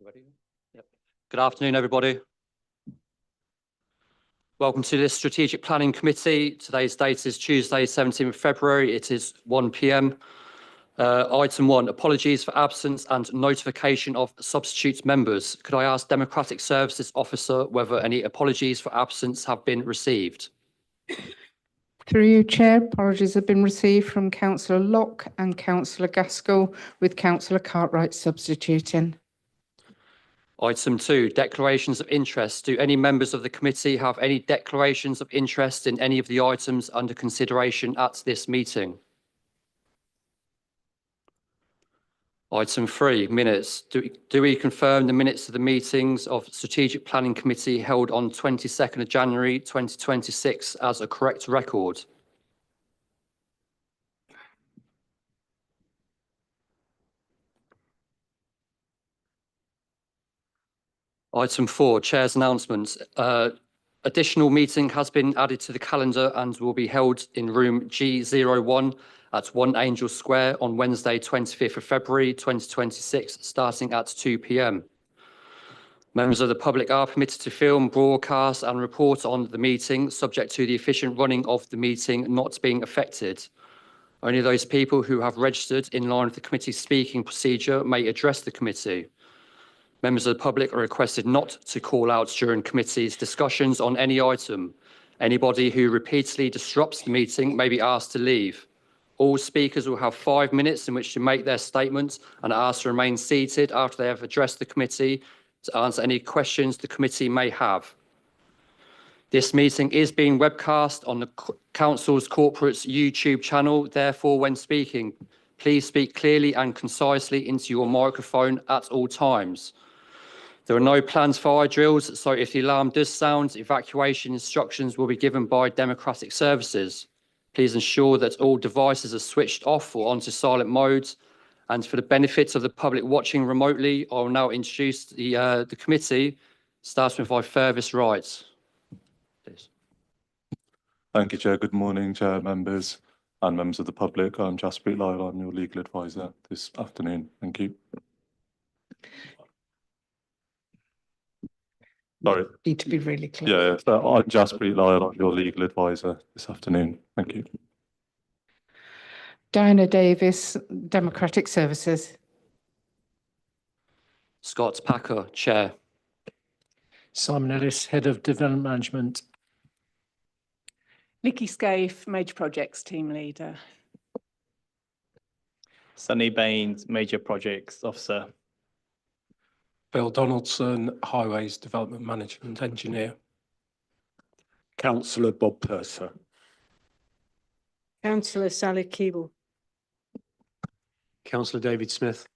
Ready? Yep. Good afternoon, everybody. Welcome to this Strategic Planning Committee. Today's date is Tuesday, 17th of February. It is 1 p.m. Item 1, apologies for absence and notification of substitute members. Could I ask Democratic Services Officer whether any apologies for absence have been received? Through you, Chair, apologies have been received from Councillor Locke and Councillor Gaskell, with Councillor Cartwright substituting. Item 2, declarations of interest. Do any members of the committee have any declarations of interest in any of the items under consideration at this meeting? Item 3, minutes. Do we confirm the minutes of the meetings of Strategic Planning Committee held on 22nd of January 2026 as a correct record? Item 4, Chair's announcements. Additional meeting has been added to the calendar and will be held in room G01 at 1 Angel Square on Wednesday, 25th of February 2026, starting at 2 p.m. Members of the public are permitted to film, broadcast and report on the meeting, subject to the efficient running of the meeting not being affected. Only those people who have registered in line with the committee's speaking procedure may address the committee. Members of the public are requested not to call out during committee's discussions on any item. Anybody who repeatedly disrupts the meeting may be asked to leave. All speakers will have 5 minutes in which to make their statements and are asked to remain seated after they have addressed the committee to answer any questions the committee may have. This meeting is being webcast on the Council's corporate YouTube channel. Therefore, when speaking, please speak clearly and concisely into your microphone at all times. There are no planned fire drills, so if the alarm does sound, evacuation instructions will be given by Democratic Services. Please ensure that all devices are switched off or onto silent mode. And for the benefit of the public watching remotely, I will now introduce the committee, starting with my furthest right. Please. Thank you, Chair. Good morning, Chair, members and members of the public. I'm Jaspreet Lyle. I'm your legal advisor this afternoon. Thank you. Sorry. Need to be really clear. Yeah, so I'm Jaspreet Lyle. I'm your legal advisor this afternoon. Thank you. Diana Davis, Democratic Services. Scott Packer, Chair. Simon Ellis, Head of Development Management. Nikki Scaife, Major Projects Team Leader. Sunny Baines, Major Projects Officer. Bill Donaldson, Highways Development Management Engineer. Councillor Bob Purser. Councillor Sally Keeble. Councillor David Smith.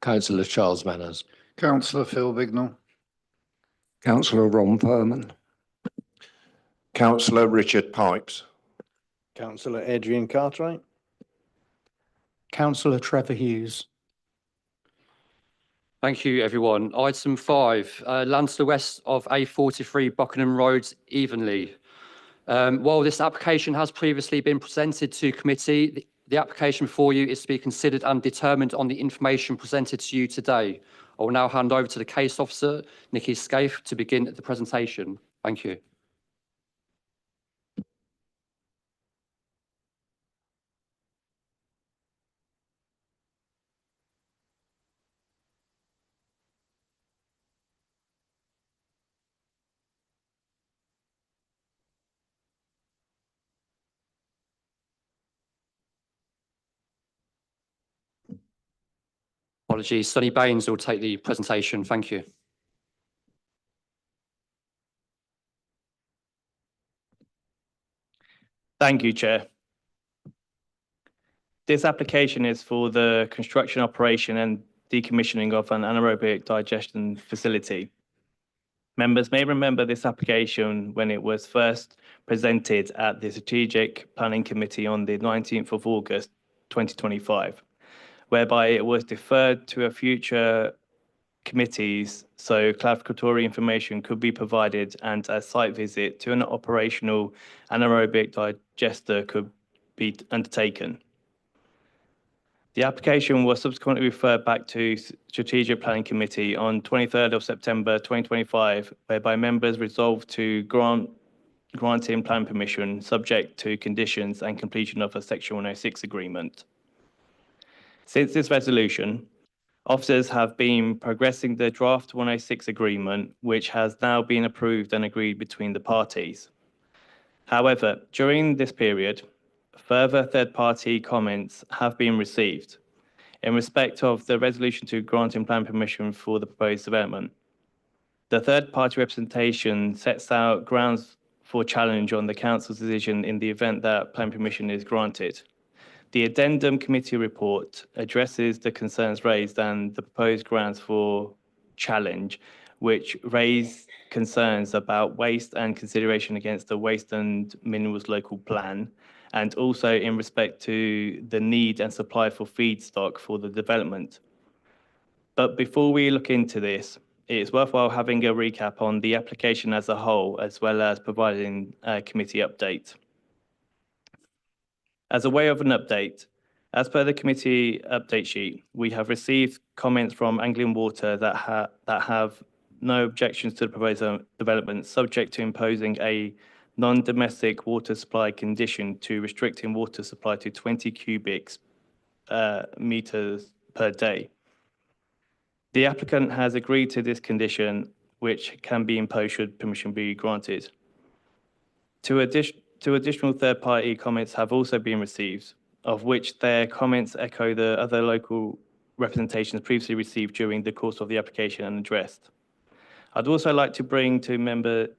Councillor Charles Manners. Councillor Phil Bignell. Councillor Ron Perman. Councillor Richard Pipes. Councillor Adrian Cartwright. Councillor Trevor Hughes. Thank you, everyone. Item 5, land to the west of A43 Buckingham Road, Evenley. While this application has previously been presented to committee, the application before you is to be considered and determined on the information presented to you today. I will now hand over to the case officer, Nikki Scaife, to begin the presentation. Thank you. Apologies, Sunny Baines will take the presentation. Thank you. Thank you, Chair. This application is for the construction, operation and decommissioning of an anaerobic digestion facility. Members may remember this application when it was first presented at the Strategic Planning Committee on the 19th of August 2025, whereby it was deferred to a future committees so clarificatory information could be provided and a site visit to an operational anaerobic digester could be undertaken. The application was subsequently referred back to Strategic Planning Committee on 23rd of September 2025, whereby members resolved to granting plan permission subject to conditions and completion of a Section 106 agreement. Since this resolution, officers have been progressing the draft 106 agreement, which has now been approved and agreed between the parties. However, during this period, further third-party comments have been received in respect of the resolution to granting plan permission for the proposed development. The third-party representation sets out grounds for challenge on the council's decision in the event that plan permission is granted. The addendum committee report addresses the concerns raised and the proposed grounds for challenge, which raise concerns about waste and consideration against the Waste and Minerals Local Plan, and also in respect to the need and supply for feedstock for the development. But before we look into this, it's worthwhile having a recap on the application as a whole, as well as providing a committee update. As a way of an update, as per the committee update sheet, we have received comments from Anglian Water that have no objections to the proposed development, subject to imposing a non-domestic water supply condition to restricting water supply to 20 cubic meters per day. The applicant has agreed to this condition, which can be imposed should permission be granted. Two additional third-party comments have also been received, of which their comments echo the other local representations previously received during the course of the application and addressed. I'd also like to bring to members'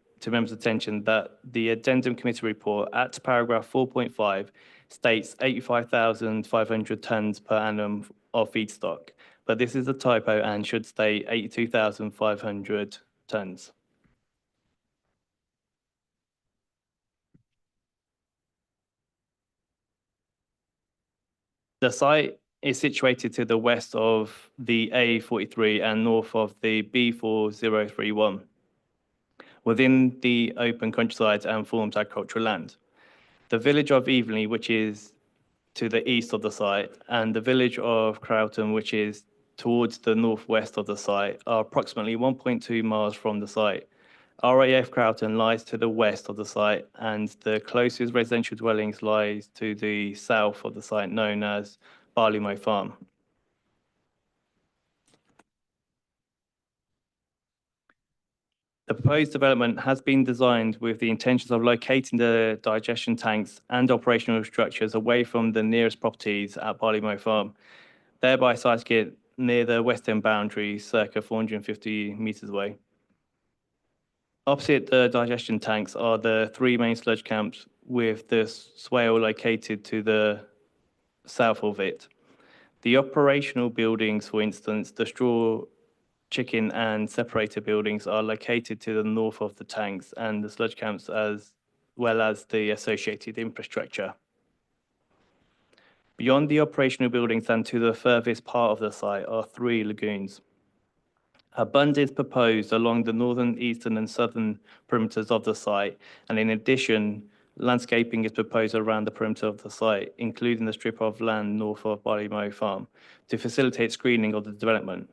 attention that the addendum committee report at paragraph 4.5 states 85,500 tonnes per annum of feedstock, but this is a typo and should state 82,500 tonnes. The site is situated to the west of the A43 and north of the B4031, within the open countryside and forms agricultural land. The village of Evenley, which is to the east of the site, and the village of Crowton, which is towards the northwest of the site, are approximately 1.2 miles from the site. RAF Crowton lies to the west of the site, and the closest residential dwellings lies to the south of the site, known as Barleymow Farm. The proposed development has been designed with the intentions of locating the digestion tanks and operational structures away from the nearest properties at Barleymow Farm, thereby siting it near the western boundary, circa 450 metres away. Opposite the digestion tanks are the three main sludge camps, with the swale located to the south of it. The operational buildings, for instance, the straw chicken and separator buildings, are located to the north of the tanks and the sludge camps, as well as the associated infrastructure. Beyond the operational buildings and to the furthest part of the site are three lagoons. A bund is proposed along the northern, eastern and southern perimeters of the site, and in addition, landscaping is proposed around the perimeter of the site, including the strip of land north of Barleymow Farm, to facilitate screening of the development.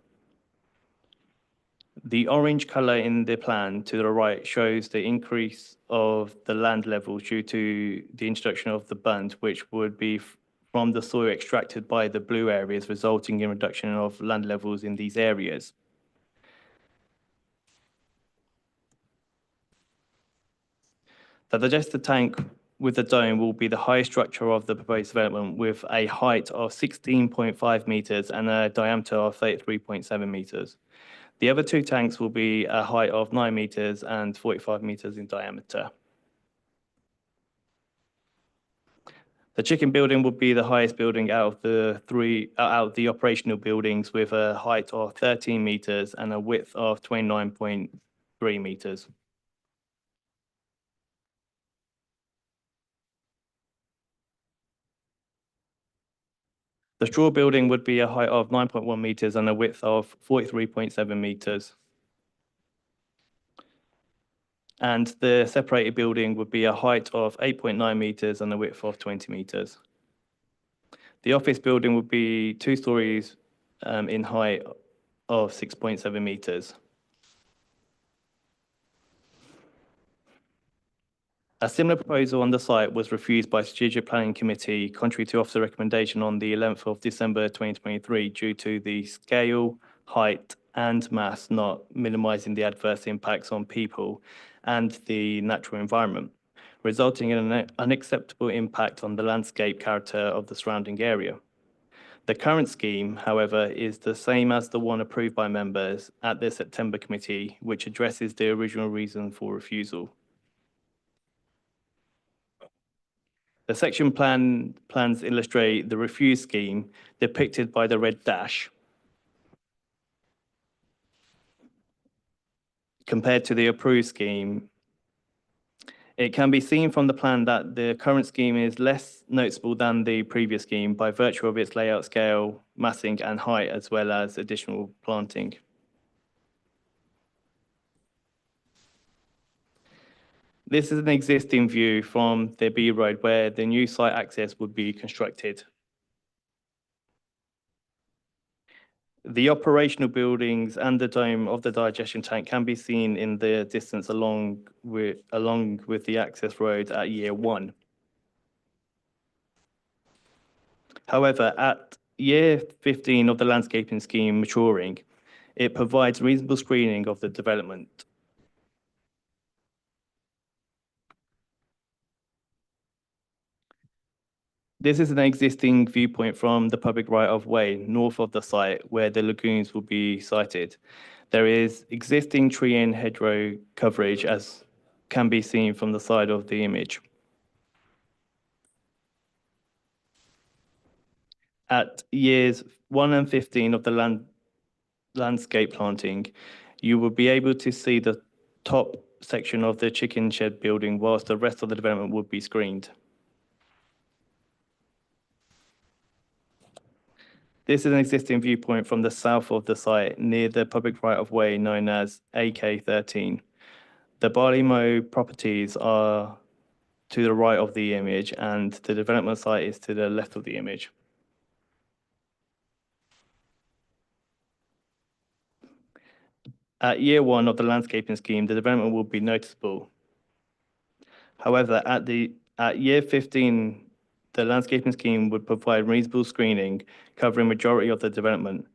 The orange colour in the plan to the right shows the increase of the land levels due to the introduction of the bund, which would be from the soil extracted by the blue areas, resulting in reduction of land levels in these areas. The digester tank with the dome will be the highest structure of the proposed development, with a height of 16.5 metres and a diameter of 33.7 metres. The other two tanks will be a height of 9 metres and 45 metres in diameter. The chicken building will be the highest building out of the operational buildings, with a height of 13 metres and a width of 29.3 metres. The straw building would be a height of 9.1 metres and a width of 43.7 metres. And the separated building would be a height of 8.9 metres and a width of 20 metres. The office building would be 2 stories in height of 6.7 metres. A similar proposal on the site was refused by Strategic Planning Committee, contrary to officer recommendation on the 11th of December 2023, due to the scale, height, and mass not minimising the adverse impacts on people and the natural environment, resulting in an unacceptable impact on the landscape character of the surrounding area. The current scheme, however, is the same as the one approved by members at the September committee, which addresses the original reason for refusal. The section plans illustrate the refused scheme depicted by the red dash compared to the approved scheme. It can be seen from the plan that the current scheme is less noticeable than the previous scheme by virtue of its layout scale, massing and height, as well as additional planting. This is an existing view from the B Road where the new site access would be constructed. The operational buildings and the dome of the digestion tank can be seen in the distance along with the access road at year 1. However, at year 15 of the landscaping scheme maturing, it provides reasonable screening of the development. This is an existing viewpoint from the public right-of-way north of the site where the lagoons will be sited. There is existing tree and hedgerow coverage as can be seen from the side of the image. At years 1 and 15 of the landscape planting, you will be able to see the top section of the chicken shed building whilst the rest of the development would be screened. This is an existing viewpoint from the south of the site near the public right-of-way known as AK13. The Barley Mow properties are to the right of the image and the development site is to the left of the image. At year 1 of the landscaping scheme, the development will be noticeable. However, at year 15, the landscaping scheme would provide reasonable screening covering majority of the development.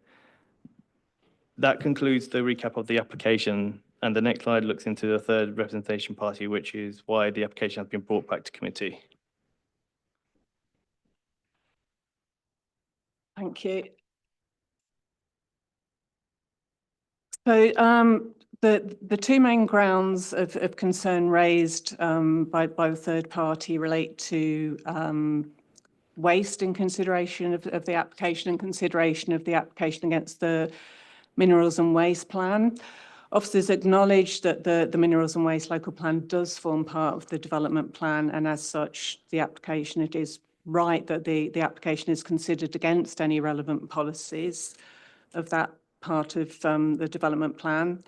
That concludes the recap of the application, and the next slide looks into the third representation party, which is why the application has been brought back to committee. Thank you. So the 2 main grounds of concern raised by the third party relate to waste in consideration of the application and consideration of the application against the Minerals and Waste Plan. Officers acknowledge that the Minerals and Waste Local Plan does form part of the development plan, and as such, the application, it is right that the application is considered against any relevant policies of that part of the development plan.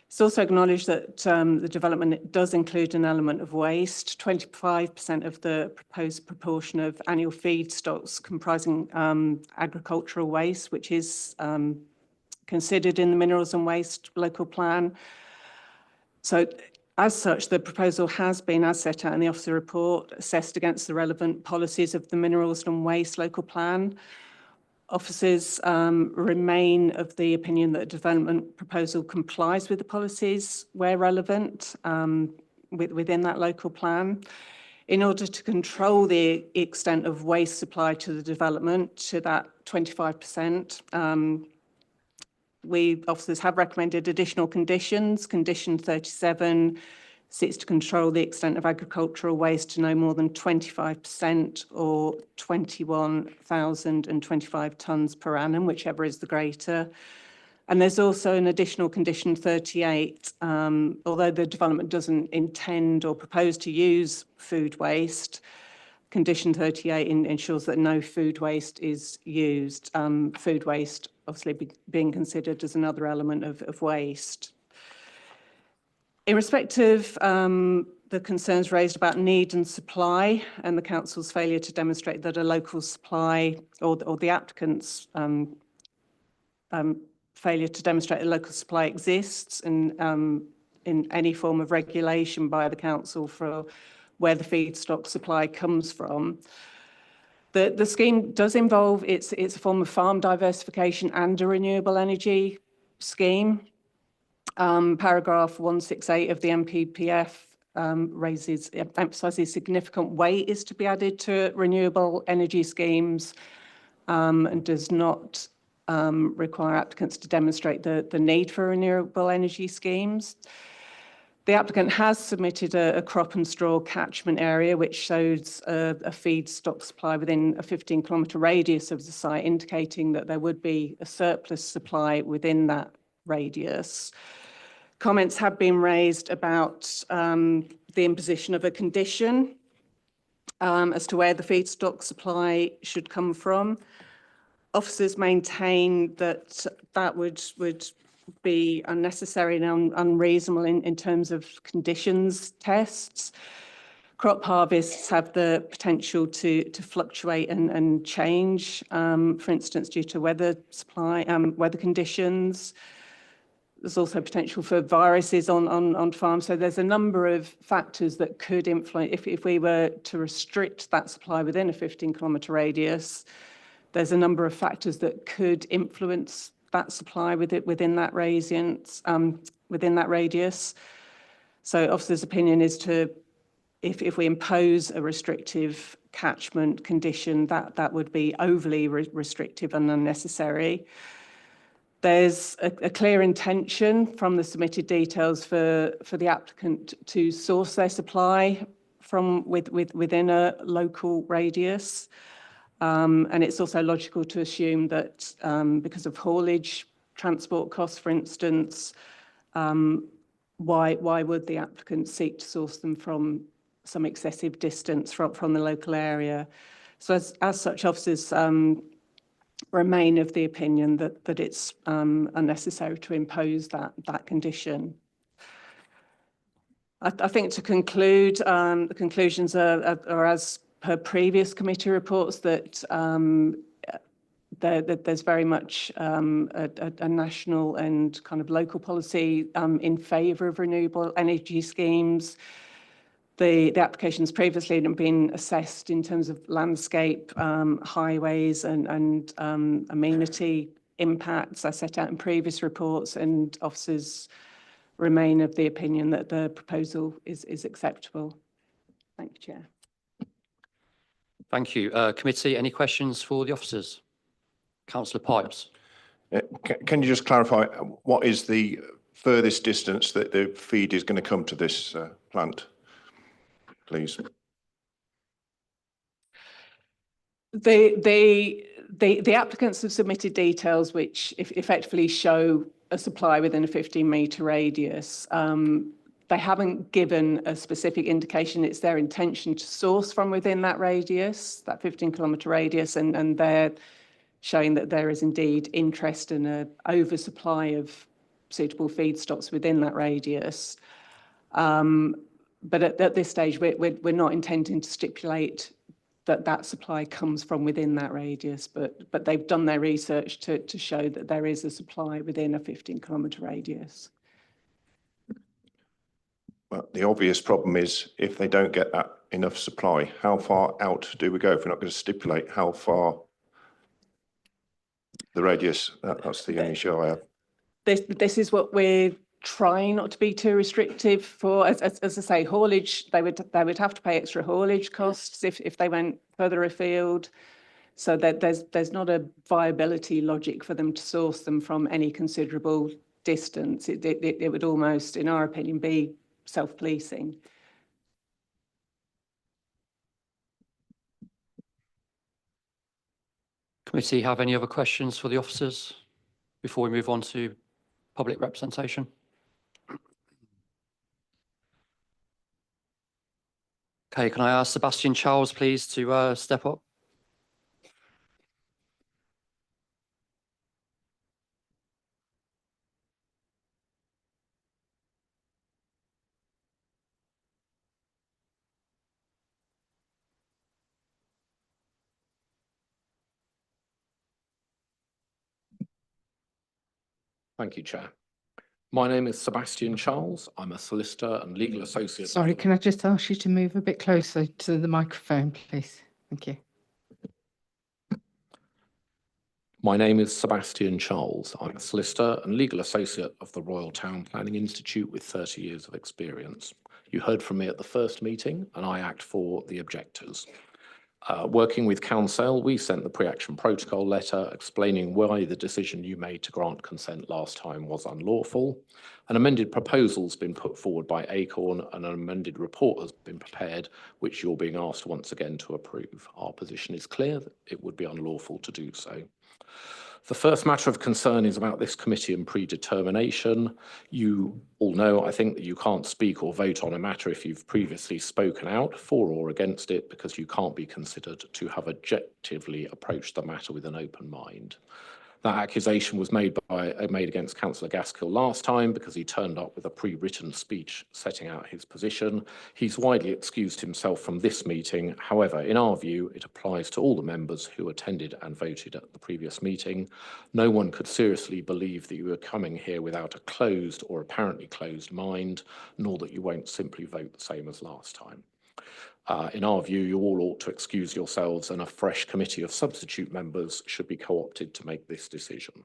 It's also acknowledged that the development does include an element of waste. 25% of the proposed proportion of annual feedstocks comprising agricultural waste, which is considered in the Minerals and Waste Local Plan. So as such, the proposal has been, as set out in the officer report, assessed against the relevant policies of the Minerals and Waste Local Plan. Officers remain of the opinion that a development proposal complies with the policies where relevant within that local plan. In order to control the extent of waste supply to the development to that 25%, we officers have recommended additional conditions. Condition 37 seeks to control the extent of agricultural waste to no more than 25% or 21,025 tonnes per annum, whichever is the greater. And there's also an additional condition 38, although the development doesn't intend or propose to use food waste, condition 38 ensures that no food waste is used. Food waste obviously being considered as another element of waste. In respect of the concerns raised about need and supply and the council's failure to demonstrate that a local supply or the applicant's failure to demonstrate a local supply exists in any form of regulation by the council for where the feedstock supply comes from. The scheme does involve, it's a form of farm diversification and a renewable energy scheme. Paragraph 168 of the MPPF emphasises significant weight is to be added to renewable energy schemes and does not require applicants to demonstrate the need for renewable energy schemes. The applicant has submitted a crop and straw catchment area, which shows a feedstock supply within a 15-kilometre radius of the site, indicating that there would be a surplus supply within that radius. Comments have been raised about the imposition of a condition as to where the feedstock supply should come from. Officers maintain that that would be unnecessary and unreasonable in terms of conditions tests. Crop harvests have the potential to fluctuate and change, for instance, due to weather conditions. There's also potential for viruses on farms. So there's a number of factors that could influence, if we were to restrict that supply within a 15-kilometre radius, there's a number of factors that could influence that supply within that radius. So officer's opinion is to, if we impose a restrictive catchment condition, that would be overly restrictive and unnecessary. There's a clear intention from the submitted details for the applicant to source their supply from within a local radius. And it's also logical to assume that because of haulage, transport costs, for instance, why would the applicant seek to source them from some excessive distance from the local area? So as such, officers remain of the opinion that it's unnecessary to impose that condition. I think to conclude, the conclusions are as per previous committee reports that there's very much a national and kind of local policy in favour of renewable energy schemes. The applications previously had been assessed in terms of landscape, highways and amenity impacts I set out in previous reports, and officers remain of the opinion that the proposal is acceptable. Thank you, Chair. Thank you. Committee, any questions for the officers? Councillor Pipes. Can you just clarify what is the furthest distance that the feed is going to come to this plant, please? The applicants have submitted details which effectively show a supply within a 15-metre radius. They haven't given a specific indication. It's their intention to source from within that radius, that 15-kilometre radius, and they're showing that there is indeed interest in an oversupply of suitable feedstocks within that radius. But at this stage, we're not intending to stipulate that supply comes from within that radius, but they've done their research to show that there is a supply within a 15-kilometre radius. Well, the obvious problem is if they don't get that enough supply, how far out do we go if we're not going to stipulate how far the radius? That's the only issue I have. This is what we're trying not to be too restrictive for. As I say, haulage, they would have to pay extra haulage costs if they went further afield. So that there's not a viability logic for them to source them from any considerable distance. It would almost, in our opinion, be self-policing. Committee have any other questions for the officers before we move on to public representation? Okay, can I ask Sebastian Charles, please, to step up? Thank you, Chair. My name is Sebastian Charles. I'm a solicitor and legal associate. Sorry, can I just ask you to move a bit closer to the microphone, please? Thank you. My name is Sebastian Charles. I'm a solicitor and legal associate of the Royal Town Planning Institute with 30 years of experience. You heard from me at the first meeting, and I act for the objectors. Working with Council, we sent the pre-action protocol letter explaining why the decision you made to grant consent last time was unlawful. An amended proposal's been put forward by Acorn and an amended report has been prepared, which you're being asked once again to approve. Our position is clear that it would be unlawful to do so. The first matter of concern is about this committee and predetermination. You all know, I think, that you can't speak or vote on a matter if you've previously spoken out for or against it, because you can't be considered to have objectively approached the matter with an open mind. That accusation was made against Councillor Gaskill last time because he turned up with a pre-written speech setting out his position. He's widely excused himself from this meeting. However, in our view, it applies to all the members who attended and voted at the previous meeting. No one could seriously believe that you were coming here without a closed or apparently closed mind, nor that you won't simply vote the same as last time. In our view, you all ought to excuse yourselves and a fresh committee of substitute members should be co-opted to make this decision.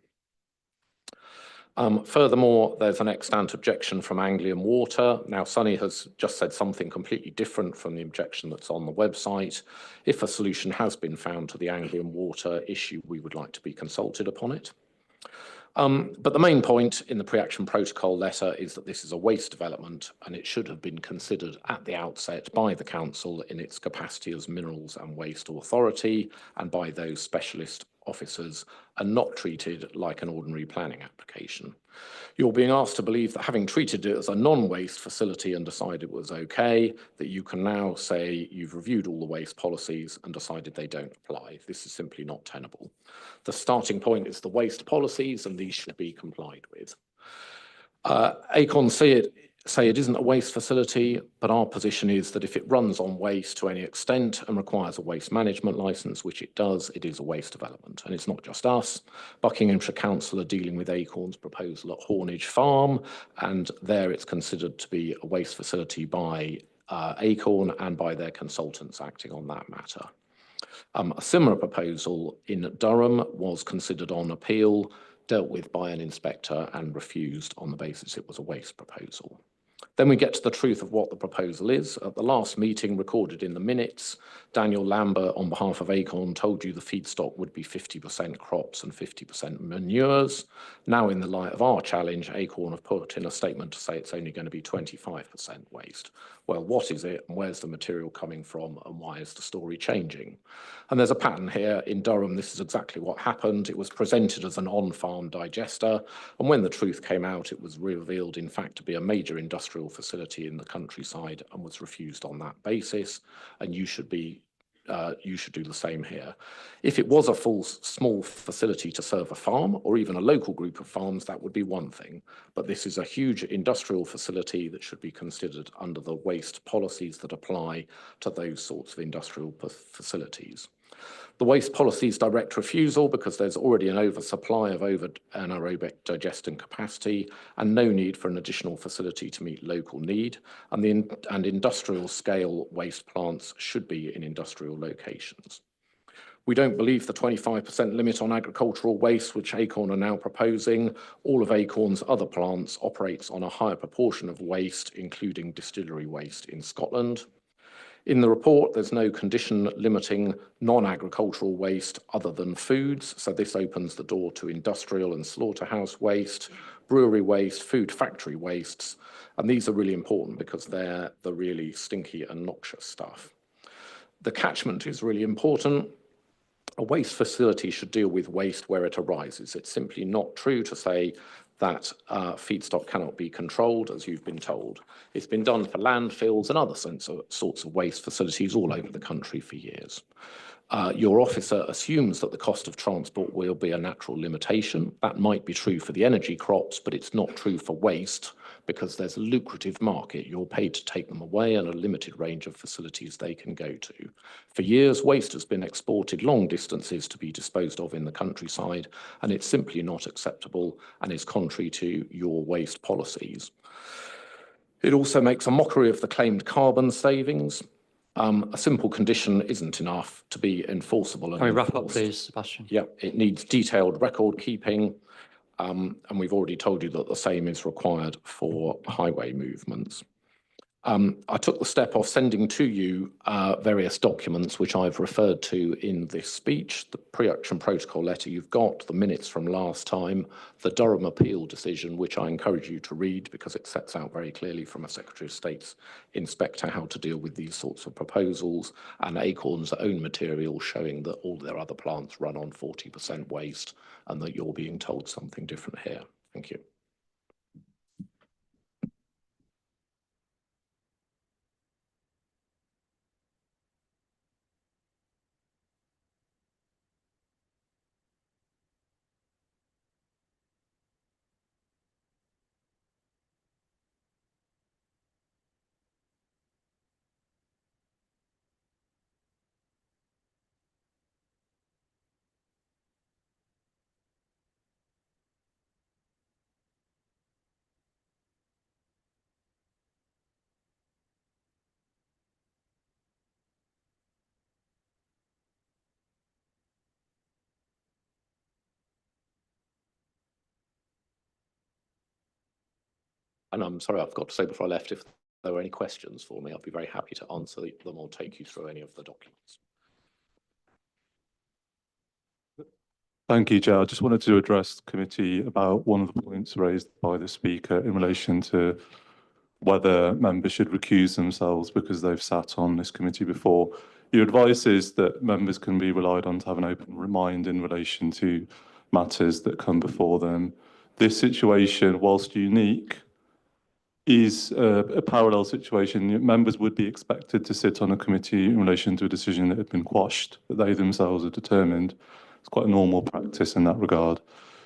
Furthermore, there's an extant objection from Anglian Water. Now, Sunny has just said something completely different from the objection that's on the website. If a solution has been found to the Anglian Water issue, we would like to be consulted upon it. But the main point in the pre-action protocol letter is that this is a waste development and it should have been considered at the outset by the council in its capacity as Minerals and Waste Authority and by those specialist officers and not treated like an ordinary planning application. You're being asked to believe that having treated it as a non-waste facility and decided it was okay, that you can now say you've reviewed all the waste policies and decided they don't apply. This is simply not tenable. The starting point is the waste policies and these should be complied with. Acorn say it isn't a waste facility, but our position is that if it runs on waste to any extent and requires a waste management licence, which it does, it is a waste development. And it's not just us. Buckinghamshire Council are dealing with Acorn's proposal at Hornage Farm, and there it's considered to be a waste facility by Acorn and by their consultants acting on that matter. A similar proposal in Durham was considered on appeal, dealt with by an inspector and refused on the basis it was a waste proposal. Then we get to the truth of what the proposal is. At the last meeting recorded in the minutes, Daniel Lambert on behalf of Acorn told you the feedstock would be 50% crops and 50% manures. Now in the light of our challenge, Acorn have put in a statement to say it's only going to be 25% waste. Well, what is it and where's the material coming from and why is the story changing? And there's a pattern here. In Durham, this is exactly what happened. It was presented as an on-farm digester, and when the truth came out, it was revealed in fact to be a major industrial facility in the countryside and was refused on that basis, and you should do the same here. If it was a full small facility to serve a farm or even a local group of farms, that would be one thing. But this is a huge industrial facility that should be considered under the waste policies that apply to those sorts of industrial facilities. The waste policies direct refusal because there's already an oversupply of anaerobic digestion capacity and no need for an additional facility to meet local need, and industrial scale waste plants should be in industrial locations. We don't believe the 25% limit on agricultural waste, which Acorn are now proposing. All of Acorn's other plants operates on a higher proportion of waste, including distillery waste in Scotland. In the report, there's no condition limiting non-agricultural waste other than foods, so this opens the door to industrial and slaughterhouse waste, brewery waste, food factory wastes, and these are really important because they're the really stinky and noxious stuff. The catchment is really important. A waste facility should deal with waste where it arises. It's simply not true to say that feedstock cannot be controlled, as you've been told. It's been done for landfills and other sorts of waste facilities all over the country for years. Your officer assumes that the cost of transport will be a natural limitation. That might be true for the energy crops, but it's not true for waste because there's a lucrative market. You're paid to take them away and a limited range of facilities they can go to. For years, waste has been exported long distances to be disposed of in the countryside, and it's simply not acceptable and is contrary to your waste policies. It also makes a mockery of the claimed carbon savings. A simple condition isn't enough to be enforceable. Can we wrap up, please, Sebastian? Yep, it needs detailed record keeping, and we've already told you that the same is required for highway movements. I took the step of sending to you various documents which I've referred to in this speech, the pre-action protocol letter you've got, the minutes from last time, the Durham appeal decision, which I encourage you to read because it sets out very clearly from a Secretary of State's inspector how to deal with these sorts of proposals, and Acorn's own material showing that all their other plants run on 40% waste and that you're being told something different here. Thank you. And I'm sorry, I forgot to say before I left, if there were any questions for me, I'd be very happy to answer them or take you through any of the documents. Thank you, Chair. I just wanted to address the committee about one of the points raised by the Speaker in relation to whether members should recuse themselves because they've sat on this committee before. Your advice is that members can be relied on to have an open mind in relation to matters that come before them. This situation, whilst unique, is a parallel situation. Members would be expected to sit on a committee in relation to a decision that had been quashed, that they themselves have determined. It's quite a normal practice in that regard.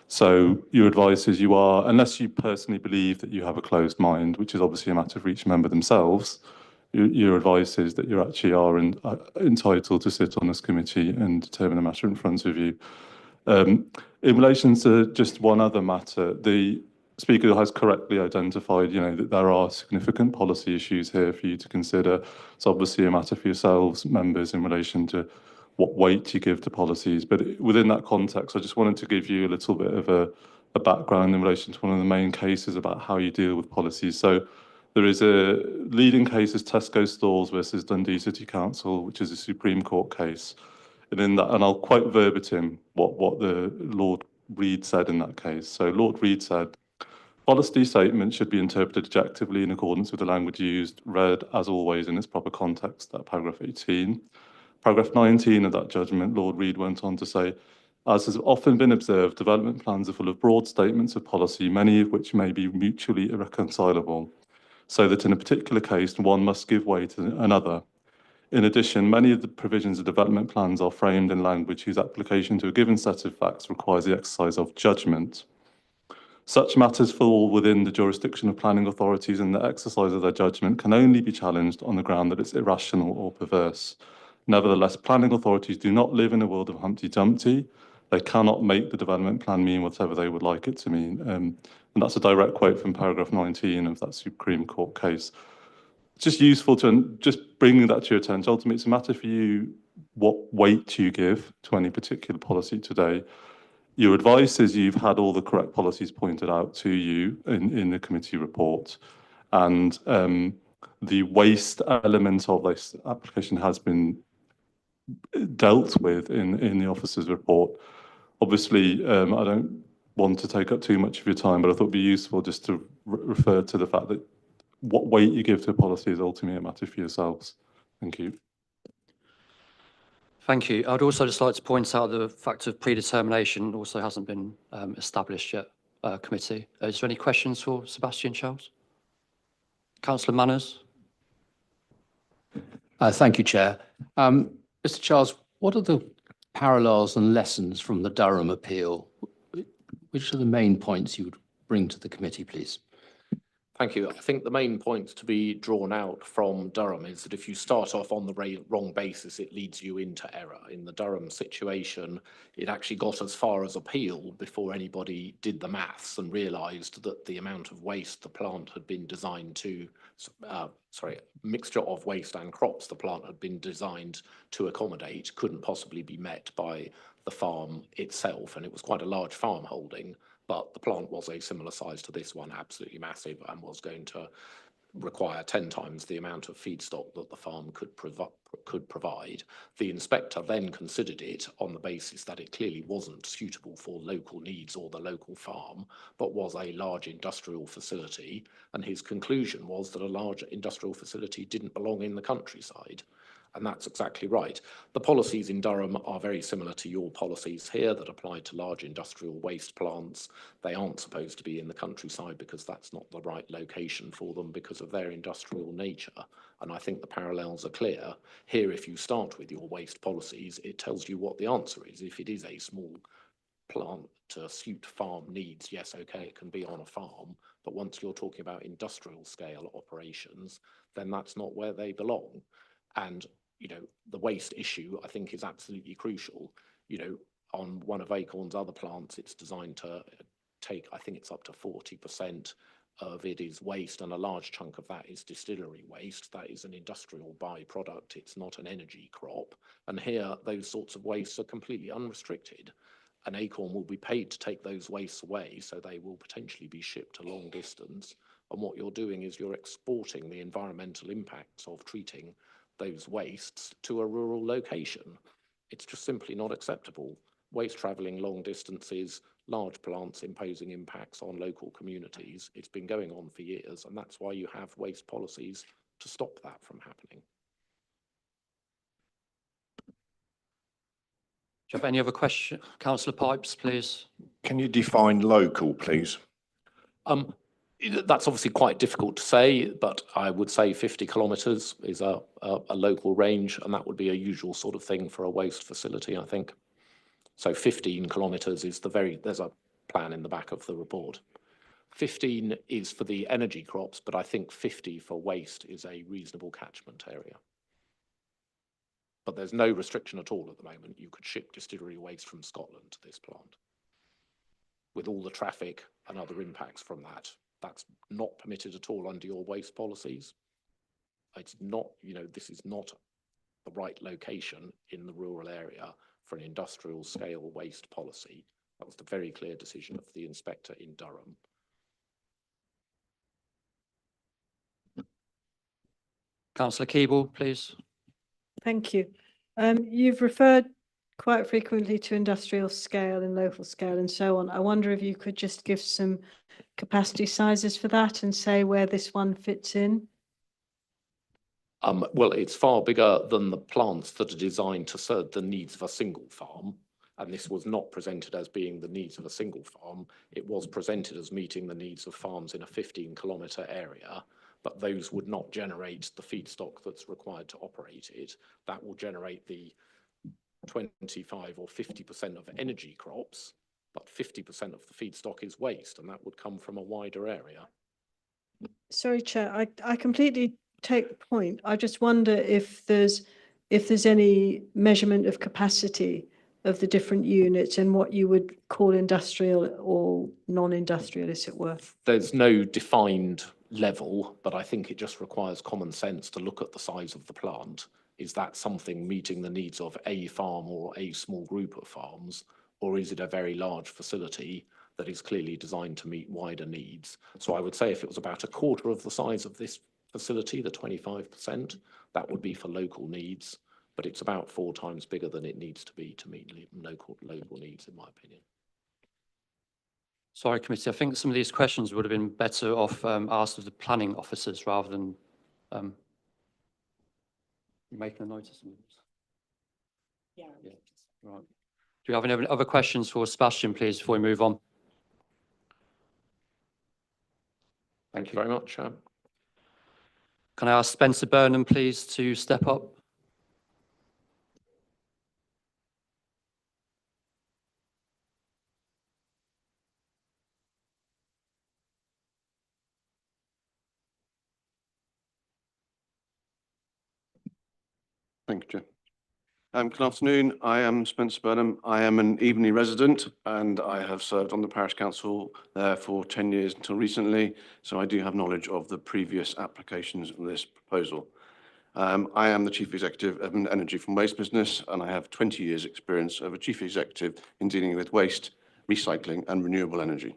So your advice is you are, unless you personally believe that you have a closed mind, which is obviously a matter for each member themselves, your advice is that you actually are entitled to sit on this committee and determine the matter in front of you. In relation to just one other matter, the Speaker has correctly identified, that there are significant policy issues here for you to consider. It's obviously a matter for yourselves, members, in relation to what weight you give to policies. But within that context, I just wanted to give you a little bit of a background in relation to one of the main cases about how you deal with policies. So there is a leading case is Tesco Stores versus Dundee City Council, which is a Supreme Court case. And in that, and I'll quote verbatim what the Lord Reid said in that case. So Lord Reid said, policy statements should be interpreted objectively in accordance with the language used, read as always in its proper context, that paragraph 18. Paragraph 19 of that judgment, Lord Reid went on to say, as has often been observed, development plans are full of broad statements of policy, many of which may be mutually irreconcilable, so that in a particular case, one must give way to another. In addition, many of the provisions of development plans are framed in language whose application to a given set of facts requires the exercise of judgment. Such matters fall within the jurisdiction of planning authorities, and the exercise of their judgment can only be challenged on the ground that it's irrational or perverse. Nevertheless, planning authorities do not live in a world of Humpty Dumpty. They cannot make the development plan mean whatever they would like it to mean. And that's a direct quote from paragraph 19 of that Supreme Court case. It's just useful to just bring that to your attention. Ultimately, it's a matter for you what weight you give to any particular policy today. Your advice is you've had all the correct policies pointed out to you in the committee report, and the waste element of this application has been dealt with in the officer's report. Obviously, I don't want to take up too much of your time, but I thought it'd be useful just to refer to the fact that what weight you give to a policy is ultimately a matter for yourselves. Thank you. Thank you. I'd also just like to point out the fact of predetermination also hasn't been established yet, committee. Is there any questions for Sebastian Charles? Councillor Manners. Thank you, Chair. Mr. Charles, what are the parallels and lessons from the Durham appeal? Which are the main points you would bring to the committee, please? Thank you. I think the main point to be drawn out from Durham is that if you start off on the wrong basis, it leads you into error. In the Durham situation, it actually got as far as appeal before anybody did the maths and realised that the amount of waste the plant had been designed to, mixture of waste and crops the plant had been designed to accommodate couldn't possibly be met by the farm itself. And it was quite a large farm holding, but the plant was a similar size to this one, absolutely massive, and was going to require 10 times the amount of feedstock that the farm could provide. The inspector then considered it on the basis that it clearly wasn't suitable for local needs or the local farm, but was a large industrial facility. And his conclusion was that a large industrial facility didn't belong in the countryside. And that's exactly right. The policies in Durham are very similar to your policies here that apply to large industrial waste plants. They aren't supposed to be in the countryside because that's not the right location for them because of their industrial nature. And I think the parallels are clear. Here, if you start with your waste policies, it tells you what the answer is. If it is a small plant to suit farm needs, yes, okay, it can be on a farm. But once you're talking about industrial scale operations, then that's not where they belong. And the waste issue, I think, is absolutely crucial. On one of Acorn's other plants, it's designed to take, I think it's up to 40% of it is waste, and a large chunk of that is distillery waste. That is an industrial byproduct. It's not an energy crop. And here, those sorts of wastes are completely unrestricted. And Acorn will be paid to take those wastes away, so they will potentially be shipped a long distance. And what you're doing is you're exporting the environmental impacts of treating those wastes to a rural location. It's just simply not acceptable. Waste travelling long distances, large plants imposing impacts on local communities. It's been going on for years, and that's why you have waste policies to stop that from happening. Do you have any other question? Councillor Pipes, please. Can you define local, please? That's obviously quite difficult to say, but I would say 50 kilometres is a local range, and that would be a usual sort of thing for a waste facility, I think. So 15 kilometres is there's a plan in the back of the report. 15 is for the energy crops, but I think 50 for waste is a reasonable catchment area. But there's no restriction at all at the moment. You could ship distillery waste from Scotland to this plant with all the traffic and other impacts from that. That's not permitted at all under your waste policies. It's not, this is not the right location in the rural area for an industrial scale waste policy. That was the very clear decision of the inspector in Durham. Councillor Keeble, please. Thank you. You've referred quite frequently to industrial scale and local scale and so on. I wonder if you could just give some capacity sizes for that and say where this one fits in. Well, it's far bigger than the plants that are designed to serve the needs of a single farm. And this was not presented as being the needs of a single farm. It was presented as meeting the needs of farms in a 15-kilometre area, but those would not generate the feedstock that's required to operate it. That will generate the 25 or 50% of energy crops, but 50% of the feedstock is waste, and that would come from a wider area. Sorry, Chair, I completely take the point. I just wonder if there's any measurement of capacity of the different units and what you would call industrial or non-industrial, as it were. There's no defined level, but I think it just requires common sense to look at the size of the plant. Is that something meeting the needs of a farm or a small group of farms, or is it a very large facility that is clearly designed to meet wider needs? So I would say if it was about a quarter of the size of this facility, the 25%, that would be for local needs, but it's about 4 times bigger than it needs to be to meet local needs, in my opinion. Sorry, committee. I think some of these questions would have been better off asked of the planning officers rather than making a note of some of this. Yeah. Right. Do you have any other questions for Sebastian, please, before we move on? Thank you very much. Can I ask Spencer Burnham, please, to step up? Thank you, Chair. Good afternoon. I am Spencer Burnham. I am an Evenley resident and I have served on the parish council there for 10 years until recently. So I do have knowledge of the previous applications of this proposal. I am the Chief Executive of an energy from waste business and I have 20 years experience of a Chief Executive in dealing with waste, recycling and renewable energy.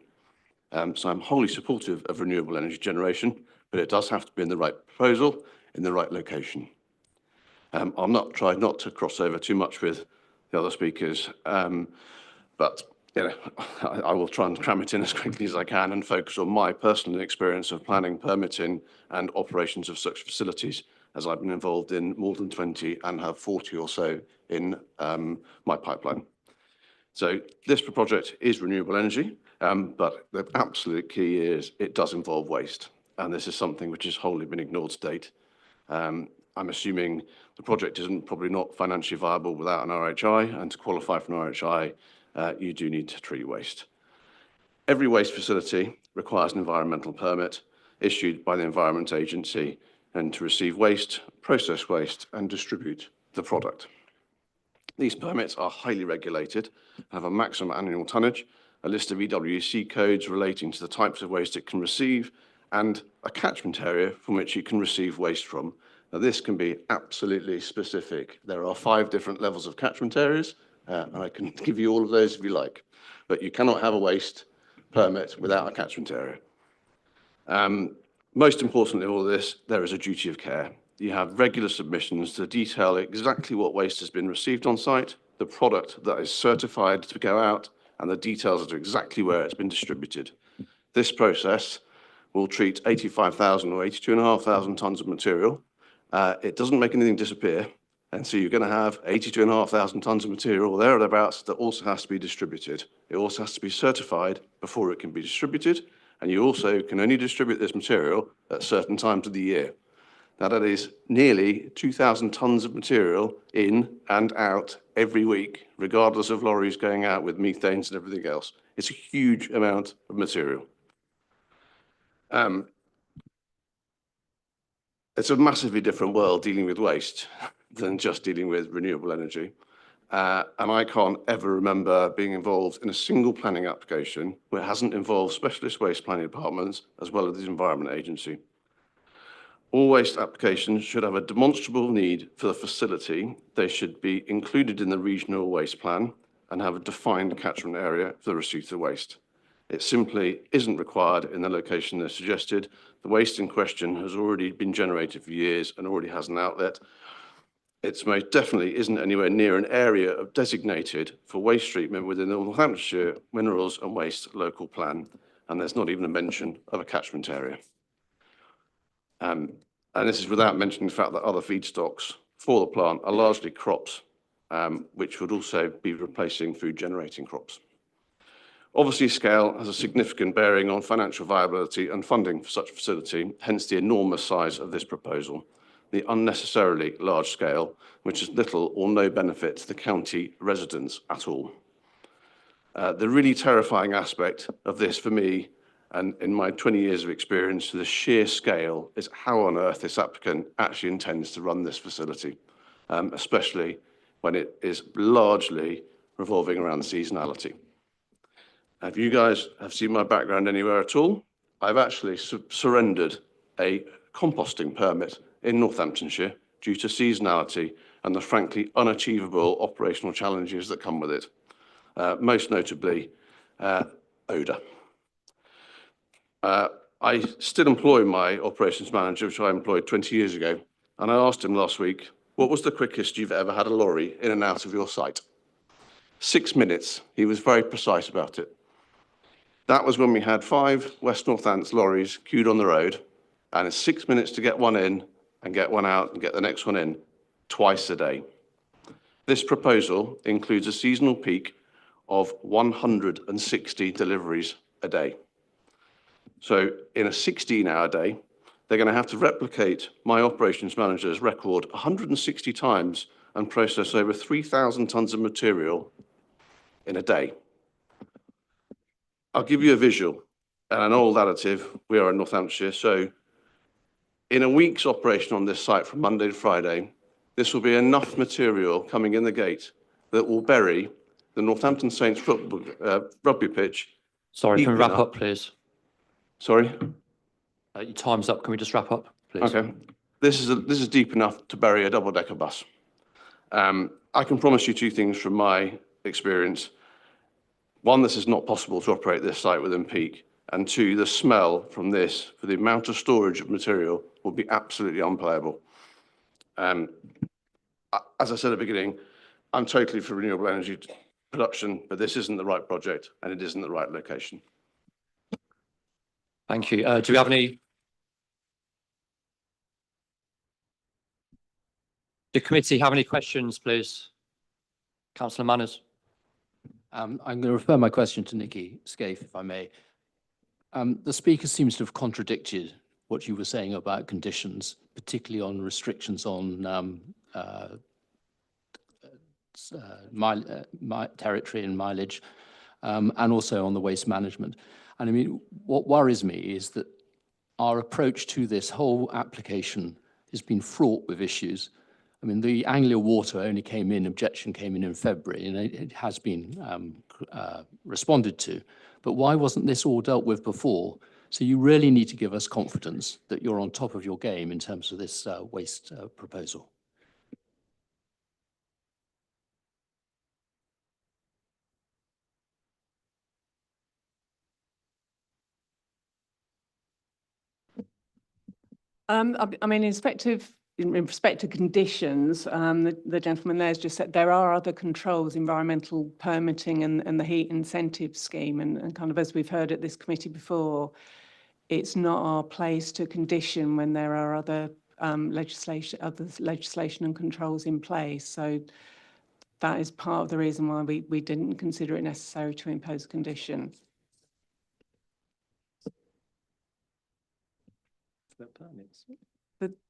So I'm wholly supportive of renewable energy generation, but it does have to be in the right proposal, in the right location. I'll not try not to cross over too much with the other speakers, but you know, I will try and cram it in as quickly as I can and focus on my personal experience of planning, permitting and operations of such facilities, as I've been involved in more than 20 and have 40 or so in my pipeline. So this project is renewable energy, but the absolute key is it does involve waste. And this is something which has wholly been ignored to date. I'm assuming the project isn't probably not financially viable without an RHI, and to qualify for an RHI, you do need to treat waste. Every waste facility requires an environmental permit issued by the Environment Agency and to receive waste, process waste and distribute the product. These permits are highly regulated, have a maximum annual tonnage, a list of EWC codes relating to the types of waste it can receive, and a catchment area from which you can receive waste from. Now, this can be absolutely specific. There are 5 different levels of catchment areas, and I can give you all of those if you like, but you cannot have a waste permit without a catchment area. Most importantly of all this, there is a duty of care. You have regular submissions to detail exactly what waste has been received on site, the product that is certified to go out, and the details of exactly where it's been distributed. This process will treat 85,000 or 82,500 tonnes of material. It doesn't make anything disappear, and so you're going to have 82,500 tonnes of material thereabouts that also has to be distributed. It also has to be certified before it can be distributed, and you also can only distribute this material at certain times of the year. Now, that is nearly 2,000 tonnes of material in and out every week, regardless of lorries going out with methanes and everything else. It's a huge amount of material. It's a massively different world dealing with waste than just dealing with renewable energy. And I can't ever remember being involved in a single planning application where it hasn't involved specialist waste planning departments as well as the Environment Agency. All waste applications should have a demonstrable need for the facility. They should be included in the regional waste plan and have a defined catchment area for the receipt of waste. It simply isn't required in the location they're suggested. The waste in question has already been generated for years and already has an outlet. It most definitely isn't anywhere near an area designated for waste treatment within the Northamptonshire Minerals and Waste Local Plan, and there's not even a mention of a catchment area. And this is without mentioning the fact that other feedstocks for the plant are largely crops, which would also be replacing food-generating crops. Obviously, scale has a significant bearing on financial viability and funding for such a facility, hence the enormous size of this proposal. The unnecessarily large scale, which has little or no benefit to the county residents at all. The really terrifying aspect of this for me, and in my 20 years of experience, the sheer scale is how on earth this applicant actually intends to run this facility, especially when it is largely revolving around seasonality. If you guys have seen my background anywhere at all, I've actually surrendered a composting permit in Northamptonshire due to seasonality and the frankly unachievable operational challenges that come with it, most notably odour. I still employ my operations manager, which I employed 20 years ago, and I asked him last week, what was the quickest you've ever had a lorry in and out of your site? 6 minutes. He was very precise about it. That was when we had 5 West Northants lorries queued on the road, and it's 6 minutes to get one in and get one out and get the next one in twice a day. This proposal includes a seasonal peak of 160 deliveries a day. So in a 16-hour day, they're going to have to replicate my operations manager's record 160 times and process over 3,000 tonnes of material in a day. I'll give you a visual and an old additive. We are in Northamptonshire, so in a week's operation on this site from Monday to Friday, this will be enough material coming in the gate that will bury the Northampton Saints rugby pitch. Sorry, can we deep wrap enough- up, please? Sorry? Your time's up. Can we just wrap up, please? Okay. This is deep enough to bury a double-decker bus. I can promise you two things from my experience. One, this is not possible to operate this site within peak. And two, the smell from this, for the amount of storage of material, will be absolutely unplayable. As I said at the beginning, I'm totally for renewable energy production, but this isn't the right project and it isn't the right location. Thank you. Do we have any? The committee have any questions, please? Councillor Manners. I'm going to refer my question to Nikki Scaife, if I may. The Speaker seems to have contradicted what you were saying about conditions, particularly on restrictions on territory and mileage, and also on the waste management. And I mean, what worries me is that our approach to this whole application has been fraught with issues. I mean, the Anglia Water objection came in February, and it has been responded to. But why wasn't this all dealt with before? So you really need to give us confidence that you're on top of your game in terms of this waste proposal. I mean, in respect to conditions, the gentleman there's just said there are other controls, environmental permitting and the heat incentive scheme. And kind of as we've heard at this committee before, it's not our place to condition when there are other legislation and controls in place. So that is part of the reason why we didn't consider it necessary to impose condition.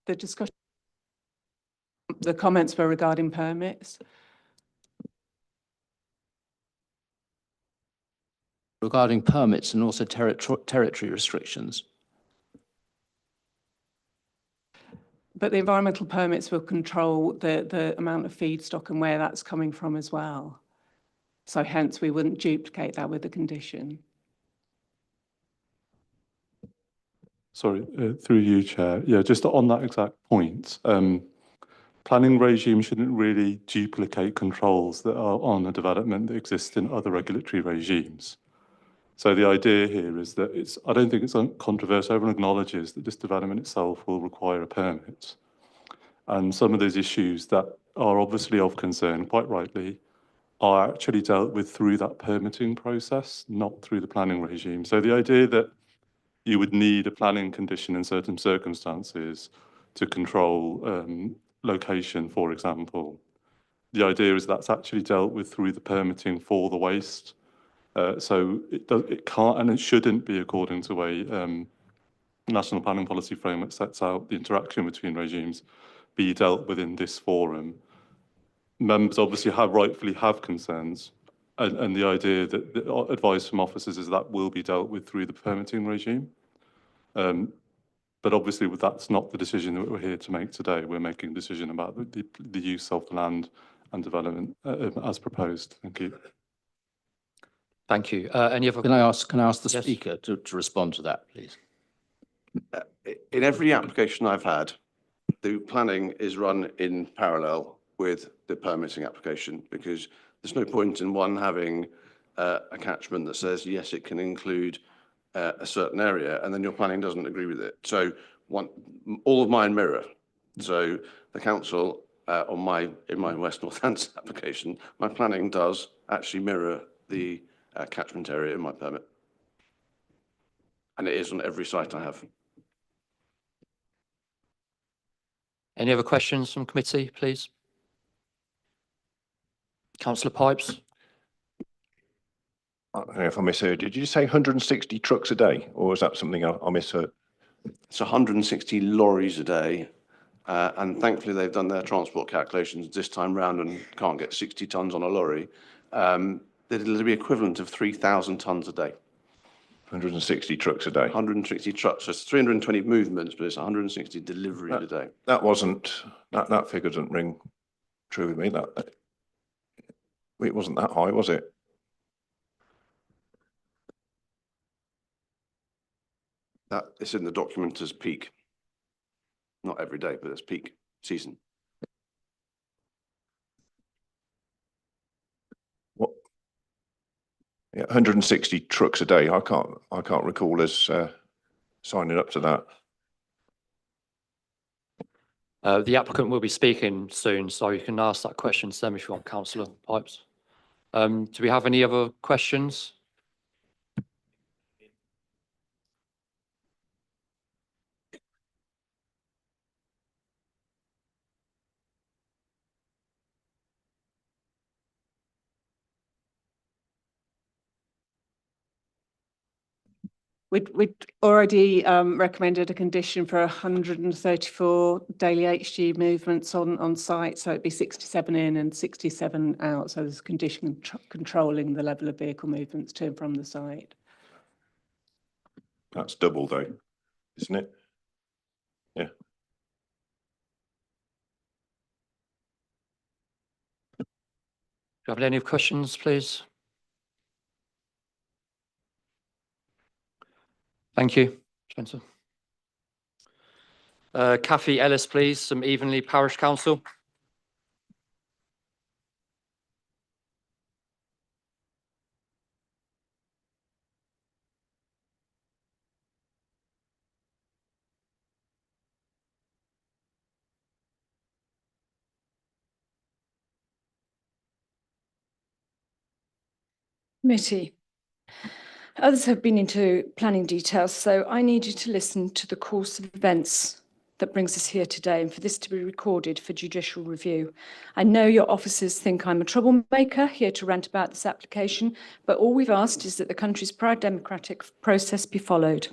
The discussion, the comments were regarding permits. Regarding permits and also territory restrictions. But the environmental permits will control the amount of feedstock and where that's coming from as well. So hence we wouldn't duplicate that with the condition. Sorry, through you, Chair. Yeah, just on that exact point, planning regime shouldn't really duplicate controls that are on a development that exists in other regulatory regimes. So the idea here is that I don't think it's controversial. Everyone acknowledges that this development itself will require a permit. And some of those issues that are obviously of concern, quite rightly, are actually dealt with through that permitting process, not through the planning regime. So the idea that you would need a planning condition in certain circumstances to control location, for example. The idea is that's actually dealt with through the permitting for the waste. So it can't and it shouldn't be according to a national planning policy framework sets out the interaction between regimes be dealt with in this forum. Members obviously rightfully have concerns, and the idea that the advice from officers is that will be dealt with through the permitting regime. But obviously that's not the decision that we're here to make today. We're making a decision about the use of the land and development as proposed. Thank you. Thank you. Any other? Can I ask the Yes. Speaker to respond to that, please? In every application I've had, the planning is run in parallel with the permitting application, because there's no point in one having a catchment that says, yes, it can include a certain area, and then your planning doesn't agree with it. So all of mine mirror. So the council in my West Northants application, my planning does actually mirror the catchment area in my permit. And it is on every site I have. Any other questions from committee, please? Councillor Pipes. I don't know if I misheard. Did you say 160 trucks a day, or is that something I misheard? It's 160 lorries a day. And thankfully, they've done their transport calculations this time round and can't get 60 tonnes on a lorry. It'll be equivalent of 3,000 tonnes a day. 160 trucks a day. 160 trucks, so it's 320 movements, but it's 160 deliveries a day. That wasn't, that figure doesn't ring true with me. It wasn't that high, was it? That it's in the document as peak. Not every day, but it's peak season. What? Yeah, 160 trucks a day. I can't recall us signing up to that. The applicant will be speaking soon, so you can ask that question to them if you want, Councillor Pipes. Do we have any other questions? We'd already recommended a condition for 134 daily HG movements on site, so it'd be 67 in and 67 out. So there's a condition controlling the level of vehicle movements to and from the site. That's double though, isn't it? Yeah. Do you have any questions, please? Thank you, Spencer. Kathy Ellis, please, from Evenley Parish Council. Committee. Others have been into planning details, so I need you to listen to the course of events that brings us here today and for this to be recorded for judicial review. I know your officers think I'm a troublemaker here to rant about this application, but all we've asked is that the country's proud democratic process be followed.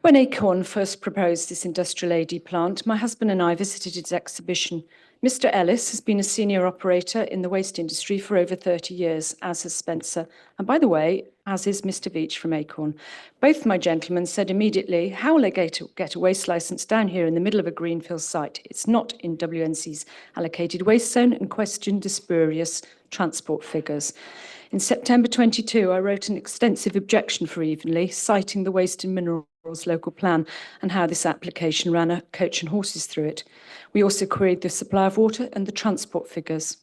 When Acorn first proposed this industrial AD plant, my husband and I visited its exhibition. Mr. Ellis has been a senior operator in the waste industry for over 30 years, as has Spencer. And by the way, as is Mr. Veach from Acorn. Both my gentlemen said immediately, how will they get a waste licence down here in the middle of a greenfield site? It's not in WNC's allocated waste zone, and questioned the spurious transport figures. In September 22, I wrote an extensive objection for Evenley, citing the Waste and Minerals local plan and how this application ran a coach and horses through it. We also queried the supply of water and the transport figures.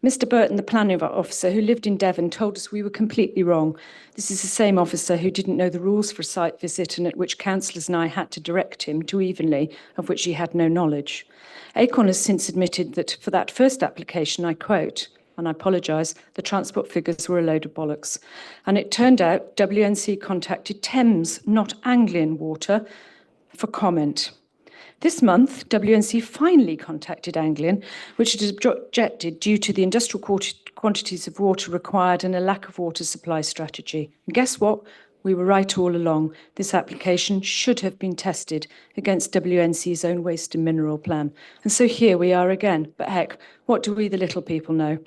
Mr. Burton, the planning officer who lived in Devon, told us we were completely wrong. This is the same officer who didn't know the rules for a site visit and at which councillors and I had to direct him to Evenley, of which he had no knowledge. Acorn has since admitted that for that first application, I quote, and I apologise, the transport figures were a load of bollocks. And it turned out WNC contacted Thames, not Anglian Water, for comment. This month, WNC finally contacted Anglian, which it objected due to the industrial quantities of water required and a lack of water supply strategy. And guess what? We were right all along. This application should have been tested against WNC's own waste and mineral plan. And so here we are again. But heck, what do we, the little people, know?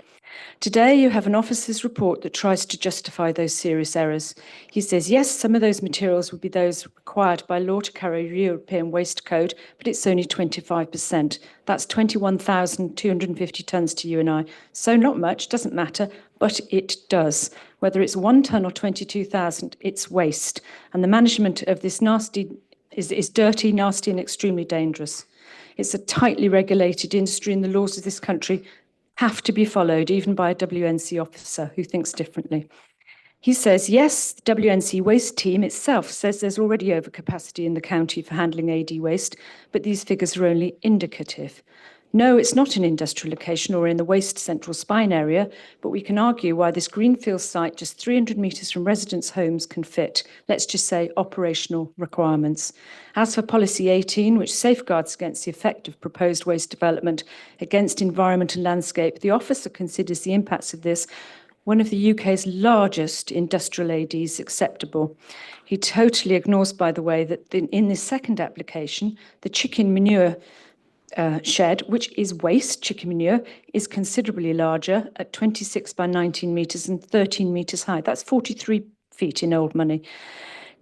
Today, you have an officer's report that tries to justify those serious errors. He says, yes, some of those materials would be those required by law to carry European Waste Code, but it's only 25%. That's 21,250 tonnes to you and I. So not much, doesn't matter, but it does. Whether it's 1 tonne or 22,000, it's waste. And the management of this is dirty, nasty, and extremely dangerous. It's a tightly regulated industry, and the laws of this country have to be followed, even by a WNC officer who thinks differently. He says, yes, the WNC waste team itself says there's already overcapacity in the county for handling AD waste, but these figures are only indicative. No, it's not an industrial location or in the waste central spine area, but we can argue why this greenfield site just 300 metres from residents' homes can fit, let's just say, operational requirements. As for Policy 18, which safeguards against the effect of proposed waste development against environment and landscape, the officer considers the impacts of this one of the UK's largest industrial ADs acceptable. He totally ignores, by the way, that in this second application, the chicken manure shed, which is waste chicken manure, is considerably larger at 26 by 19 metres and 13 metres high. That's 43 feet in old money.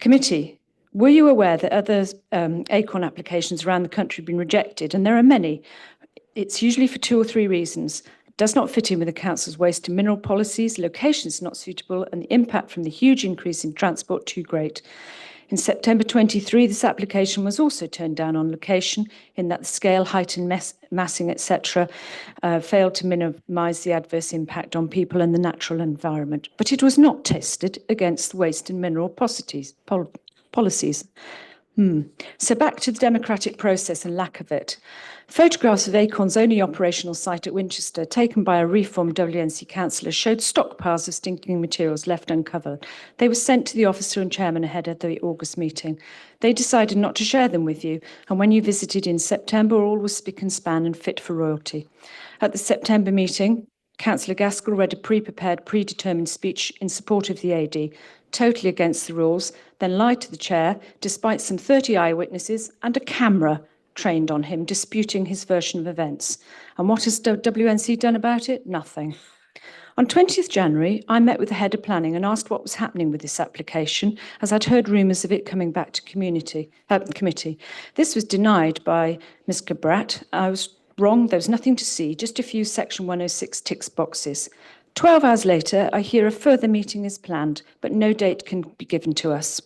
Committee, were you aware that other ACON applications around the country have been rejected? And there are many. It's usually for 2 or 3 reasons. It does not fit in with the council's waste and mineral policies, location is not suitable, and the impact from the huge increase in transport too great. In September 23, this application was also turned down on location in that the scale, height and massing, etc., failed to minimise the adverse impact on people and the natural environment. But it was not tested against the waste and mineral policies. So back to the democratic process and lack of it. Photographs of ACON's only operational site at Winchester, taken by a reformed WNC councillor, showed stockpiles of stinking materials left uncovered. They were sent to the officer and chairman ahead of the August meeting. They decided not to share them with you, and when you visited in September, all was spick and span and fit for royalty. At the September meeting, Councillor Gaskell read a pre-prepared, predetermined speech in support of the AD, totally against the rules, then lied to the chair, despite some 30 eyewitnesses and a camera trained on him, disputing his version of events. And what has WNC done about it? Nothing. On 20th January, I met with the head of planning and asked what was happening with this application, as I'd heard rumours of it coming back to committee. This was denied by Ms. Cabrat. I was wrong, there was nothing to see, just a few Section 106 ticks boxes. 12 hours later, I hear a further meeting is planned, but no date can be given to us.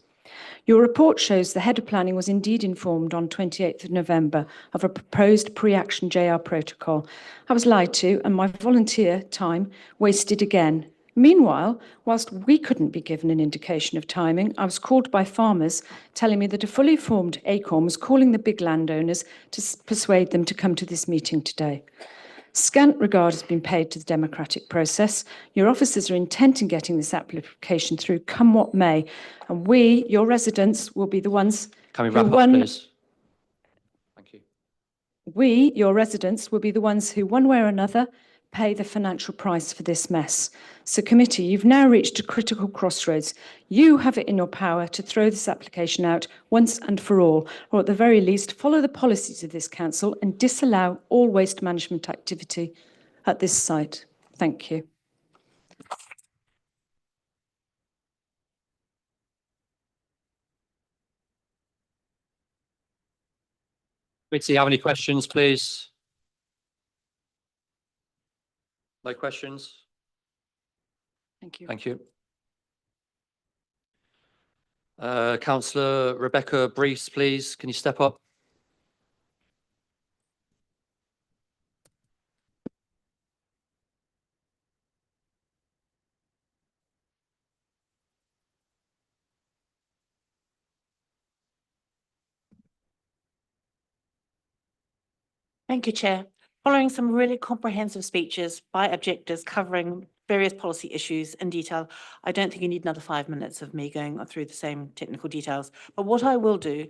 Your report shows the head of planning was indeed informed on 28th of November of a proposed pre-action JR protocol. I was lied to and my volunteer time wasted again. Meanwhile, whilst we couldn't be given an indication of timing, I was called by farmers telling me that a fully formed ACON was calling the big landowners to persuade them to come to this meeting today. Scant regard has been paid to the democratic process. Your officers are intent in getting this application through, come what may, and we, your residents, will be the ones. Can we wrap up, please? Thank you. We, your residents, will be the ones who, one way or another, pay the financial price for this mess. So, committee, you've now reached a critical crossroads. You have it in your power to throw this application out once and for all, or at the very least, follow the policies of this council and disallow all waste management activity at this site. Thank you. Committee, have any questions, please? No questions? Thank you. Thank you. Councillor Rebecca Brees, please, can you step up? Thank you, Chair. Following some really comprehensive speeches by objectors covering various policy issues in detail, I don't think you need another 5 minutes of me going through the same technical details. But what I will do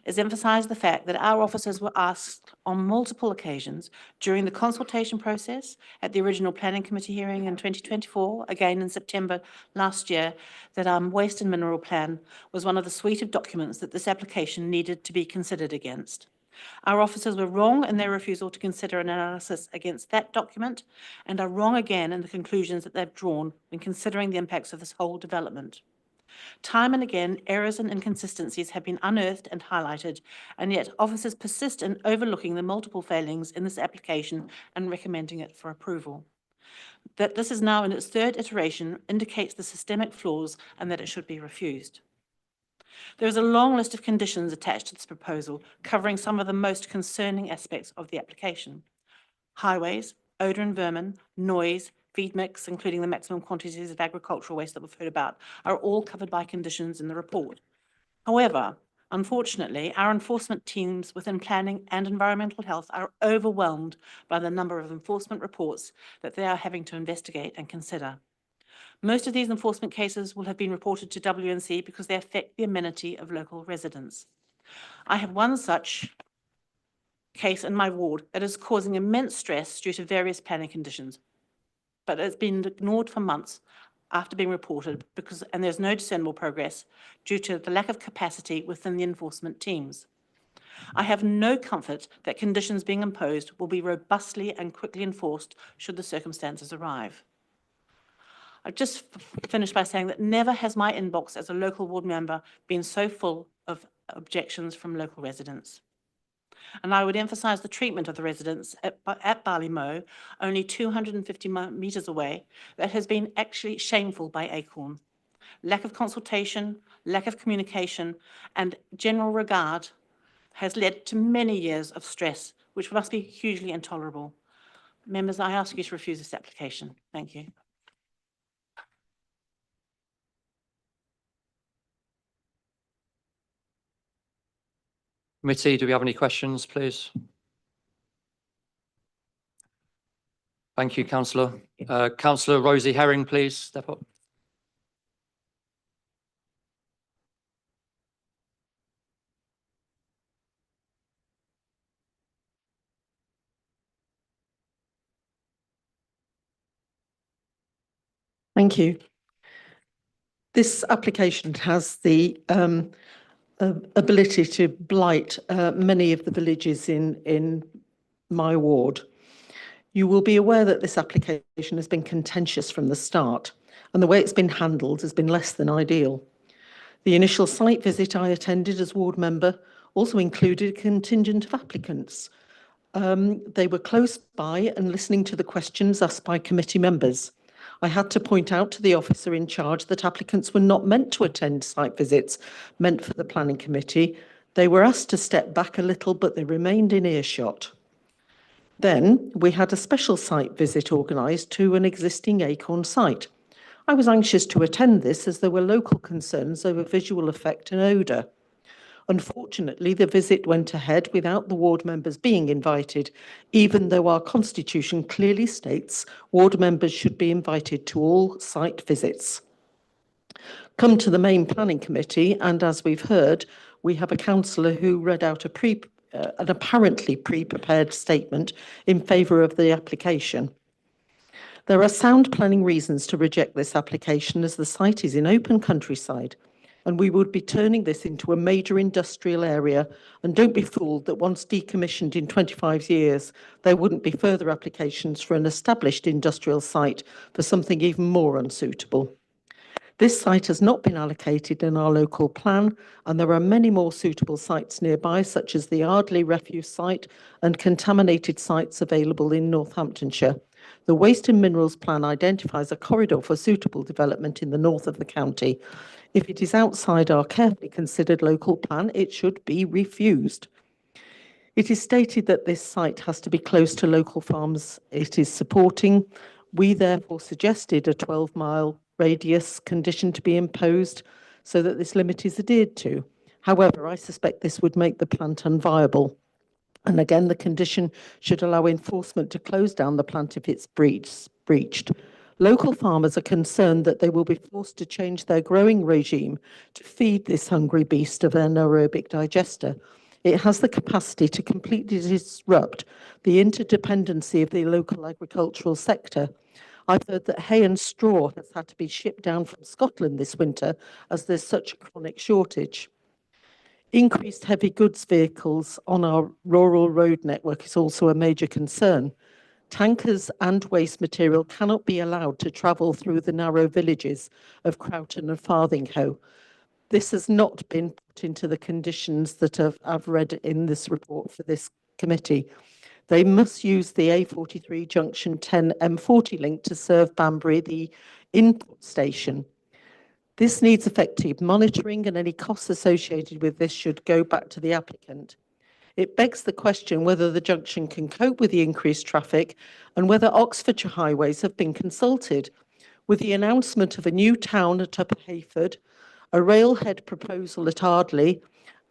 is emphasise the fact that our officers were asked on multiple occasions during the consultation process at the original Planning Committee hearing in 2024, again in September last year, that our Waste and Mineral Plan was one of the suite of documents that this application needed to be considered against. Our officers were wrong in their refusal to consider an analysis against that document and are wrong again in the conclusions that they've drawn when considering the impacts of this whole development. Time and again, errors and inconsistencies have been unearthed and highlighted, and yet officers persist in overlooking the multiple failings in this application and recommending it for approval. That this is now in its 3rd iteration indicates the systemic flaws and that it should be refused. There is a long list of conditions attached to this proposal, covering some of the most concerning aspects of the application. Highways, odour and vermin, noise, feed mix, including the maximum quantities of agricultural waste that we've heard about, are all covered by conditions in the report. However, unfortunately, our enforcement teams within planning and environmental health are overwhelmed by the number of enforcement reports that they are having to investigate and consider. Most of these enforcement cases will have been reported to WNC because they affect the amenity of local residents. I have one such case in my ward that is causing immense stress due to various planning conditions, but it's been ignored for months after being reported and there's no discernible progress due to the lack of capacity within the enforcement teams. I have no comfort that conditions being imposed will be robustly and quickly enforced should the circumstances arrive. I just finished by saying that never has my inbox as a local ward member been so full of objections from local residents. And I would emphasise the treatment of the residents at Barleymow, only 250 metres away, that has been actually shameful by Acorn. Lack of consultation, lack of communication, and general regard has led to many years of stress, which must be hugely intolerable. Members, I ask you to refuse this application. Thank you. Committee, do we have any questions, please? Thank you, Councillor. Councillor Rosie Herring, please step up. Thank you. This application has the ability to blight many of the villages in my ward. You will be aware that this application has been contentious from the start, and the way it's been handled has been less than ideal. The initial site visit I attended as ward member also included a contingent of applicants. They were close by and listening to the questions asked by committee members. I had to point out to the officer in charge that applicants were not meant to attend site visits meant for the planning committee. They were asked to step back a little, but they remained in earshot. Then we had a special site visit organised to an existing Acorn site. I was anxious to attend this as there were local concerns over visual effect and odour. Unfortunately, the visit went ahead without the ward members being invited, even though our constitution clearly states ward members should be invited to all site visits. Come to the main planning committee, and as we've heard, we have a councillor who read out an apparently pre-prepared statement in favour of the application. There are sound planning reasons to reject this application as the site is in open countryside, and we would be turning this into a major industrial area. And don't be fooled that once decommissioned in 25 years, there wouldn't be further applications for an established industrial site for something even more unsuitable. This site has not been allocated in our local plan, and there are many more suitable sites nearby, such as the Ardley refuse site and contaminated sites available in Northamptonshire. The Waste and Minerals Plan identifies a corridor for suitable development in the north of the county. If it is outside our carefully considered local plan, it should be refused. It is stated that this site has to be close to local farms it is supporting. We therefore suggested a 12-mile radius condition to be imposed so that this limit is adhered to. However, I suspect this would make the plant unviable. And again, the condition should allow enforcement to close down the plant if it's breached. Local farmers are concerned that they will be forced to change their growing regime to feed this hungry beast of an anaerobic digester. It has the capacity to completely disrupt the interdependency of the local agricultural sector. I've heard that hay and straw has had to be shipped down from Scotland this winter as there's such a chronic shortage. Increased heavy goods vehicles on our rural road network is also a major concern. Tankers and waste material cannot be allowed to travel through the narrow villages of Croughton and Farthinghoe. This has not been put into the conditions that I've read in this report for this committee. They must use the A43 junction 10 M40 link to serve Banbury, the input station. This needs effective monitoring, and any costs associated with this should go back to the applicant. It begs the question whether the junction can cope with the increased traffic and whether Oxfordshire Highways have been consulted. With the announcement of a new town at Upper Hayford, a railhead proposal at Ardley,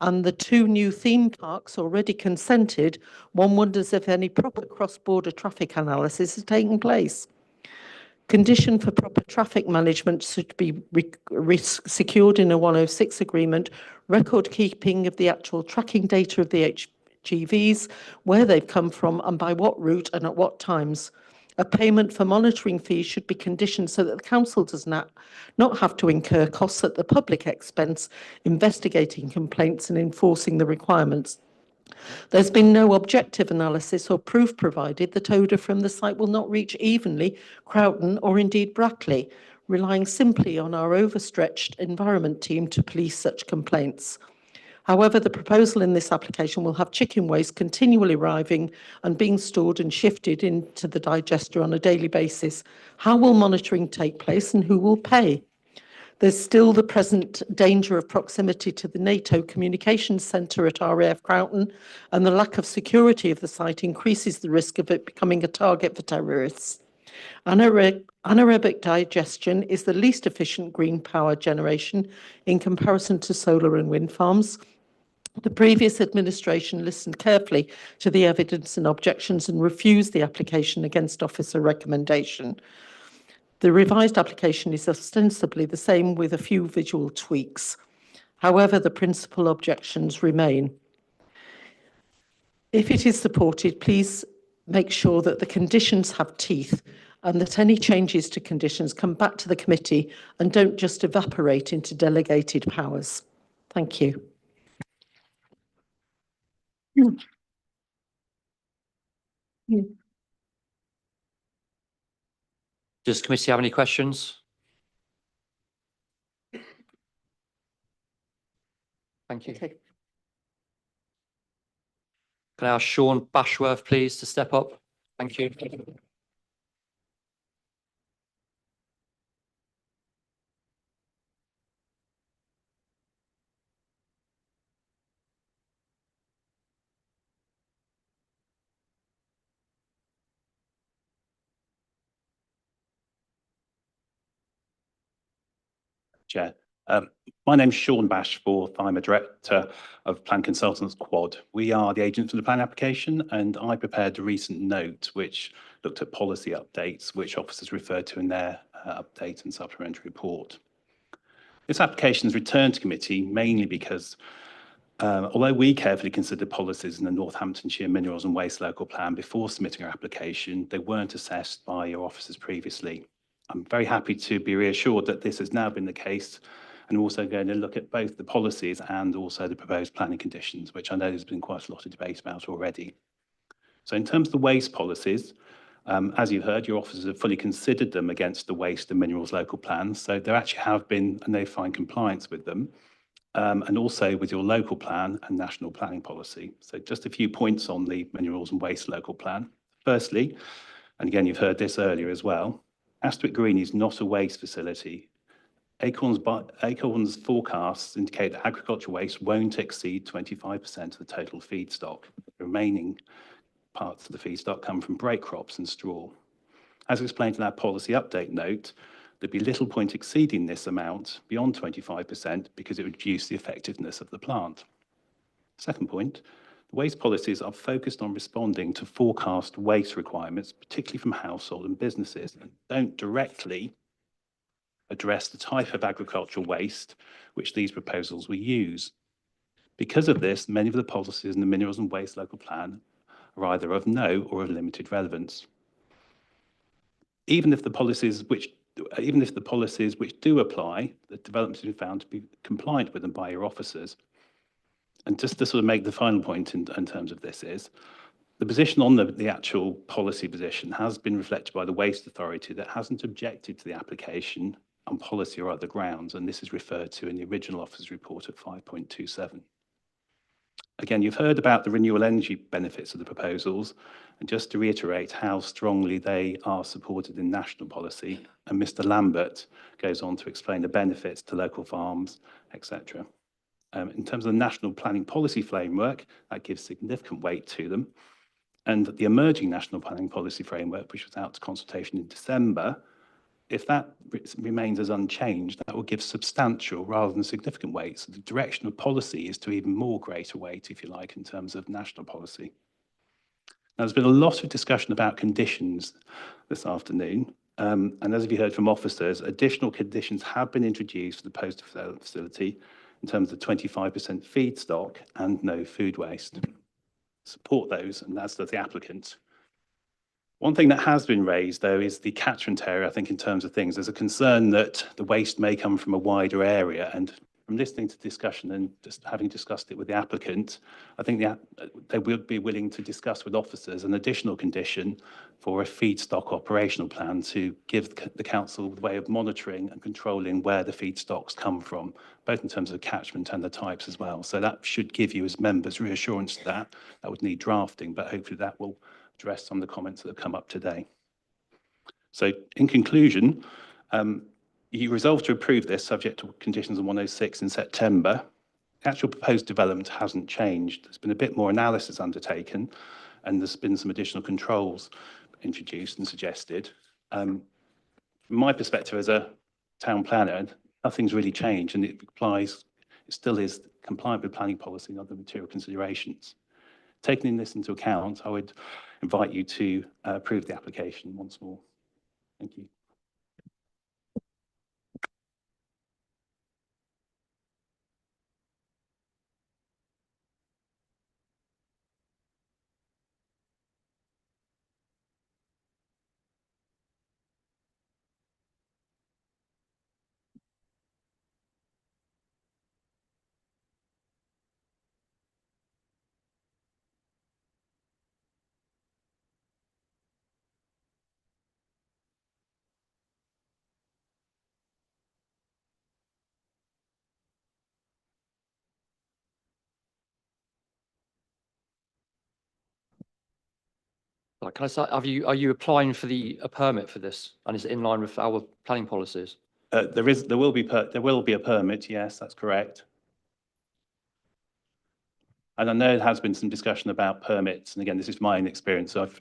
and the 2 new theme parks already consented, one wonders if any proper cross-border traffic analysis has taken place. Condition for proper traffic management should be secured in a 106 agreement, record keeping of the actual tracking data of the HGVs, where they've come from and by what route and at what times. A payment for monitoring fees should be conditioned so that the council does not have to incur costs at the public expense investigating complaints and enforcing the requirements. There's been no objective analysis or proof provided that odour from the site will not reach evenly Croughton or indeed Brackley. relying simply on our overstretched environment team to police such complaints. However, the proposal in this application will have chicken waste continually arriving and being stored and shifted into the digester on a daily basis. How will monitoring take place and who will pay? There's still the present danger of proximity to the NATO Communications Centre at RAF Croughton, and the lack of security of the site increases the risk of it becoming a target for terrorists. Anaerobic digestion is the least efficient green power generation in comparison to solar and wind farms. The previous administration listened carefully to the evidence and objections and refused the application against officer recommendation. The revised application is ostensibly the same with a few visual tweaks. However, the principal objections remain. If it is supported, please make sure that the conditions have teeth and that any changes to conditions come back to the committee and don't just evaporate into delegated powers. Thank you. Does the committee have any questions? Thank you. Okay. Can I ask Sean Bashworth, please, to step up? Thank you. Chair. My name's Sean Bashforth. I'm a director of Plan Consultants Quad. We are the agent for the plan application, and I prepared a recent note which looked at policy updates, which officers referred to in their update and supplementary report. This application is returned to committee mainly because although we carefully considered policies in the Northamptonshire Minerals and Waste Local Plan before submitting our application, they weren't assessed by your officers previously. I'm very happy to be reassured that this has now been the case, and also going to look at both the policies and also the proposed planning conditions, which I know there's been quite a lot of debate about already. So in terms of the waste policies, as you heard, your officers have fully considered them against the waste and minerals local plans. So there actually have been, and they find compliance with them, and also with your local plan and national planning policy. So just a few points on the minerals and waste local plan. Firstly, and again, you've heard this earlier as well, Astwick Green is not a waste facility. Acorn's forecasts indicate that agricultural waste won't exceed 25% of the total feedstock. The remaining parts of the feedstock come from break crops and straw. As explained in our policy update note, there'd be little point exceeding this amount beyond 25% because it would reduce the effectiveness of the plant. Second point, the waste policies are focused on responding to forecast waste requirements, particularly from household and businesses, and don't directly address the type of agricultural waste which these proposals will use. Because of this, many of the policies in the Minerals and Waste Local Plan are either of no or of limited relevance. Even if the policies which do apply, the developments have been found to be compliant with them by your officers. And just to sort of make the final point in terms of this is, the position on the actual policy position has been reflected by the Waste Authority that hasn't objected to the application on policy or other grounds, and this is referred to in the original officer's report at 5.27. Again, you've heard about the renewable energy benefits of the proposals, and just to reiterate how strongly they are supported in national policy, and Mr. Lambert goes on to explain the benefits to local farms, etc. In terms of the national planning policy framework, that gives significant weight to them. And the emerging national planning policy framework, which was out to consultation in December, if that remains as unchanged, that will give substantial rather than significant weight. So the direction of policy is to even more greater weight, if you like, in terms of national policy. Now, there's been a lot of discussion about conditions this afternoon. And as you heard from officers, additional conditions have been introduced for the post-development facility in terms of 25% feedstock and no food waste. Support those, and as does the applicant. One thing that has been raised, though, is the catchment area. I think in terms of things, there's a concern that the waste may come from a wider area, and from listening to discussion and just having discussed it with the applicant, I think they will be willing to discuss with officers an additional condition for a feedstock operational plan to give the council the way of monitoring and controlling where the feedstocks come from, both in terms of catchment and the types as well. So that should give you as members reassurance that would need drafting, but hopefully that will address some of the comments that have come up today. So in conclusion, you resolved to approve this subject to conditions on 106 in September. The actual proposed development hasn't changed. There's been a bit more analysis undertaken and there's been some additional controls introduced and suggested. From my perspective as a town planner, nothing's really changed and it still is compliant with planning policy and other material considerations. Taking this into account, I would invite you to approve the application once more. Thank you. Can I say, are you applying for a permit for this, and is it in line with our planning policies? There will be a permit. Yes, that's correct. And I know there has been some discussion about permits. And again, this is my own experience. I've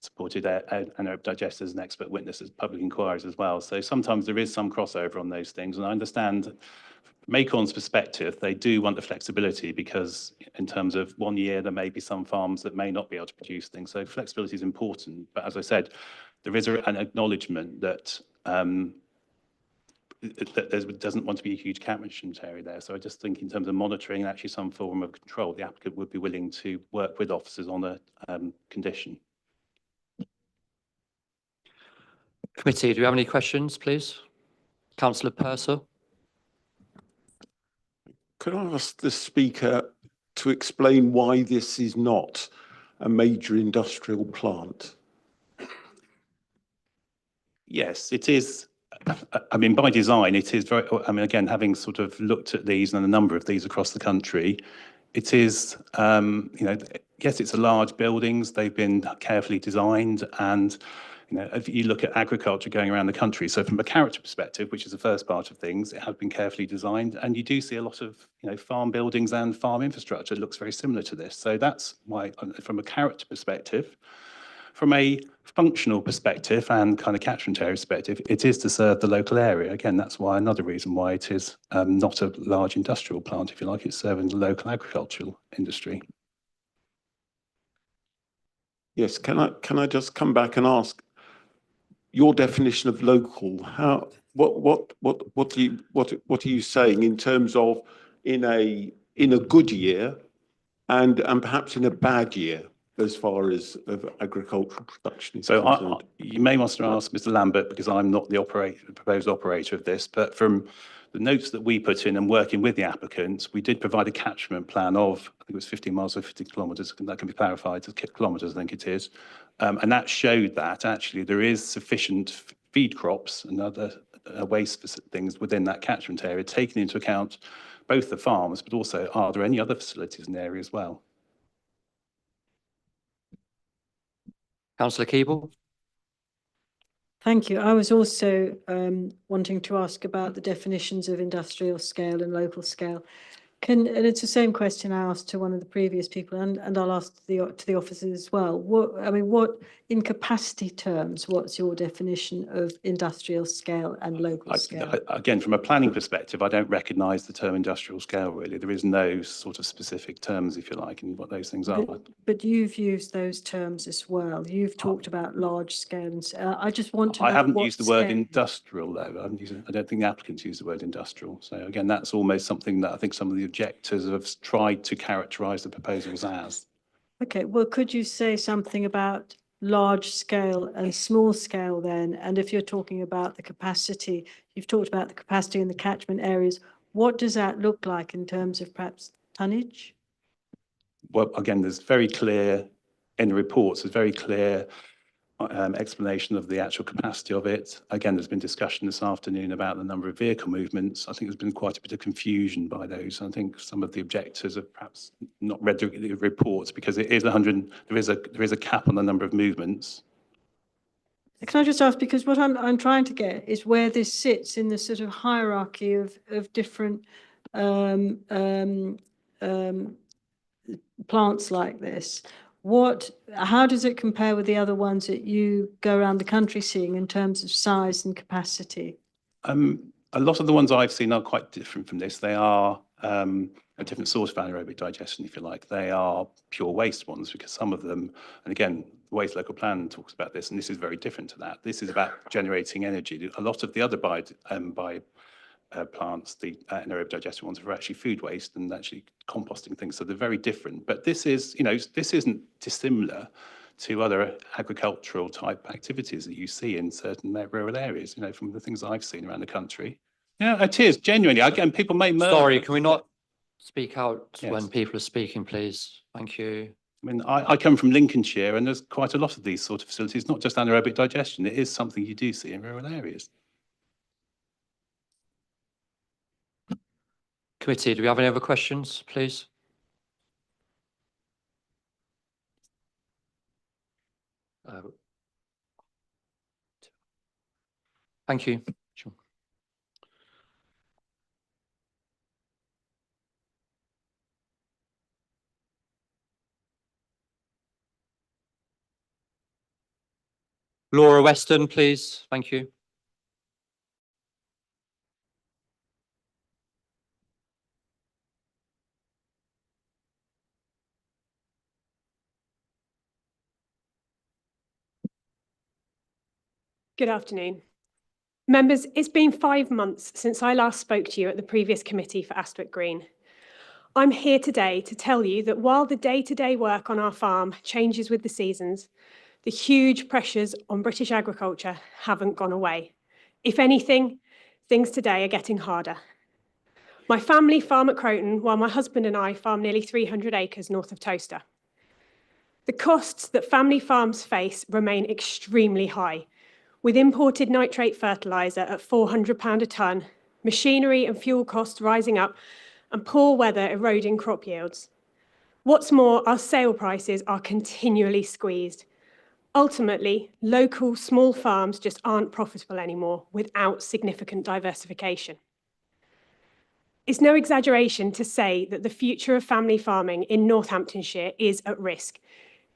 supported anaerobic digesters as an expert witness as public inquiries as well. So sometimes there is some crossover on those things. And I understand from Acorn's perspective, they do want the flexibility because in terms of 1 year, there may be some farms that may not be able to produce things. So flexibility is important. But as I said, there is an acknowledgement that there doesn't want to be a huge catchment area there. So I just think in terms of monitoring and actually some form of control, the applicant would be willing to work with officers on a condition. Committee, do we have any questions, please? Councillor Purser. Could I ask the speaker to explain why this is not a major industrial plant? Yes, it is. I mean, by design, it is very, I mean, again, having sort of looked at these and a number of these across the country, it is, yes, it's a large buildings. They've been carefully designed and, if you look at agriculture going around the country, so from a character perspective, which is the first part of things, it has been carefully designed and you do see a lot of, farm buildings and farm infrastructure that looks very similar to this. So that's why, from a character perspective, from a functional perspective and kind of catchment area perspective, it is to serve the local area. Again, that's why another reason why it is not a large industrial plant, if you like, it's serving the local agricultural industry. Yes, can I just come back and ask your definition of local? What are you saying in terms of in a good year and perhaps in a bad year? As far as agricultural production is concerned. You may want to ask Mr. Lambert because I'm not the proposed operator of this, but from the notes that we put in and working with the applicants, we did provide a catchment plan of, I think it was 15 miles or 50 kilometres, that can be clarified to kilometres, I think it is. And that showed that actually there is sufficient feed crops and other waste things within that catchment area, taking into account both the farms, but also are there any other facilities in the area as well? Councillor Keeble. Thank you. I was also wanting to ask about the definitions of industrial scale and local scale. And it's the same question I asked to one of the previous people, and I'll ask to the officers as well. What in capacity terms, what's your definition of industrial scale and local scale? Again, from a planning perspective, I don't recognise the term industrial scale really. There is no sort of specific terms, if you like, in what those things are. But you've used those terms as well. You've talked about large scale. And I just want to know. I haven't used the word industrial though. I don't think the applicants use the word industrial. So again, that's almost something that I think some of the objectors have tried to characterise the proposals as. Okay, well, could you say something about large scale and small scale then? And if you're talking about the capacity, you've talked about the capacity in the catchment areas, what does that look like in terms of perhaps tonnage? Well, again, there's very clear in the reports, there's very clear explanation of the actual capacity of it. Again, there's been discussion this afternoon about the number of vehicle movements. I think there's been quite a bit of confusion by those. I think some of the objectors have perhaps not read the reports because it is 100. There is a cap on the number of movements. Can I just ask, because what I'm trying to get is where this sits in the sort of hierarchy of different plants like this. How does it compare with the other ones that you go around the country seeing in terms of size and capacity? A lot of the ones I've seen are quite different from this. They are a different source of anaerobic digestion, if you like. They are pure waste ones because some of them, and again, the Waste Local Plan talks about this, and this is very different to that. This is about generating energy. A lot of the other plants, the anaerobic digestion ones, are actually food waste and actually composting things. So they're very different. But this is, this isn't dissimilar to other agricultural type activities that you see in certain rural areas, from the things I've seen around the country. Yeah, it is, genuinely. Again, people may murmur. Sorry, can we not speak out Yes. when people are speaking, please? Thank you. I mean, I come from Lincolnshire, and there's quite a lot of these sort of facilities, not just anaerobic digestion. It is something you do see in rural areas. Committee, do we have any other questions, please? Thank you. Sure. Laura Weston, please. Thank you. Good afternoon. Members, it's been 5 months since I last spoke to you at the previous committee for Astwick Green. I'm here today to tell you that while the day-to-day work on our farm changes with the seasons, the huge pressures on British agriculture haven't gone away. If anything, things today are getting harder. My family farm at Croton, while my husband and I farm nearly 300 acres north of Towcester. The costs that family farms face remain extremely high, with imported nitrate fertiliser at £400 a tonne, machinery and fuel costs rising up, and poor weather eroding crop yields. What's more, our sale prices are continually squeezed. Ultimately, local small farms just aren't profitable anymore without significant diversification. It's no exaggeration to say that the future of family farming in Northamptonshire is at risk,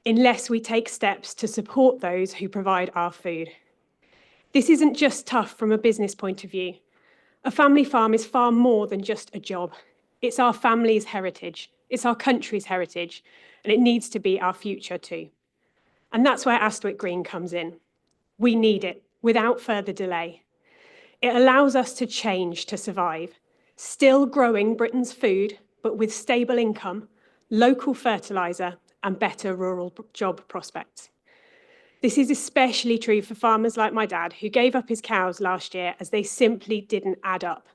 unless we take steps to support those who provide our food. This isn't just tough from a business point of view. A family farm is far more than just a job. It's our family's heritage, it's our country's heritage, and it needs to be our future too. And that's where Astwick Green comes in. We need it without further delay. It allows us to change to survive, still growing Britain's food, but with stable income, local fertiliser, and better rural job prospects. This is especially true for farmers like my dad, who gave up his cows last year as they simply didn't add up.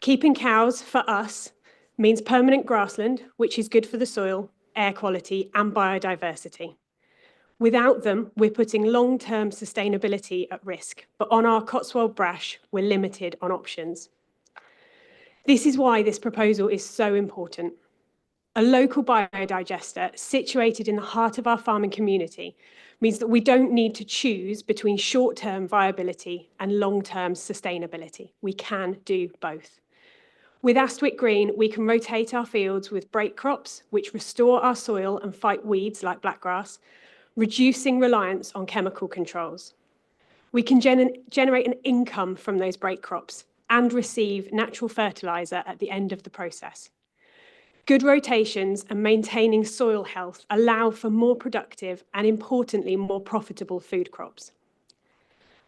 Keeping cows, for us, means permanent grassland, which is good for the soil, air quality, and biodiversity. Without them, we're putting long-term sustainability at risk, but on our Cotswold Brash, we're limited on options. This is why this proposal is so important. A local biodigester situated in the heart of our farming community means that we don't need to choose between short-term viability and long-term sustainability. We can do both. With Astwick Green, we can rotate our fields with break crops, which restore our soil and fight weeds like blackgrass, reducing reliance on chemical controls. We can generate an income from those break crops and receive natural fertiliser at the end of the process. Good rotations and maintaining soil health allow for more productive and, importantly, more profitable food crops.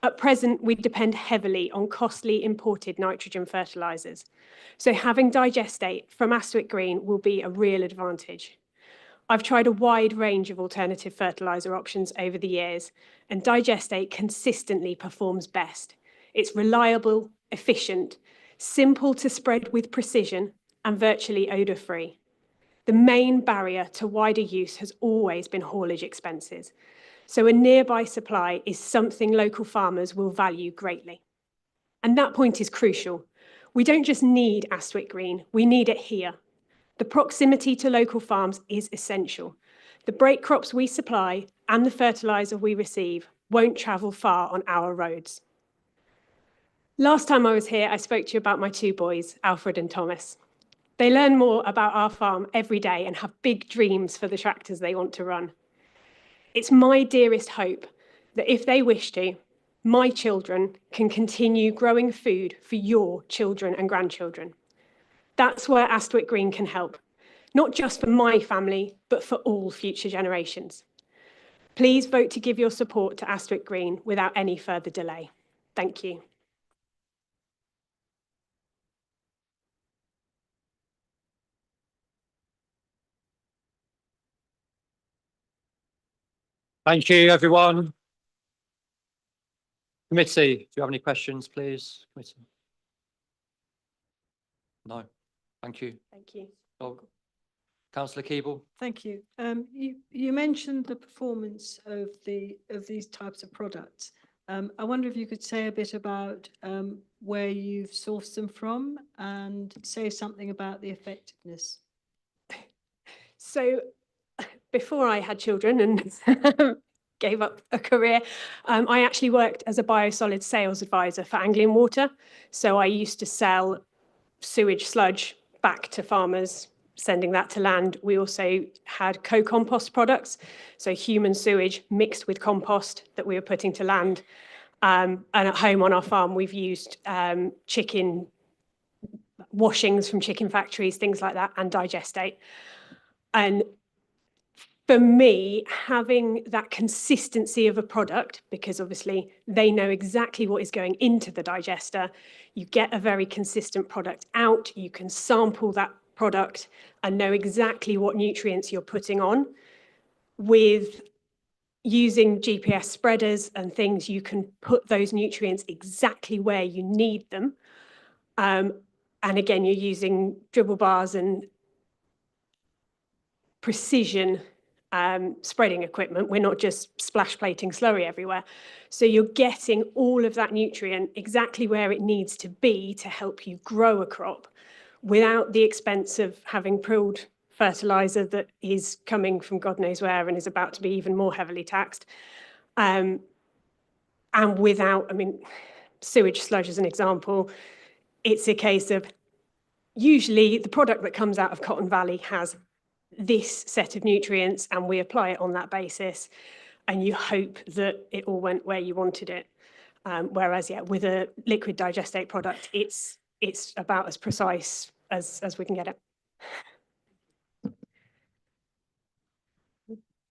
At present, we depend heavily on costly imported nitrogen fertilisers, so having digestate from Astwick Green will be a real advantage. I've tried a wide range of alternative fertiliser options over the years, and digestate consistently performs best. It's reliable, efficient, simple to spread with precision, and virtually odour-free. The main barrier to wider use has always been haulage expenses, so a nearby supply is something local farmers will value greatly. And that point is crucial. We don't just need Astwick Green, we need it here. The proximity to local farms is essential. The break crops we supply and the fertiliser we receive won't travel far on our roads. Last time I was here, I spoke to you about my two boys, Alfred and Thomas. They learn more about our farm every day and have big dreams for the tractors they want to run. It's my dearest hope that if they wish to, my children can continue growing food for your children and grandchildren. That's where Astwick Green can help, not just for my family, but for all future generations. Please vote to give your support to Astwick Green without any further delay. Thank you. Thank you, everyone. Committee, do you have any questions, please? Committee? No. Thank you. Thank you. Oh, Councillor Keeble. Thank you. You mentioned the performance of these types of products. I wonder if you could say a bit about where you've sourced them from and say something about the effectiveness. So before I had children and gave up a career, I actually worked as a biosolids sales advisor for Anglian Water. So I used to sell sewage sludge back to farmers, sending that to land. We also had co-compost products, so human sewage mixed with compost that we were putting to land. And at home on our farm, we've used chicken washings from chicken factories, things like that, and digestate. And for me, having that consistency of a product, because obviously they know exactly what is going into the digester, you get a very consistent product out, you can sample that product and know exactly what nutrients you're putting on. With using GPS spreaders and things, you can put those nutrients exactly where you need them. And again, you're using dribble bars and precision spreading equipment. We're not just splash plating slurry everywhere. So you're getting all of that nutrient exactly where it needs to be to help you grow a crop without the expense of having pooled fertiliser that is coming from God knows where and is about to be even more heavily taxed. And without, I mean, sewage sludge as an example, it's a case of usually the product that comes out of Cotton Valley has this set of nutrients and we apply it on that basis and you hope that it all went where you wanted it. Whereas, yeah, with a liquid digestate product, it's about as precise as we can get it.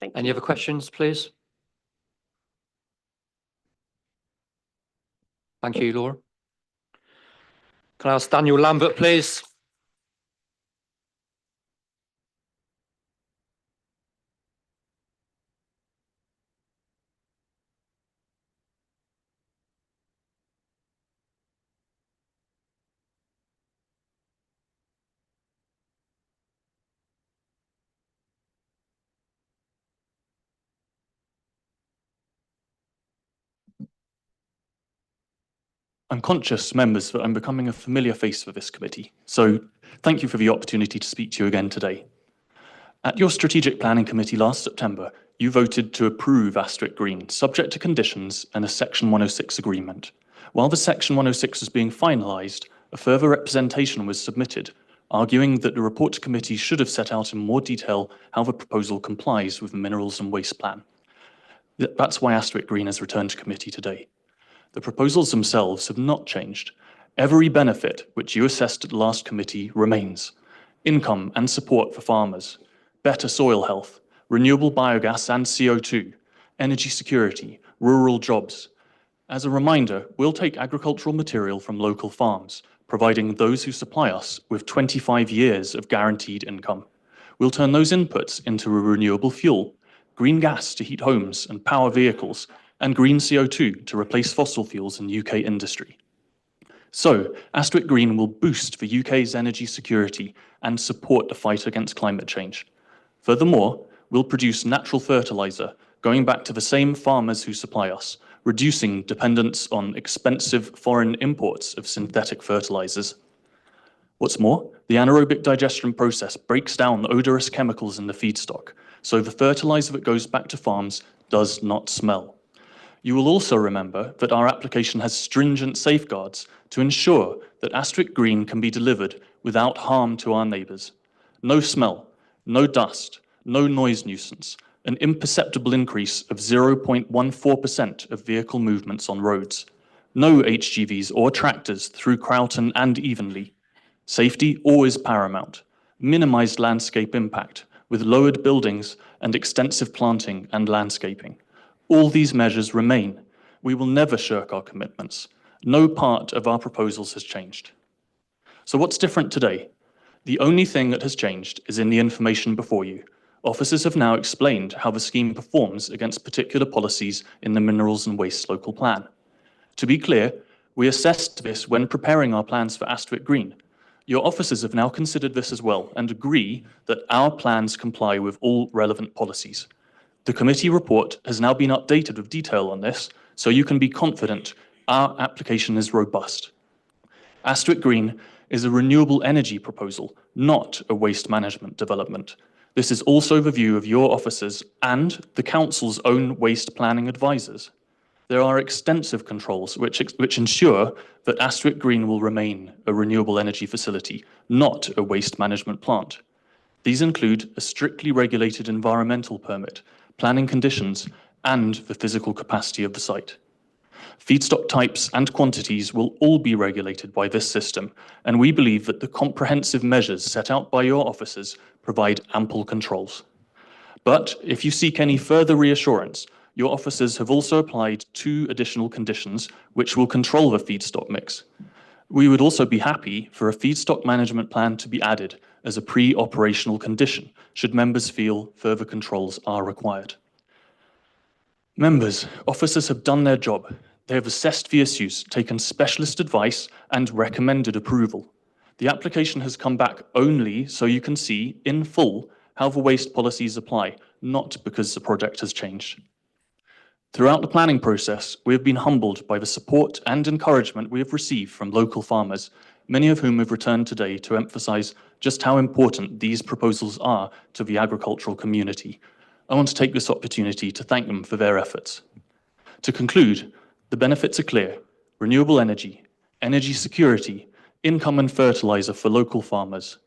Thank you. Any other questions, please? Thank you, Laura. Can I ask Daniel Lambert, please? I'm conscious, members, that I'm becoming a familiar face for this committee, so thank you for the opportunity to speak to you again today. At your Strategic Planning Committee last September, you voted to approve Astwick Green, subject to conditions and a Section 106 agreement. While the Section 106 was being finalised, a further representation was submitted, arguing that the report to committee should have set out in more detail how the proposal complies with the Minerals and Waste Plan. That's why Astwick Green has returned to committee today. The proposals themselves have not changed. Every benefit which you assessed at the last committee remains. Income and support for farmers, better soil health, renewable biogas and CO2, energy security, rural jobs. As a reminder, we'll take agricultural material from local farms, providing those who supply us with 25 years of guaranteed income. We'll turn those inputs into a renewable fuel, green gas to heat homes and power vehicles, and green CO2 to replace fossil fuels in UK industry. So, Astwick Green will boost the UK's energy security and support the fight against climate change. Furthermore, we'll produce natural fertiliser, going back to the same farmers who supply us, reducing dependence on expensive foreign imports of synthetic fertilisers. What's more, the anaerobic digestion process breaks down odorous chemicals in the feedstock, so the fertiliser that goes back to farms does not smell. You will also remember that our application has stringent safeguards to ensure that Astwick Green can be delivered without harm to our neighbours. No smell, no dust, no noise nuisance, an imperceptible increase of 0.14% of vehicle movements on roads, no HGVs or tractors through Crowton and Evenley. Safety always paramount, minimised landscape impact with lowered buildings and extensive planting and landscaping. All these measures remain. We will never shirk our commitments. No part of our proposals has changed. So what's different today? The only thing that has changed is in the information before you. Officers have now explained how the scheme performs against particular policies in the Minerals and Waste Local Plan. To be clear, we assessed this when preparing our plans for Astwick Green. Your officers have now considered this as well and agree that our plans comply with all relevant policies. The committee report has now been updated with detail on this, so you can be confident our application is robust. Astwick Green is a renewable energy proposal, not a waste management development. This is also the view of your officers and the council's own waste planning advisors. There are extensive controls which ensure that Astwick Green will remain a renewable energy facility, not a waste management plant. These include a strictly regulated environmental permit, planning conditions, and the physical capacity of the site. Feedstock types and quantities will all be regulated by this system, and we believe that the comprehensive measures set out by your officers provide ample controls. But if you seek any further reassurance, your officers have also applied 2 additional conditions which will control the feedstock mix. We would also be happy for a feedstock management plan to be added as a pre-operational condition, should members feel further controls are required. Members, officers have done their job. They have assessed the issues, taken specialist advice, and recommended approval. The application has come back only so you can see in full how the waste policies apply, not because the project has changed. Throughout the planning process, we have been humbled by the support and encouragement we have received from local farmers, many of whom have returned today to emphasise just how important these proposals are to the agricultural community. I want to take this opportunity to thank them for their efforts. To conclude, the benefits are clear: renewable energy, energy security, income and fertiliser for local farmers,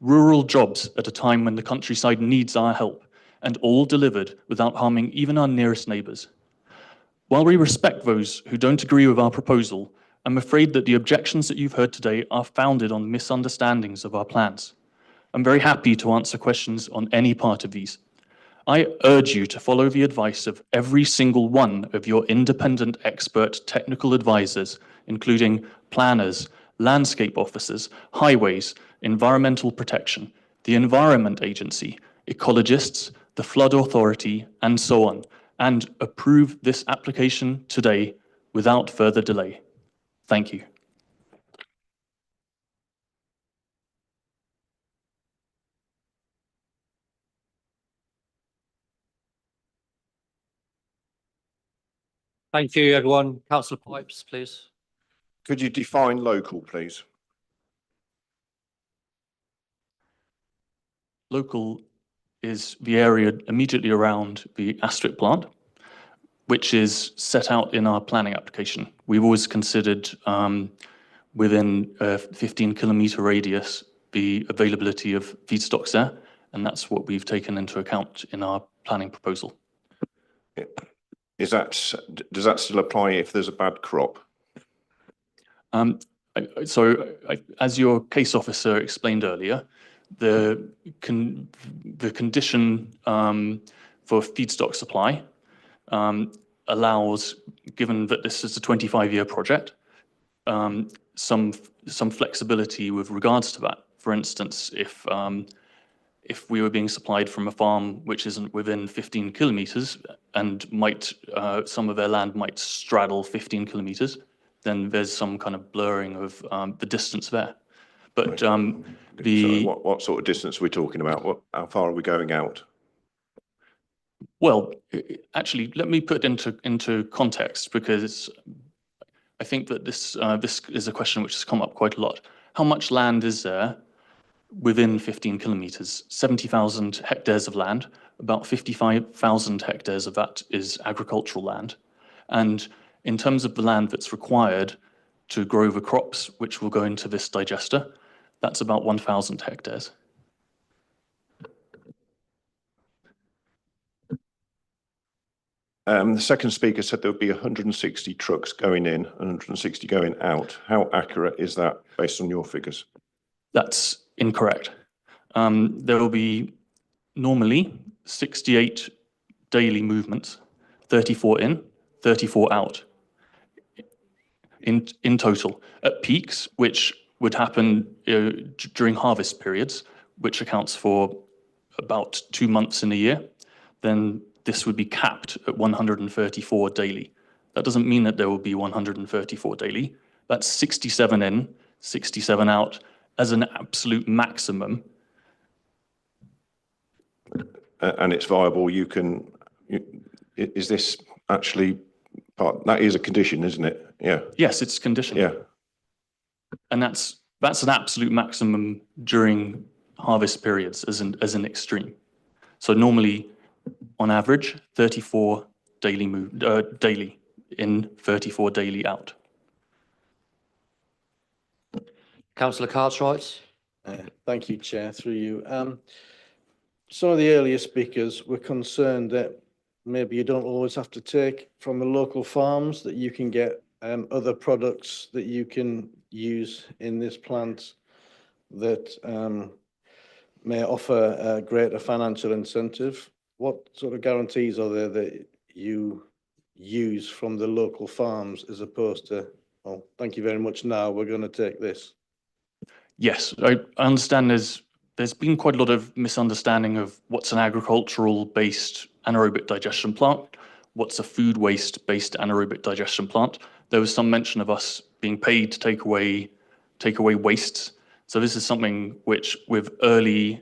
rural jobs at a time when the countryside needs our help, and all delivered without harming even our nearest neighbours. While we respect those who don't agree with our proposal, I'm afraid that the objections that you've heard today are founded on misunderstandings of our plans. I'm very happy to answer questions on any part of these. I urge you to follow the advice of every single one of your independent expert technical advisors, including planners, landscape officers, highways, environmental protection, the Environment Agency, ecologists, the Flood Authority, and so on, and approve this application today without further delay. Thank you. Thank you, everyone. Councillor Pipes, please. Could you define local, please? Local is the area immediately around the Astwick plant, which is set out in our planning application. We've always considered within a 15-kilometre radius the availability of feedstocks there, and that's what we've taken into account in our planning proposal. Does that still apply if there's a bad crop? As your case officer explained earlier, the condition for feedstock supply allows, given that this is a 25-year project, some flexibility with regards to that. For instance, if we were being supplied from a farm which isn't within 15 kilometres and some of their land might straddle 15 kilometres, then there's some kind of blurring of the distance there. But So what sort of distance are we talking about? How far are we going out? Well, actually, let me put into context, because I think that this is a question which has come up quite a lot. How much land is there within 15 kilometres? 70,000 hectares of land. About 55,000 hectares of that is agricultural land. And in terms of the land that's required to grow the crops which will go into this digester, that's about 1,000 hectares. The second speaker said there would be 160 trucks going in and 160 going out. How accurate is that based on your figures? That's incorrect. There will be normally 68 daily movements, 34 in, 34 out in total. At peaks, which would happen during harvest periods, which accounts for about 2 months in a year, then this would be capped at 134 daily. That doesn't mean that there will be 134 daily. That's 67 in, 67 out as an absolute maximum. And it's viable. Is this actually part? That is a condition, isn't it? Yeah. Yes, it's conditioned. Yeah. And that's an absolute maximum during harvest periods as an extreme. So normally, on average, 34 daily in, 34 daily out. Councillor Cartwright. Thank you, Chair, through you. Some of the earlier speakers were concerned that maybe you don't always have to take from the local farms, that you can get other products that you can use in this plant that may offer a greater financial incentive. What sort of guarantees are there that you use from the local farms as opposed to, well, thank you very much, now we're going to take this? Yes, I understand there's been quite a lot of misunderstanding of what's an agricultural-based anaerobic digestion plant, what's a food waste-based anaerobic digestion plant. There was some mention of us being paid to take away wastes. So this is something which, with early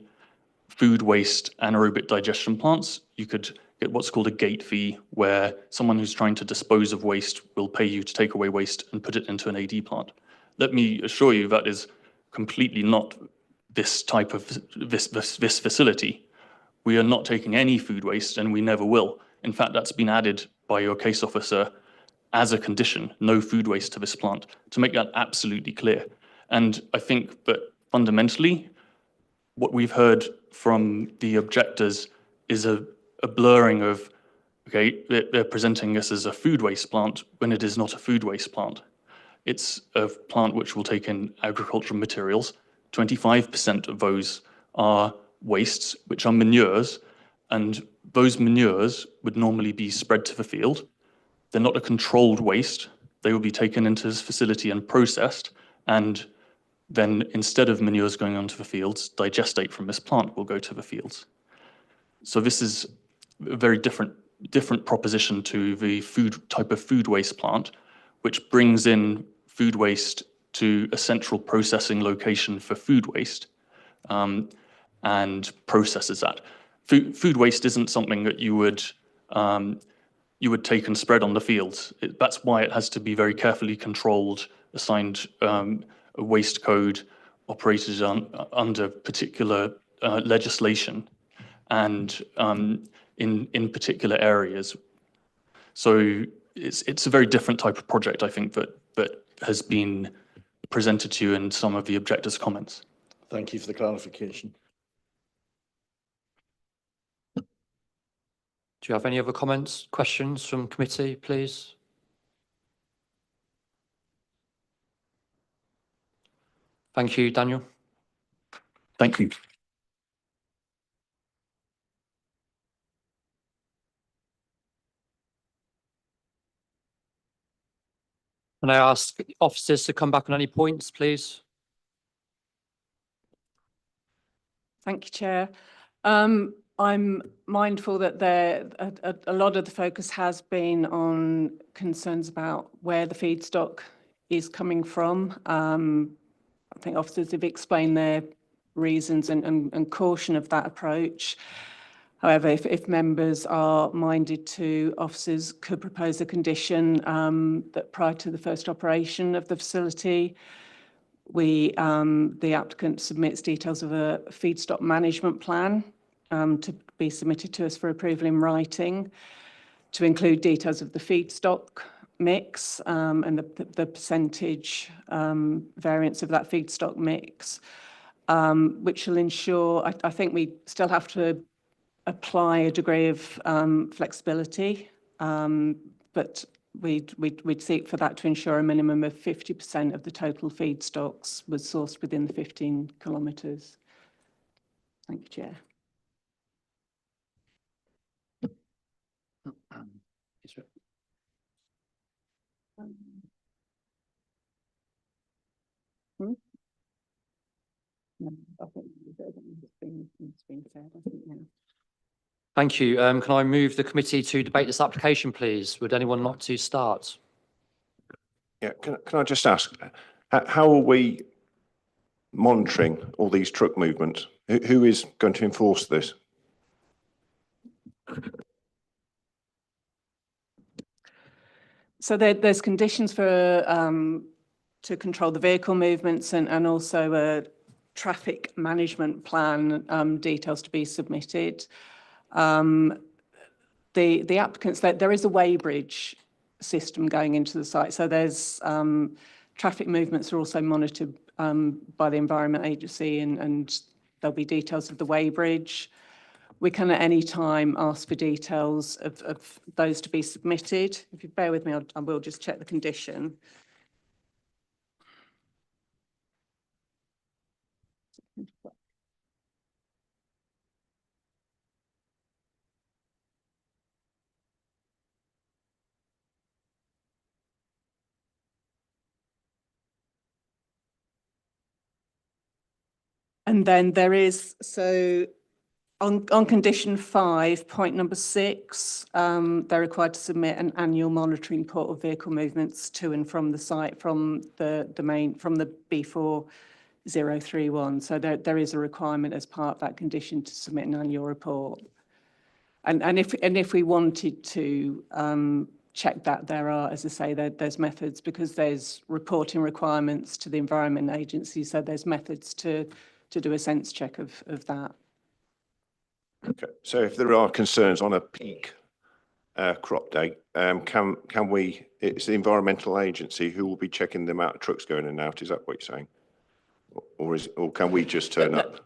food waste anaerobic digestion plants, you could get what's called a gate fee, where someone who's trying to dispose of waste will pay you to take away waste and put it into an AD plant. Let me assure you that is completely not this type of this facility. We are not taking any food waste, and we never will. In fact, that's been added by your case officer as a condition, no food waste to this plant, to make that absolutely clear. And I think that fundamentally, what we've heard from the objectors is a blurring of, okay, they're presenting this as a food waste plant when it is not a food waste plant. It's a plant which will take in agricultural materials. 25% of those are wastes, which are manures, and those manures would normally be spread to the field. They're not a controlled waste. They will be taken into this facility and processed, and then instead of manures going onto the fields, digestate from this plant will go to the fields. So this is a very different proposition to the type of food waste plant, which brings in food waste to a central processing location for food waste, and processes that. Food waste isn't something that you would take and spread on the fields. That's why it has to be very carefully controlled, assigned a waste code, operated under particular legislation, and in particular areas. So it's a very different type of project, I think, that has been presented to you in some of the objectors' comments. Thank you for the clarification. Do you have any other comments, questions from committee, please? Thank you, Daniel. Thank you. Can I ask officers to come back on any points, please? Thank you, Chair. I'm mindful that a lot of the focus has been on concerns about where the feedstock is coming from. I think officers have explained their reasons and caution of that approach. However, if members are minded to, officers could propose a condition that prior to the first operation of the facility, the applicant submits details of a feedstock management plan to be submitted to us for approval in writing, to include details of the feedstock mix and the percentage variance of that feedstock mix, which will ensure, I think we still have to apply a degree of flexibility, but we'd seek for that to ensure a minimum of 50% of the total feedstocks was sourced within the 15 kilometres. Thank you, Chair. Thank you. Can I move the committee to debate this application, please? Would anyone like to start? Yeah, can I just ask, how are we monitoring all these truck movements? Who is going to enforce this? So there's conditions for to control the vehicle movements and also a traffic management plan details to be submitted. The applicants, there is a weighbridge system going into the site. So there's traffic movements are also monitored by the Environment Agency and there'll be details of the weighbridge. We can at any time ask for details of those to be submitted. If you bear with me, I will just check the condition. And then there is, so on condition 5, point number 6, they're required to submit an annual monitoring report of vehicle movements to and from the site from the main, from the B4031. So there is a requirement as part of that condition to submit an annual report. And if we wanted to check that, there are, as I say, there's methods because there's reporting requirements to the Environment Agency. So there's methods to do a sense check of that. Okay, so if there are concerns on a peak crop day, can we, it's the Environmental Agency who will be checking the amount of trucks going in and out, is that what you're saying? Or can we just turn up?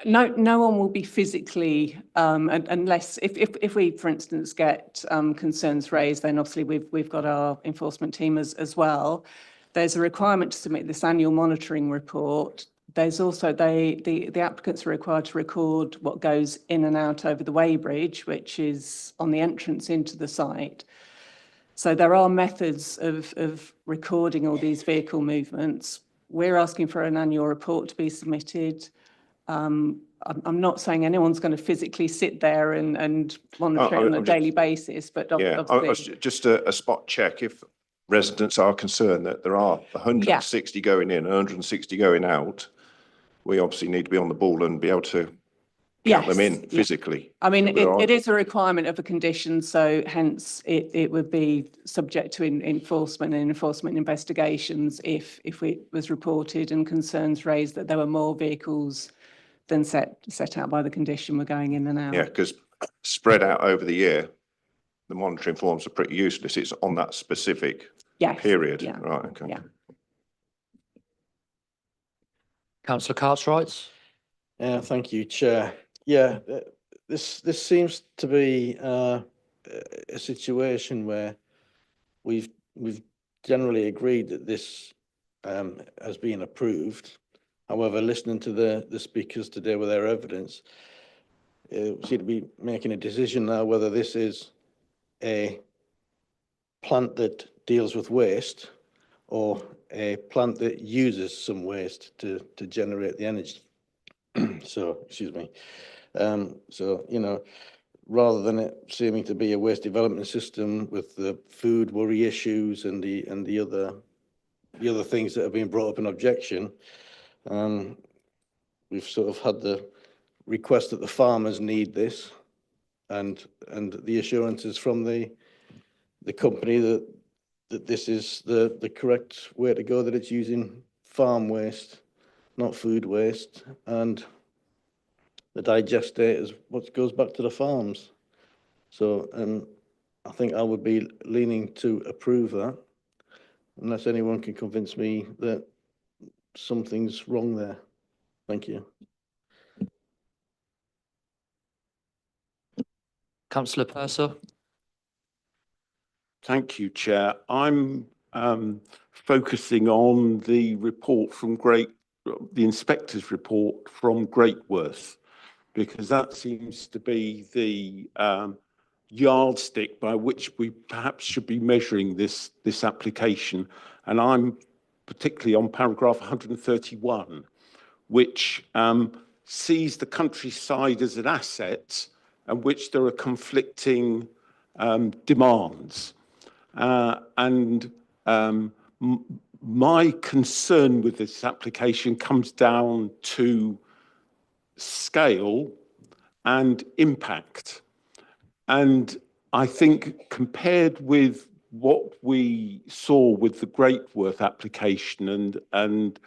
No one will be physically, unless, if we, for instance, get concerns raised, then obviously we've got our enforcement team as well. There's a requirement to submit this annual monitoring report. There's also, the applicants are required to record what goes in and out over the weighbridge, which is on the entrance into the site. So there are methods of recording all these vehicle movements. We're asking for an annual report to be submitted. I'm not saying anyone's going to physically sit there and monitor it on a daily basis, but yeah, just a spot check if residents are concerned that there are 160 going in, 160 going out. We obviously need to be on the ball and be able to count them in physically. I mean, it is a requirement of a condition, so hence it would be subject to enforcement and enforcement investigations if it was reported and concerns raised that there were more vehicles than set out by the condition were going in and out. Yeah, because spread out over the year, the monitoring forms are pretty useless. It's on that specific period. Yeah. Right, okay. Yeah. Councillor Cartwright. Thank you, Chair. Yeah, this seems to be a situation where we've generally agreed that this has been approved. However, listening to the speakers today with their evidence, we seem to be making a decision now whether this is a plant that deals with waste or a plant that uses some waste to generate the energy. So, excuse me. So, you know, rather than it seeming to be a waste development system with the food worry issues and the other the other things that have been brought up in objection, we've sort of had the request that the farmers need this, and the assurances from the company that this is the correct way to go, that it's using farm waste, not food waste, and the digestate is what goes back to the farms. So, I think I would be leaning to approve that, unless anyone can convince me that something's wrong there. Thank you. Councillor Purser. Thank you, Chair. I'm focusing on the report from the inspector's report from Great Worth, because that seems to be the yardstick by which we perhaps should be measuring this application. And I'm particularly on paragraph 131, which sees the countryside as an asset and which there are conflicting demands. My concern with this application comes down to scale and impact. And I think compared with what we saw with the Great Worth application and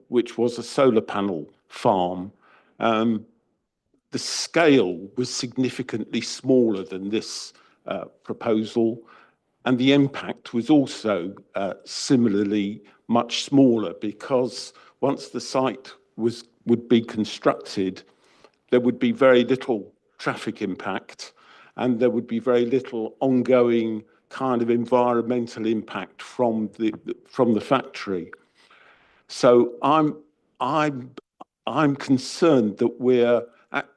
which was a solar panel farm, the scale was significantly smaller than this proposal, and the impact was also similarly much smaller, because once the site would be constructed, there would be very little traffic impact, and there would be very little ongoing kind of environmental impact from the factory. So I'm concerned that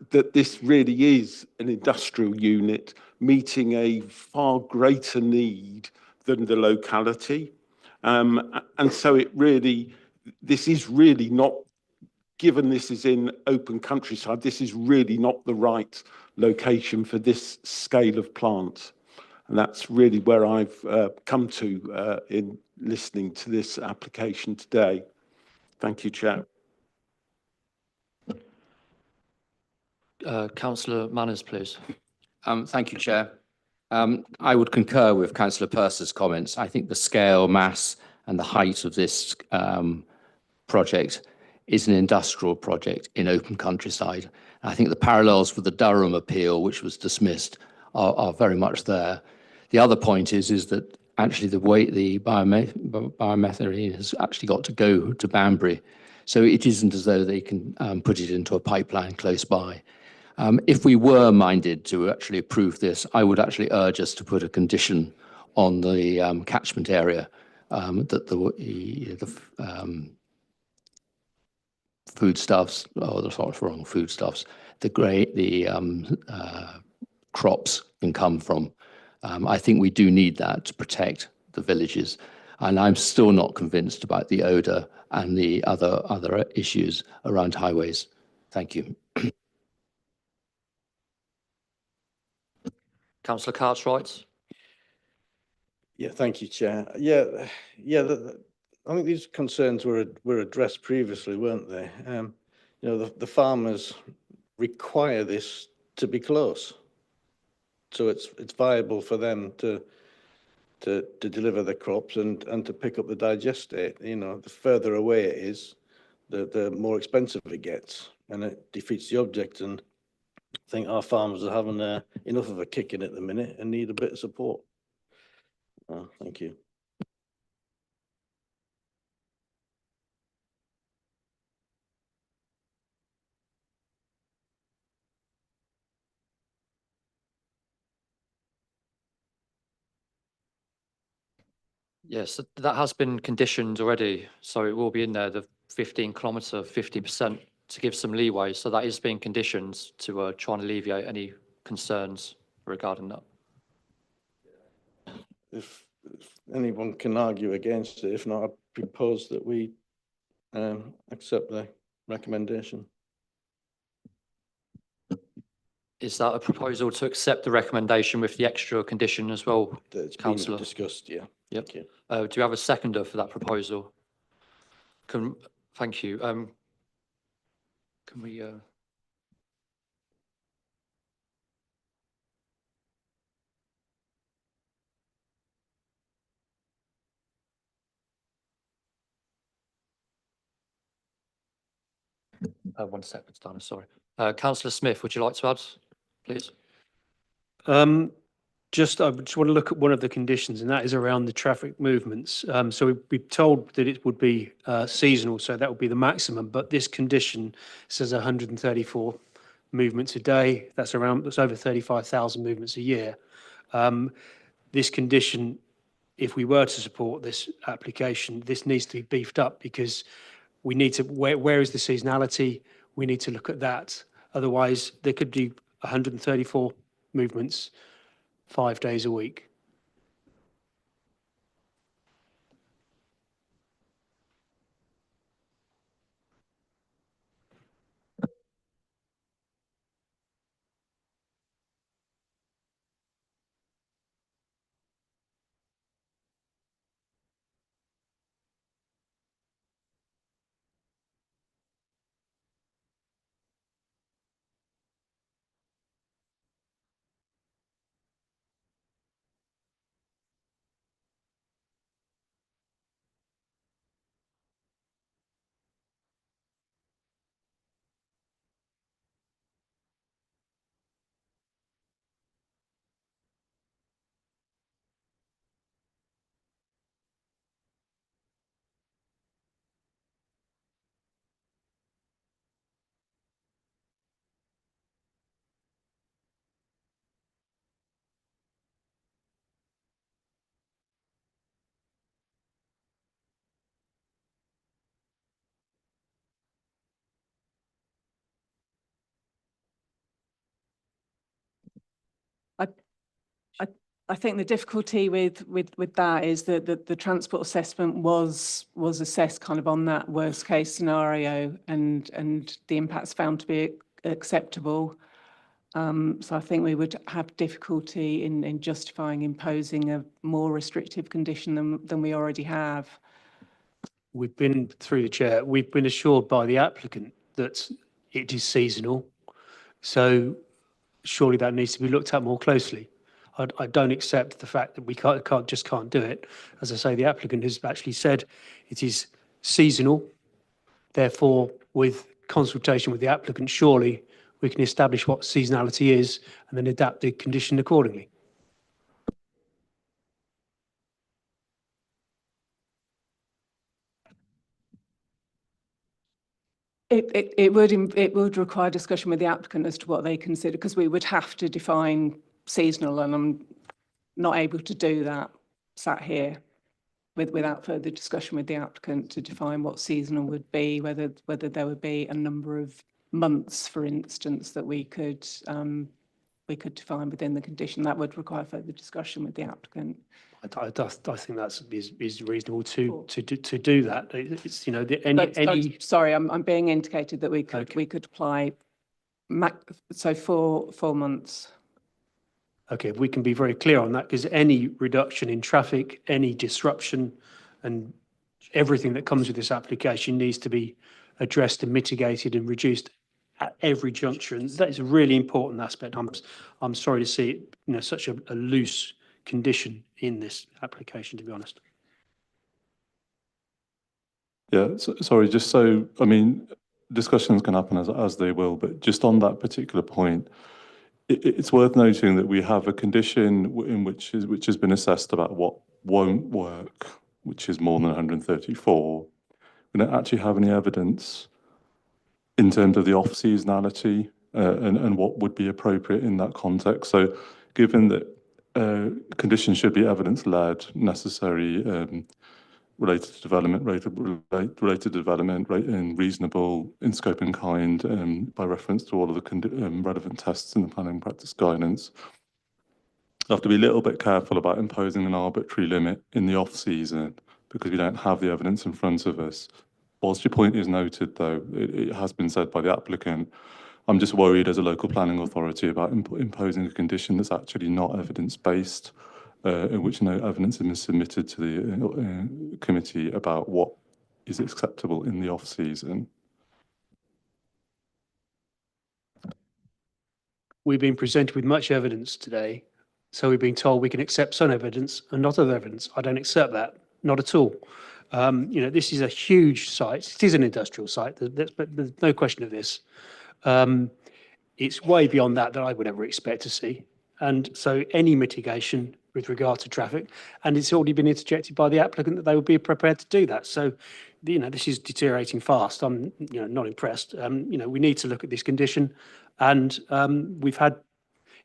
that this really is an industrial unit meeting a far greater need than the locality. And so this is really not, given this is in open countryside, this is really not the right location for this scale of plant. And that's really where I've come to in listening to this application today. Thank you, Chair. Councillor Manners, please. Thank you, Chair. I would concur with Councillor Purser's comments. I think the scale, mass and the height of this project is an industrial project in open countryside. I think the parallels with the Durham appeal, which was dismissed, are very much there. The other point is that actually the biomethane has actually got to go to Banbury. So it isn't as though they can put it into a pipeline close by. If we were minded to actually approve this, I would actually urge us to put a condition on the catchment area that the foodstuffs, foodstuffs, the crops can come from. I think we do need that to protect the villages. And I'm still not convinced about the odour and the other issues around highways. Thank you. Councillor Cartwright. Yeah, thank you, Chair. Yeah. I think these concerns were addressed previously, weren't they? The farmers require this to be close, so it's viable for them to deliver the crops and to pick up the digestate. The further away it is, the more expensive it gets, and it defeats the object. And I think our farmers are having enough of a kicking at the minute and need a bit of support. Thank you. Yes, that has been conditioned already, so it will be in there, the 15-kilometre, 50%, to give some leeway. So that is being conditioned to try and alleviate any concerns regarding that. If anyone can argue against it, if not, I propose that we accept the recommendation. Is that a proposal to accept the recommendation with the extra condition as well, That's been Councillor? discussed, yeah. Yep. Do we have a seconder for that proposal? Thank you. Can we, 1 second, Dana, sorry. Councillor Smith, would you like to add, please? I just want to look at one of the conditions, and that is around the traffic movements. So we're told that it would be seasonal, so that would be the maximum. But this condition says 134 movements a day. That's over 35,000 movements a year. This condition, if we were to support this application, this needs to be beefed up, because we need to. Where is the seasonality? We need to look at that. Otherwise, there could be 134 movements 5 days a week. I think the difficulty with that is that the transport assessment was assessed kind of on that worst case scenario, and the impacts found to be acceptable. So I think we would have difficulty in justifying imposing a more restrictive condition than we already have. We've been, through the chair, we've been assured by the applicant that it is seasonal. So surely that needs to be looked at more closely. I don't accept the fact that we can't do it. As I say, the applicant has actually said it is seasonal. Therefore, with consultation with the applicant, surely we can establish what seasonality is and then adapt the condition accordingly. It would require discussion with the applicant as to what they consider, because we would have to define seasonal, and I'm not able to do that sat here without further discussion with the applicant to define what seasonal would be, whether there would be a number of months, for instance, that we could define within the condition. That would require further discussion with the applicant. I think that is reasonable to do that. It's, you know, Sorry, I'm being indicated that we could apply so 4 months. Okay, we can be very clear on that, because any reduction in traffic, any disruption, and everything that comes with this application needs to be addressed and mitigated and reduced at every junction. That is a really important aspect. I'm sorry to see it, you know, such a loose condition in this application, to be honest. Yeah, sorry, just so, I mean, discussions can happen as they will, but just on that particular point, it's worth noting that we have a condition in which has been assessed about what won't work, which is more than 134. We don't actually have any evidence in terms of the off-seasonality and what would be appropriate in that context. So given that conditions should be evidence-led, necessary, related to development, related to development, and reasonable in scope and kind, by reference to all of the relevant tests in the planning practice guidance. We have to be a little bit careful about imposing an arbitrary limit in the off-season, because we don't have the evidence in front of us. Whilst your point is noted, though, it has been said by the applicant, I'm just worried as a local planning authority about imposing a condition that's actually not evidence-based, in which no evidence has been submitted to the committee about what is acceptable in the off-season. We've been presented with much evidence today, so we've been told we can accept some evidence and not other evidence. I don't accept that, not at all. This is a huge site. It is an industrial site. There's no question of this. It's way beyond that I would ever expect to see. And so any mitigation with regard to traffic, and it's already been interjected by the applicant that they would be prepared to do that. So, this is deteriorating fast. I'm, not impressed. We need to look at this condition, and we've had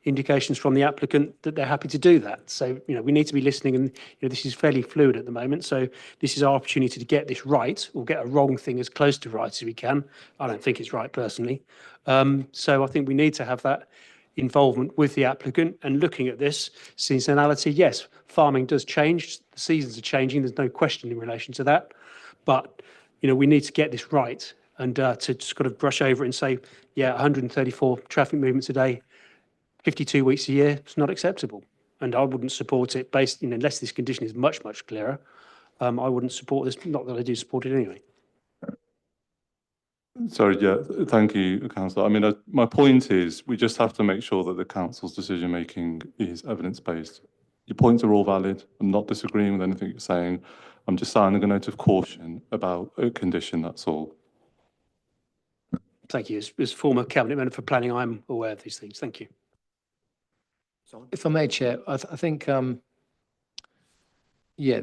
indications from the applicant that they're happy to do that. So, we need to be listening, and this is fairly fluid at the moment. So this is our opportunity to get this right, or get a wrong thing as close to right as we can. I don't think it's right personally. So I think we need to have that involvement with the applicant and looking at this seasonality. Yes, farming does change. The seasons are changing. There's no question in relation to that. But, we need to get this right, and to just kind of brush over it and say, yeah, 134 traffic movements a day, 52 weeks a year, it's not acceptable. And I wouldn't support it based, unless this condition is much, much clearer. I wouldn't support this, not that I do support it anyway. Sorry, yeah, thank you, Councillor. I mean, my point is we just have to make sure that the council's decision-making is evidence-based. Your points are all valid. I'm not disagreeing with anything you're saying. I'm just signing a note of caution about a condition, that's all. Thank you. As former Cabinet Member for Planning, I'm aware of these things. Thank you. If I may, Chair, I think, yeah,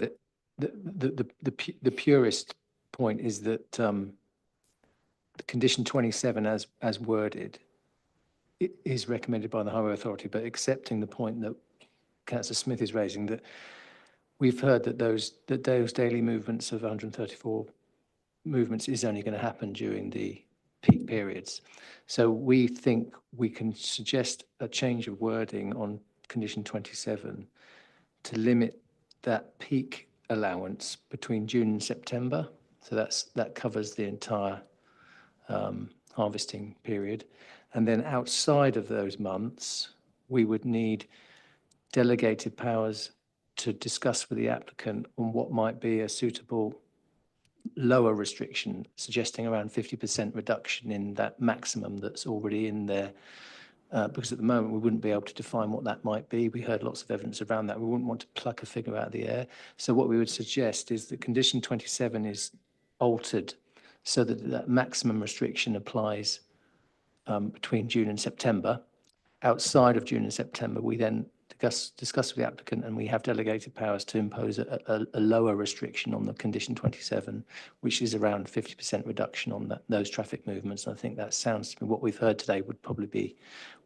the purest point is that the condition 27 as worded is recommended by the Highway Authority, but accepting the point that Councillor Smith is raising, that we've heard that those daily movements of 134 movements is only going to happen during the peak periods. So we think we can suggest a change of wording on condition 27 to limit that peak allowance between June and September. So that covers the entire harvesting period. And then outside of those months, we would need delegated powers to discuss with the applicant on what might be a suitable lower restriction, suggesting around 50% reduction in that maximum that's already in there. Because at the moment, we wouldn't be able to define what that might be. We heard lots of evidence around that. We wouldn't want to pluck a figure out of the air. So what we would suggest is that condition 27 is altered so that that maximum restriction applies between June and September. Outside of June and September, we then discuss with the applicant, and we have delegated powers to impose a lower restriction on the condition 27, which is around 50% reduction on those traffic movements. And I think that sounds to me, what we've heard today would probably be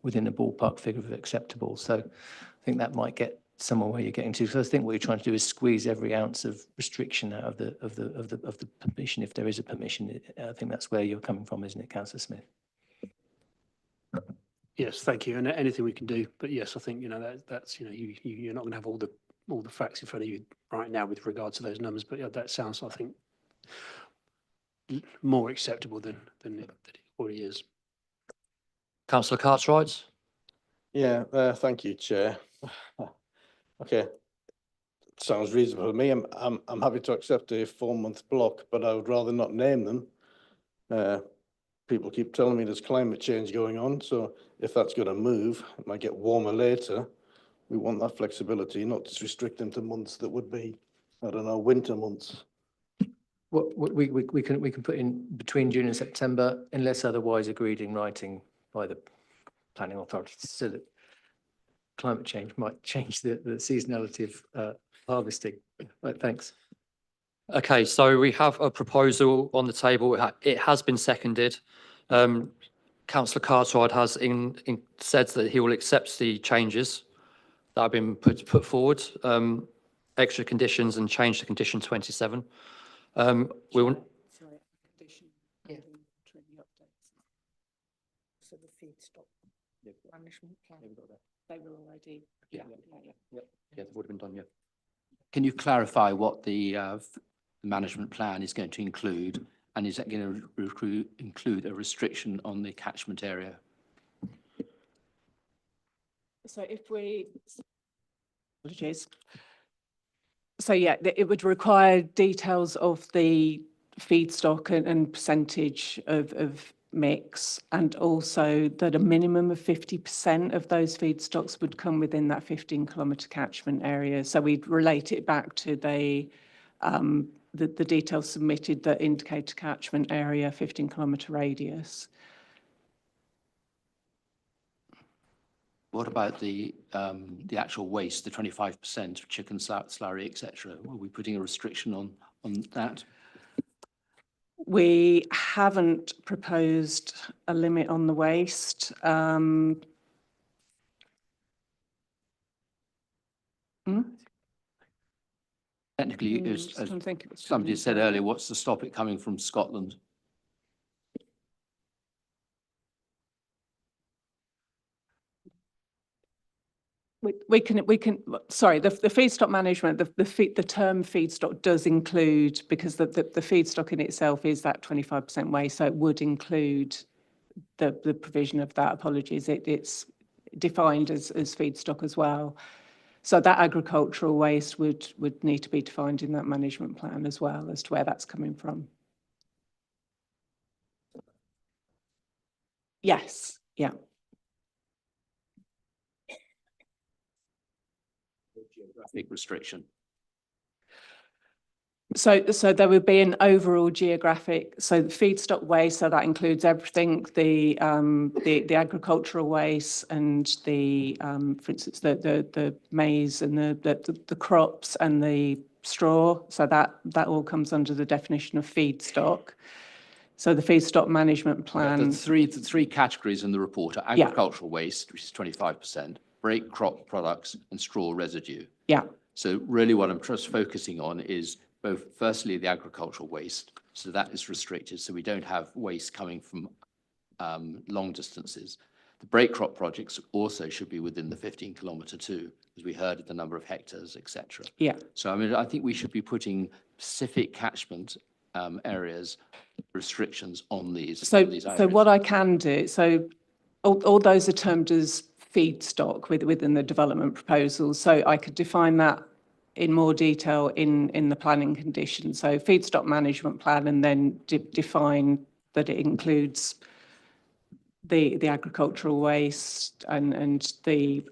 within a ballpark figure of acceptable. So I think that might get somewhere where you're getting to. So I think what you're trying to do is squeeze every ounce of restriction out of the permission, if there is a permission. I think that's where you're coming from, isn't it, Councillor Smith? Yes, thank you. And anything we can do, but yes, I think that's you're not going to have all the facts in front of you right now with regard to those numbers. But yeah, that sounds, I think, more acceptable than it already is. Councillor Cartwright. Yeah, thank you, Chair. Okay, sounds reasonable to me. I'm happy to accept a 4-month block, but I would rather not name them. People keep telling me there's climate change going on, so if that's going to move, it might get warmer later. We want that flexibility, not just restrict them to months that would be, I don't know, winter months. What we can put in between June and September, unless otherwise agreed in writing by the planning authority, so that climate change might change the seasonality of harvesting. Right, thanks. Okay, so we have a proposal on the table. It has been seconded. Councillor Cartwright has said that he will accept the changes that have been put forward, extra conditions, and change to condition 27. We will. Sorry, condition. Yeah. So the feedstock management plan. They were already. Yeah, that would have been done. Yeah. Can you clarify what the management plan is going to include, and is that going to include a restriction on the catchment area? So if we Apologies. So yeah, it would require details of the feedstock and percentage of mix, and also that a minimum of 50% of those feedstocks would come within that 15-kilometre catchment area. So we'd relate it back to the details submitted that indicate a catchment area, 15-kilometre radius. What about the actual waste, the 25% of chicken slurry, etc.? Are we putting a restriction on that? We haven't proposed a limit on the waste. Technically, as somebody said earlier, what's to stop it coming from Scotland? We can, sorry, the feedstock management, the term feedstock does include, because the feedstock in itself is that 25% waste, so it would include the provision of that. Apologies, it's defined as feedstock as well. So that agricultural waste would need to be defined in that management plan as well, as to where that's coming from. Yes, yeah. Geographic restriction. So there would be an overall geographic, so the feedstock waste, so that includes everything, the agricultural waste and the, for instance, the maize and the crops and the straw. So that all comes under the definition of feedstock. So the feedstock management plan. The three categories in the report are agricultural waste, which is 25%, break crop products, and straw residue. Yeah. So really what I'm just focusing on is both, firstly, the agricultural waste. So that is restricted, so we don't have waste coming from long distances. The break crop projects also should be within the 15-kilometre too, as we heard of the number of hectares, etc. Yeah. So I mean, I think we should be putting specific catchment areas restrictions on these. So what I can do, so all those are termed as feedstock within the development proposal. So I could define that in more detail in the planning conditions. So feedstock management plan, and then define that it includes the agricultural waste and the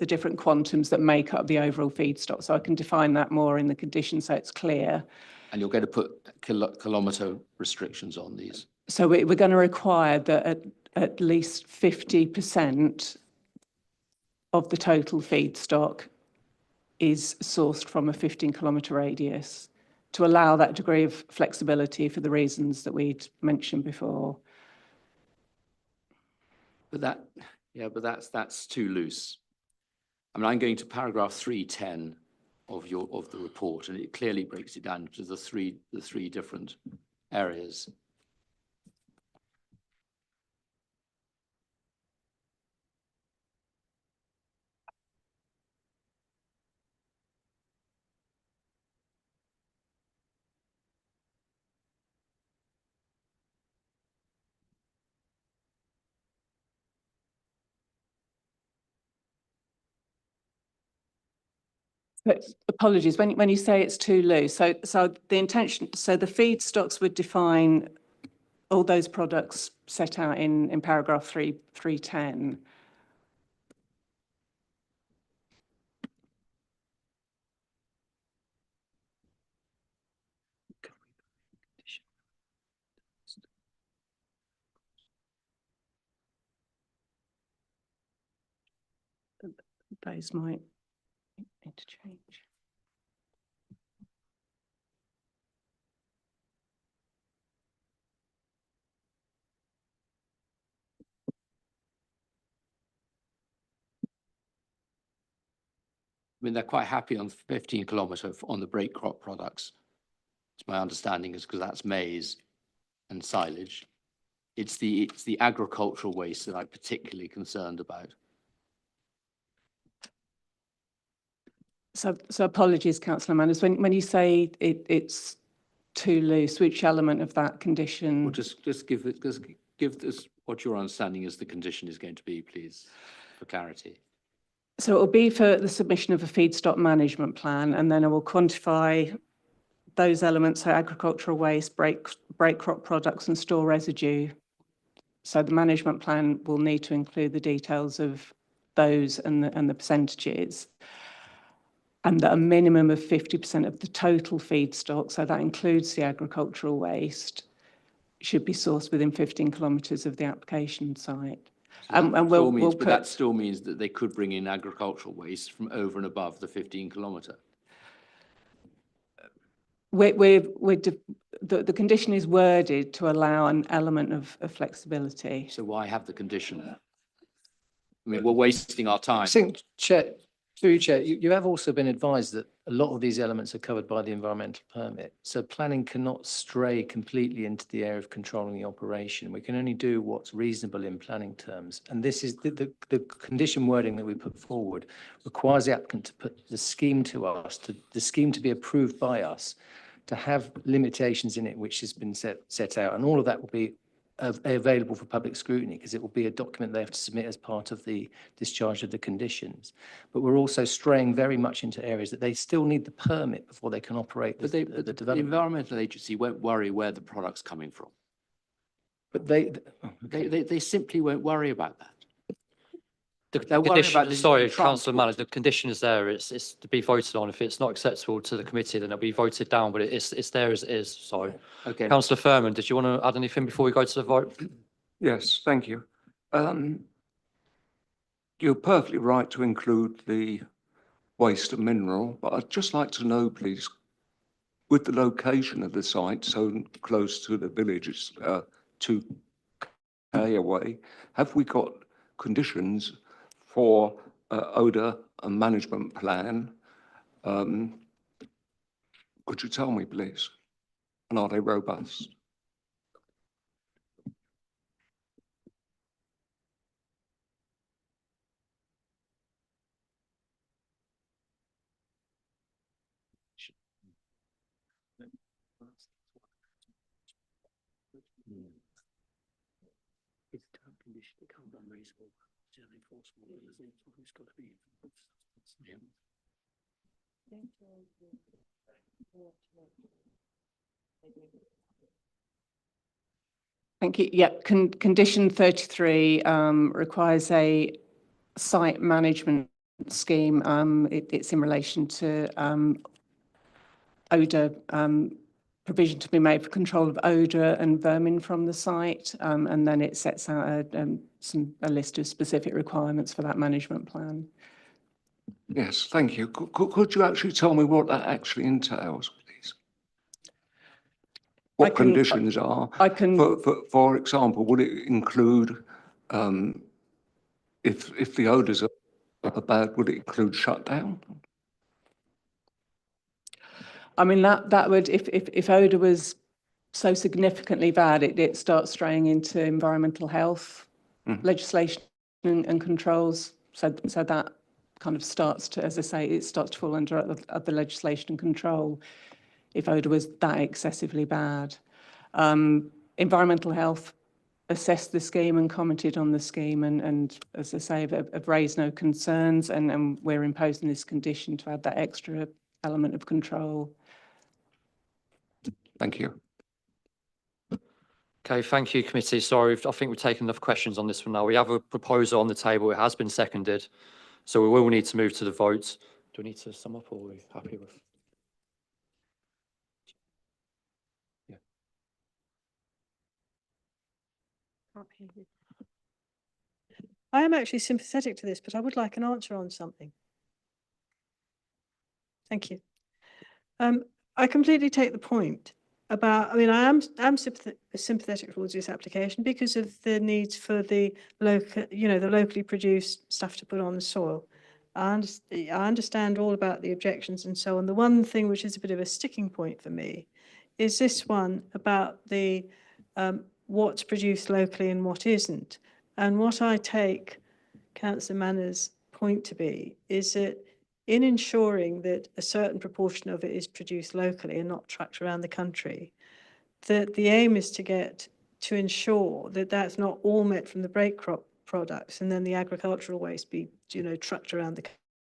different quantums that make up the overall feedstock. So I can define that more in the conditions so it's clear. And you're going to put kilometre restrictions on these? So we're going to require that at least 50% of the total feedstock is sourced from a 15-kilometre radius to allow that degree of flexibility for the reasons that we'd mentioned before. But that's too loose. I mean, I'm going to paragraph 310 of the report, and it clearly breaks it down into the three different areas. But apologies, when you say it's too loose, so the intention, so the feedstocks would define all those products set out in paragraph 310. Those might need to change. I mean, they're quite happy on 15-kilometre on the break crop products. It's my understanding is because that's maize and silage. It's the agricultural waste that I'm particularly concerned about. So apologies, Councillor Manners, when you say it's too loose, which element of that condition? Well, just give us what your understanding is the condition is going to be, please, for clarity. So it will be for the submission of a feedstock management plan, and then I will quantify those elements, so agricultural waste, break crop products and store residue. So the management plan will need to include the details of those and the percentages. And that a minimum of 50% of the total feedstock, so that includes the agricultural waste, should be sourced within 15 kilometres of the application site. And we'll But that put, still means that they could bring in agricultural waste from over and above the 15-kilometre. the condition is worded to allow an element of flexibility. So why have the condition? I mean, we're wasting our time. I think, Chair, through you, Chair, you have also been advised that a lot of these elements are covered by the environmental permit. So planning cannot stray completely into the area of controlling the operation. We can only do what's reasonable in planning terms. And this is the condition wording that we put forward requires the applicant to put the scheme to us, the scheme to be approved by us, to have limitations in it which has been set out. And all of that will be available for public scrutiny because it will be a document they have to submit as part of the discharge of the conditions. But we're also straying very much into areas that they still need the permit before they can operate the The development. environmental agency won't worry where the product's coming from. But They simply won't worry about that. The They're worried condition, about the sorry, transport. Councillor Manners, the condition is there. It's to be voted on. If it's not acceptable to the committee, then it'll be voted down, but it's there as it is. So, Okay. Councillor Furman, did you want to add anything before we go to the vote? Yes, thank you. You're perfectly right to include the waste and mineral, but I'd just like to know, please, with the location of the site so close to the villages, 2K away, have we got conditions for odour and management plan? Could you tell me, please? And are they robust? Thank you. Yeah, condition 33 requires a site management scheme. It's in relation to odour provision to be made for control of odour and vermin from the site, and then it sets out a list of specific requirements for that management plan. Yes, thank you. Could you actually tell me what that actually entails, please? What conditions are? I can. For example, would it include, if the odours are bad, would it include shutdown? I mean, that would, if odour was so significantly bad, it starts straying into environmental health legislation and controls. So that kind of starts to, as I say, it starts to fall under other legislation and control if odour was that excessively bad. Environmental health assessed the scheme and commented on the scheme, and as I say, have raised no concerns, and we're imposing this condition to add that extra element of control. Thank you. Okay, thank you, committee. Sorry, I think we've taken enough questions on this one now. We have a proposal on the table. It has been seconded. So we will need to move to the vote. Do we need to sum up, or are we happy with? Yeah. I am actually sympathetic to this, but I would like an answer on something. Thank you. I completely take the point about, I mean, I am sympathetic towards this application because of the needs for the local, the locally produced stuff to put on the soil. I understand all about the objections and so on. The one thing which is a bit of a sticking point for me is this one about the what's produced locally and what isn't. And what I take Councillor Manners' point to be is that in ensuring that a certain proportion of it is produced locally and not trucked around the country, that the aim is to ensure that that's not all met from the break crop products and then the agricultural waste be trucked around the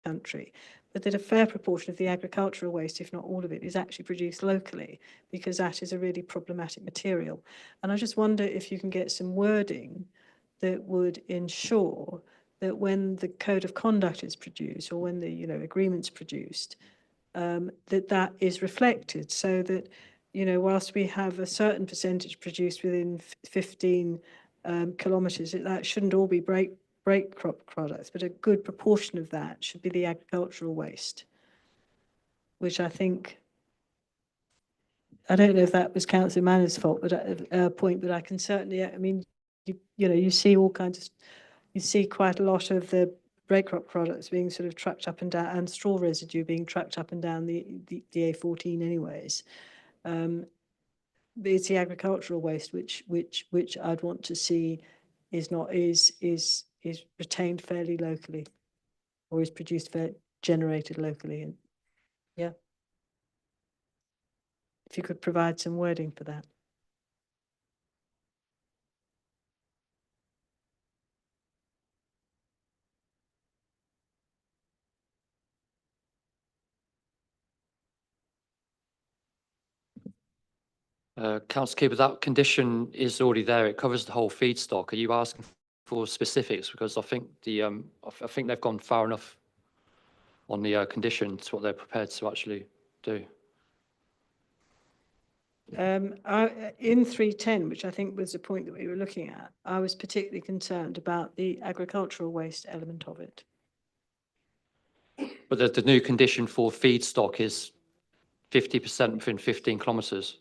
country, but that a fair proportion of the agricultural waste, if not all of it, is actually produced locally, because that is a really problematic material. And I just wonder if you can get some wording that would ensure that when the code of conduct is produced, or when the agreement's produced, that is reflected, so that whilst we have a certain percentage produced within 15 kilometres, that shouldn't all be break crop products, but a good proportion of that should be the agricultural waste, which I think, I don't know if that was Councillor Manners' fault, but point, but I can certainly, I mean, you see all kinds of, you see quite a lot of the break crop products being sort of trucked up and down, and straw residue being trucked up and down the A14 anyways. It's the agricultural waste which I'd want to see is retained fairly locally, or is produced generated locally. And yeah, if you could provide some wording for that. Councillor Keeper, that condition is already there. It covers the whole feedstock. Are you asking for specifics? Because I think I think they've gone far enough on the conditions, what they're prepared to actually do. In 310, which I think was the point that we were looking at, I was particularly concerned about the agricultural waste element of it. But the new condition for feedstock is 50% within 15 kilometres.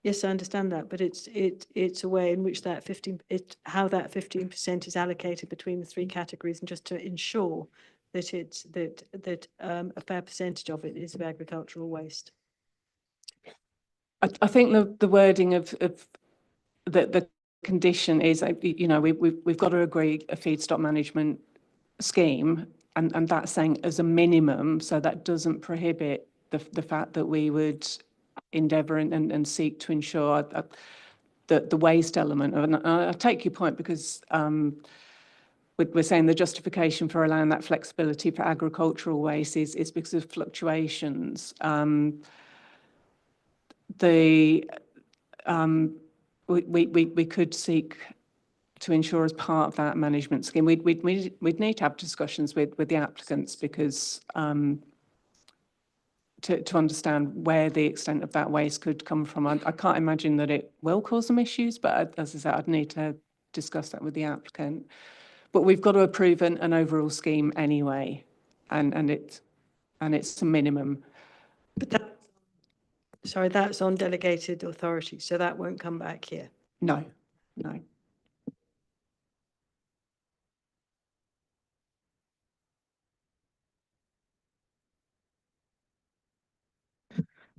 Yes, I understand that, but it's a way in which that 15, how that 15% is allocated between the three categories, and just to ensure that a fair percentage of it is of agricultural waste. I think the wording of the condition is, we've got to agree a feedstock management scheme, and that's saying as a minimum, so that doesn't prohibit the fact that we would endeavour and seek to ensure that the waste element of, and I take your point, because we're saying the justification for allowing that flexibility for agricultural waste is because of fluctuations. We could seek to ensure, as part of that management scheme, we'd need to have discussions with the applicants, because to understand where the extent of that waste could come from. I can't imagine that it will cause some issues, but as I said, I'd need to discuss that with the applicant. But we've got to approve an overall scheme anyway, and it's a minimum. But sorry, that's on delegated authority, so that won't come back here. No.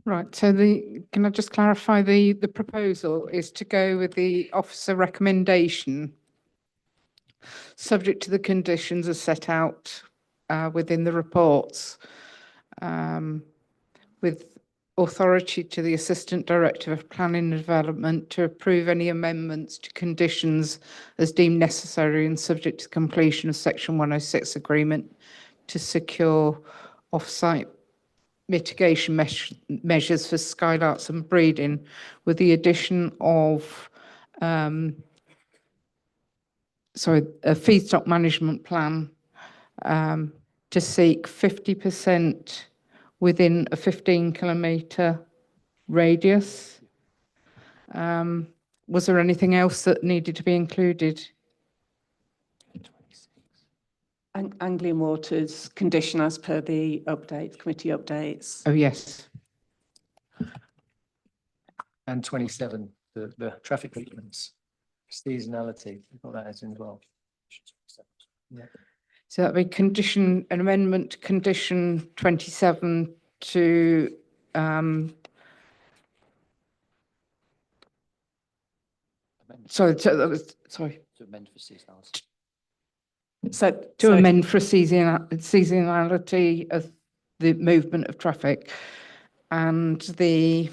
Right, so can I just clarify, the proposal is to go with the officer recommendation, subject to the conditions as set out within the reports, with authority to the Assistant Director of Planning and Development to approve any amendments to conditions as deemed necessary, and subject to completion of Section 106 agreement to secure off-site mitigation measures for skylarks and breeding, with the addition of a feedstock management plan to seek 50% within a 15-kilometre radius. Was there anything else that needed to be included? Anglian Water's condition as per the committee updates. Oh, yes. And 27, the traffic treatments, seasonality, we've got that as well. Yeah. So that'd be an amendment to condition 27 to sorry. To amend for seasonality. To amend for seasonality of the movement of traffic, and the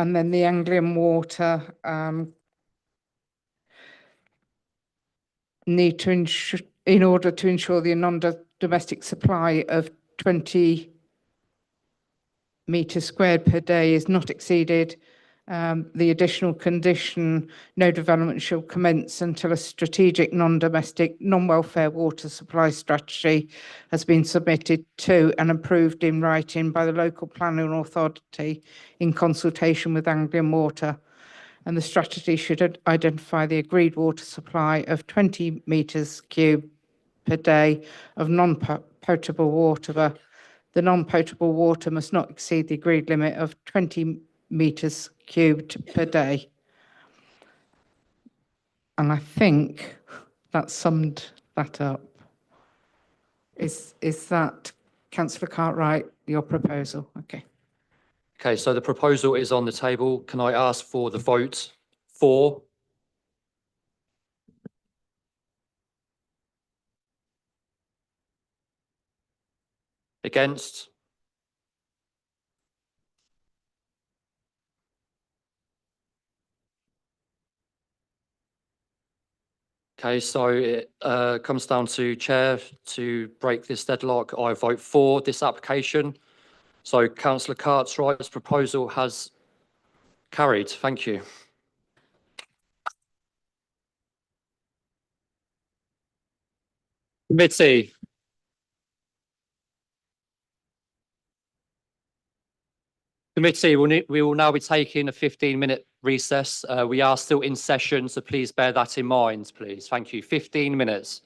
And then the Anglian Water need to ensure, in order to ensure the non-domestic supply of 20 metres squared per day is not exceeded. The additional condition, no development shall commence until a strategic non-domestic, non-welfare water supply strategy has been submitted to and approved in writing by the local planning authority in consultation with Anglian Water. And the strategy should identify the agreed water supply of 20 metres cubed per day of non-potable water. The non-potable water must not exceed the agreed limit of 20 metres cubed per day. And I think that summed that up. Is that, Councillor Cartwright, your proposal? Okay. Okay, so the proposal is on the table. Can I ask for the vote for? Against? Okay, so it comes down to Chair to break this deadlock. I vote for this application. So Councillor Cartwright's proposal has carried. Thank you. Committee. Committee, we will now be taking a 15-minute recess. We are still in session, so please bear that in mind, please. Thank you. 15 minutes.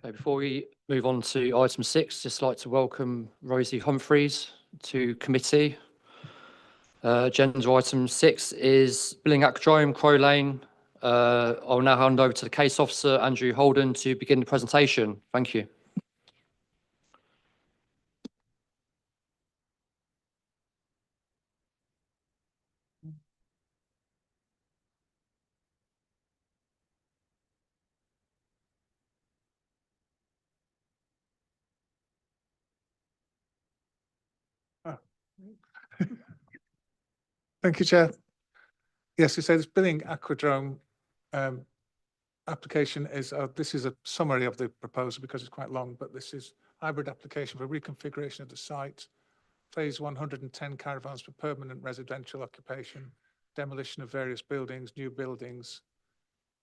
Okay, before we move on to item 6, just like to welcome Rosie Humphreys to committee. Agenda item 6 is Billing Acrodrome, Crow Lane. I'll now hand over to the case officer, Andrew Holden, to begin the presentation. Thank you. Thank you, Chair. Yes, we say this Billing Aquadrome application is, this is a summary of the proposal because it's quite long, but this is hybrid application for reconfiguration of the site, phase 110 caravans for permanent residential occupation, demolition of various buildings, new buildings,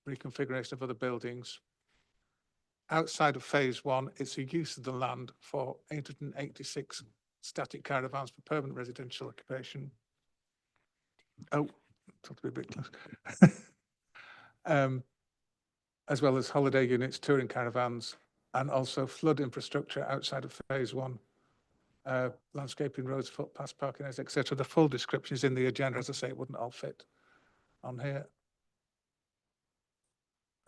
reconfiguration of other buildings. Outside of phase 1, it's a use of the land for 886 static caravans for permanent residential occupation. Oh, to be a bit close. As well as holiday units, touring caravans, and also flood infrastructure outside of phase 1, landscaping, roads, footpaths, parking areas, etc. The full description is in the agenda. As I say, it wouldn't all fit on here.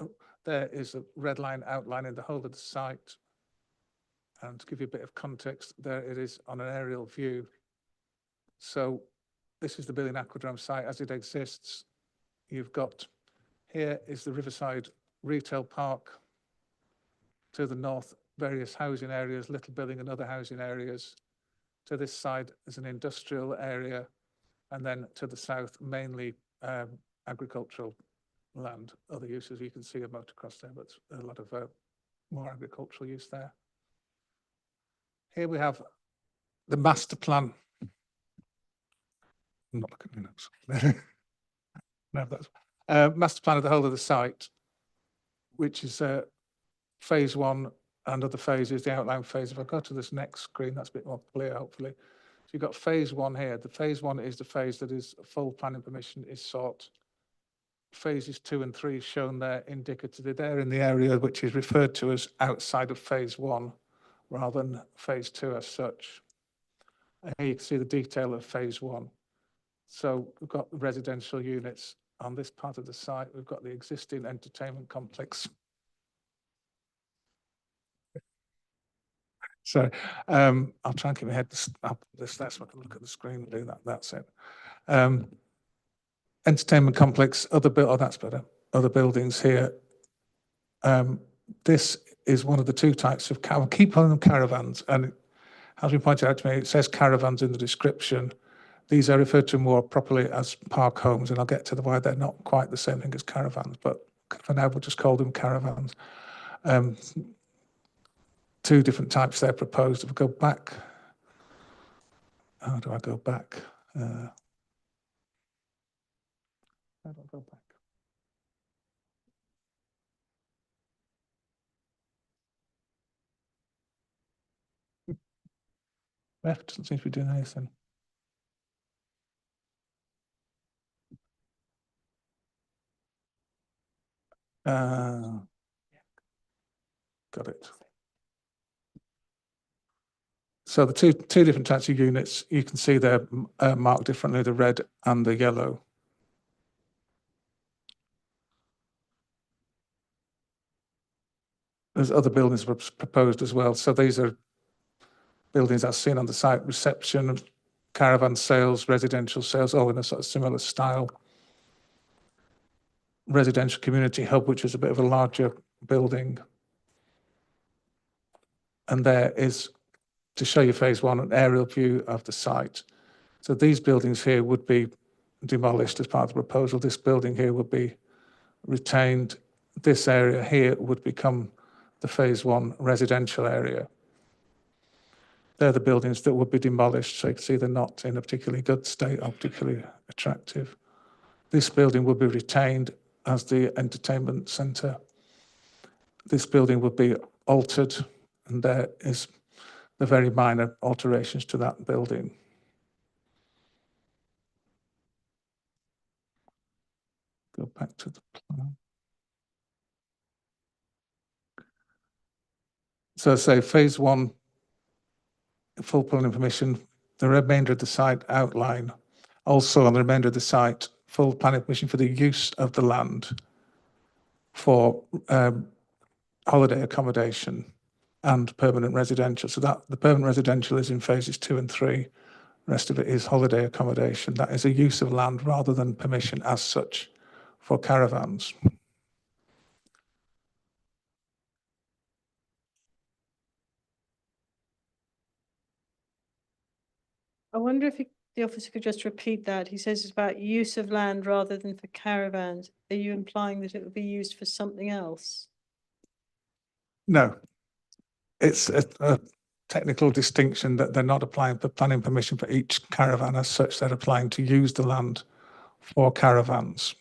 Oh, there is a red line outlining the whole of the site. And to give you a bit of context, there it is on an aerial view. So this is the Billing Aquadrome site as it exists. You've got, here is the Riverside Retail Park. To the north, various housing areas, Little Billing and other housing areas. To this side is an industrial area. And then to the south, mainly agricultural land. Other uses, you can see a motocross there, but a lot of more agricultural use there. Here we have the master plan. I'm not looking at my notes. No, that's master plan of the whole of the site, which is phase 1 and other phases, the outline phase. If I go to this next screen, that's a bit more clear, hopefully. So you've got phase 1 here. The phase 1 is the phase that is full planning permission is sought. Phases 2 and 3 shown there indicatively there in the area which is referred to as outside of phase 1 rather than phase 2 as such. And here you can see the detail of phase 1. So we've got the residential units on this part of the site. We've got the existing entertainment complex. So I'll try and keep my head up this so I can look at the screen and do that. That's it. Entertainment complex, oh, that's better. Other buildings here. This is one of the two types of I'll keep calling them caravans. And as we pointed out to me, it says caravans in the description. These are referred to more properly as park homes, and I'll get to why they're not quite the same thing as caravans, but for now we'll just call them caravans. Two different types they're proposed. If we go back, how do I go back? How do I go back? Left doesn't seem to be doing anything. Got it. So the two different types of units, you can see they're marked differently, the red and the yellow. There's other buildings proposed as well. So these are buildings as seen on the site, reception, caravan sales, residential sales, all in a sort of similar style. Residential community hub, which is a bit of a larger building. And there is, to show you phase 1, an aerial view of the site. So these buildings here would be demolished as part of the proposal. This building here would be retained. This area here would become the phase 1 residential area. They're the buildings that would be demolished. So you can see they're not in a particularly good state or particularly attractive. This building would be retained as the entertainment centre. This building would be altered, and there is the very minor alterations to that building. Go back to the plan. So say phase one, full planning permission, the remainder of the site outline. Also on the remainder of the site, full planning permission for the use of the land for holiday accommodation and permanent residential. So that the permanent residential is in phases 2 and 3. The rest of it is holiday accommodation. That is a use of land rather than permission as such for caravans. I wonder if the officer could just repeat that. He says it's about use of land rather than for caravans. Are you implying that it would be used for something else? No, it's a technical distinction that they're not applying for planning permission for each caravan as such. They're applying to use the land for caravans.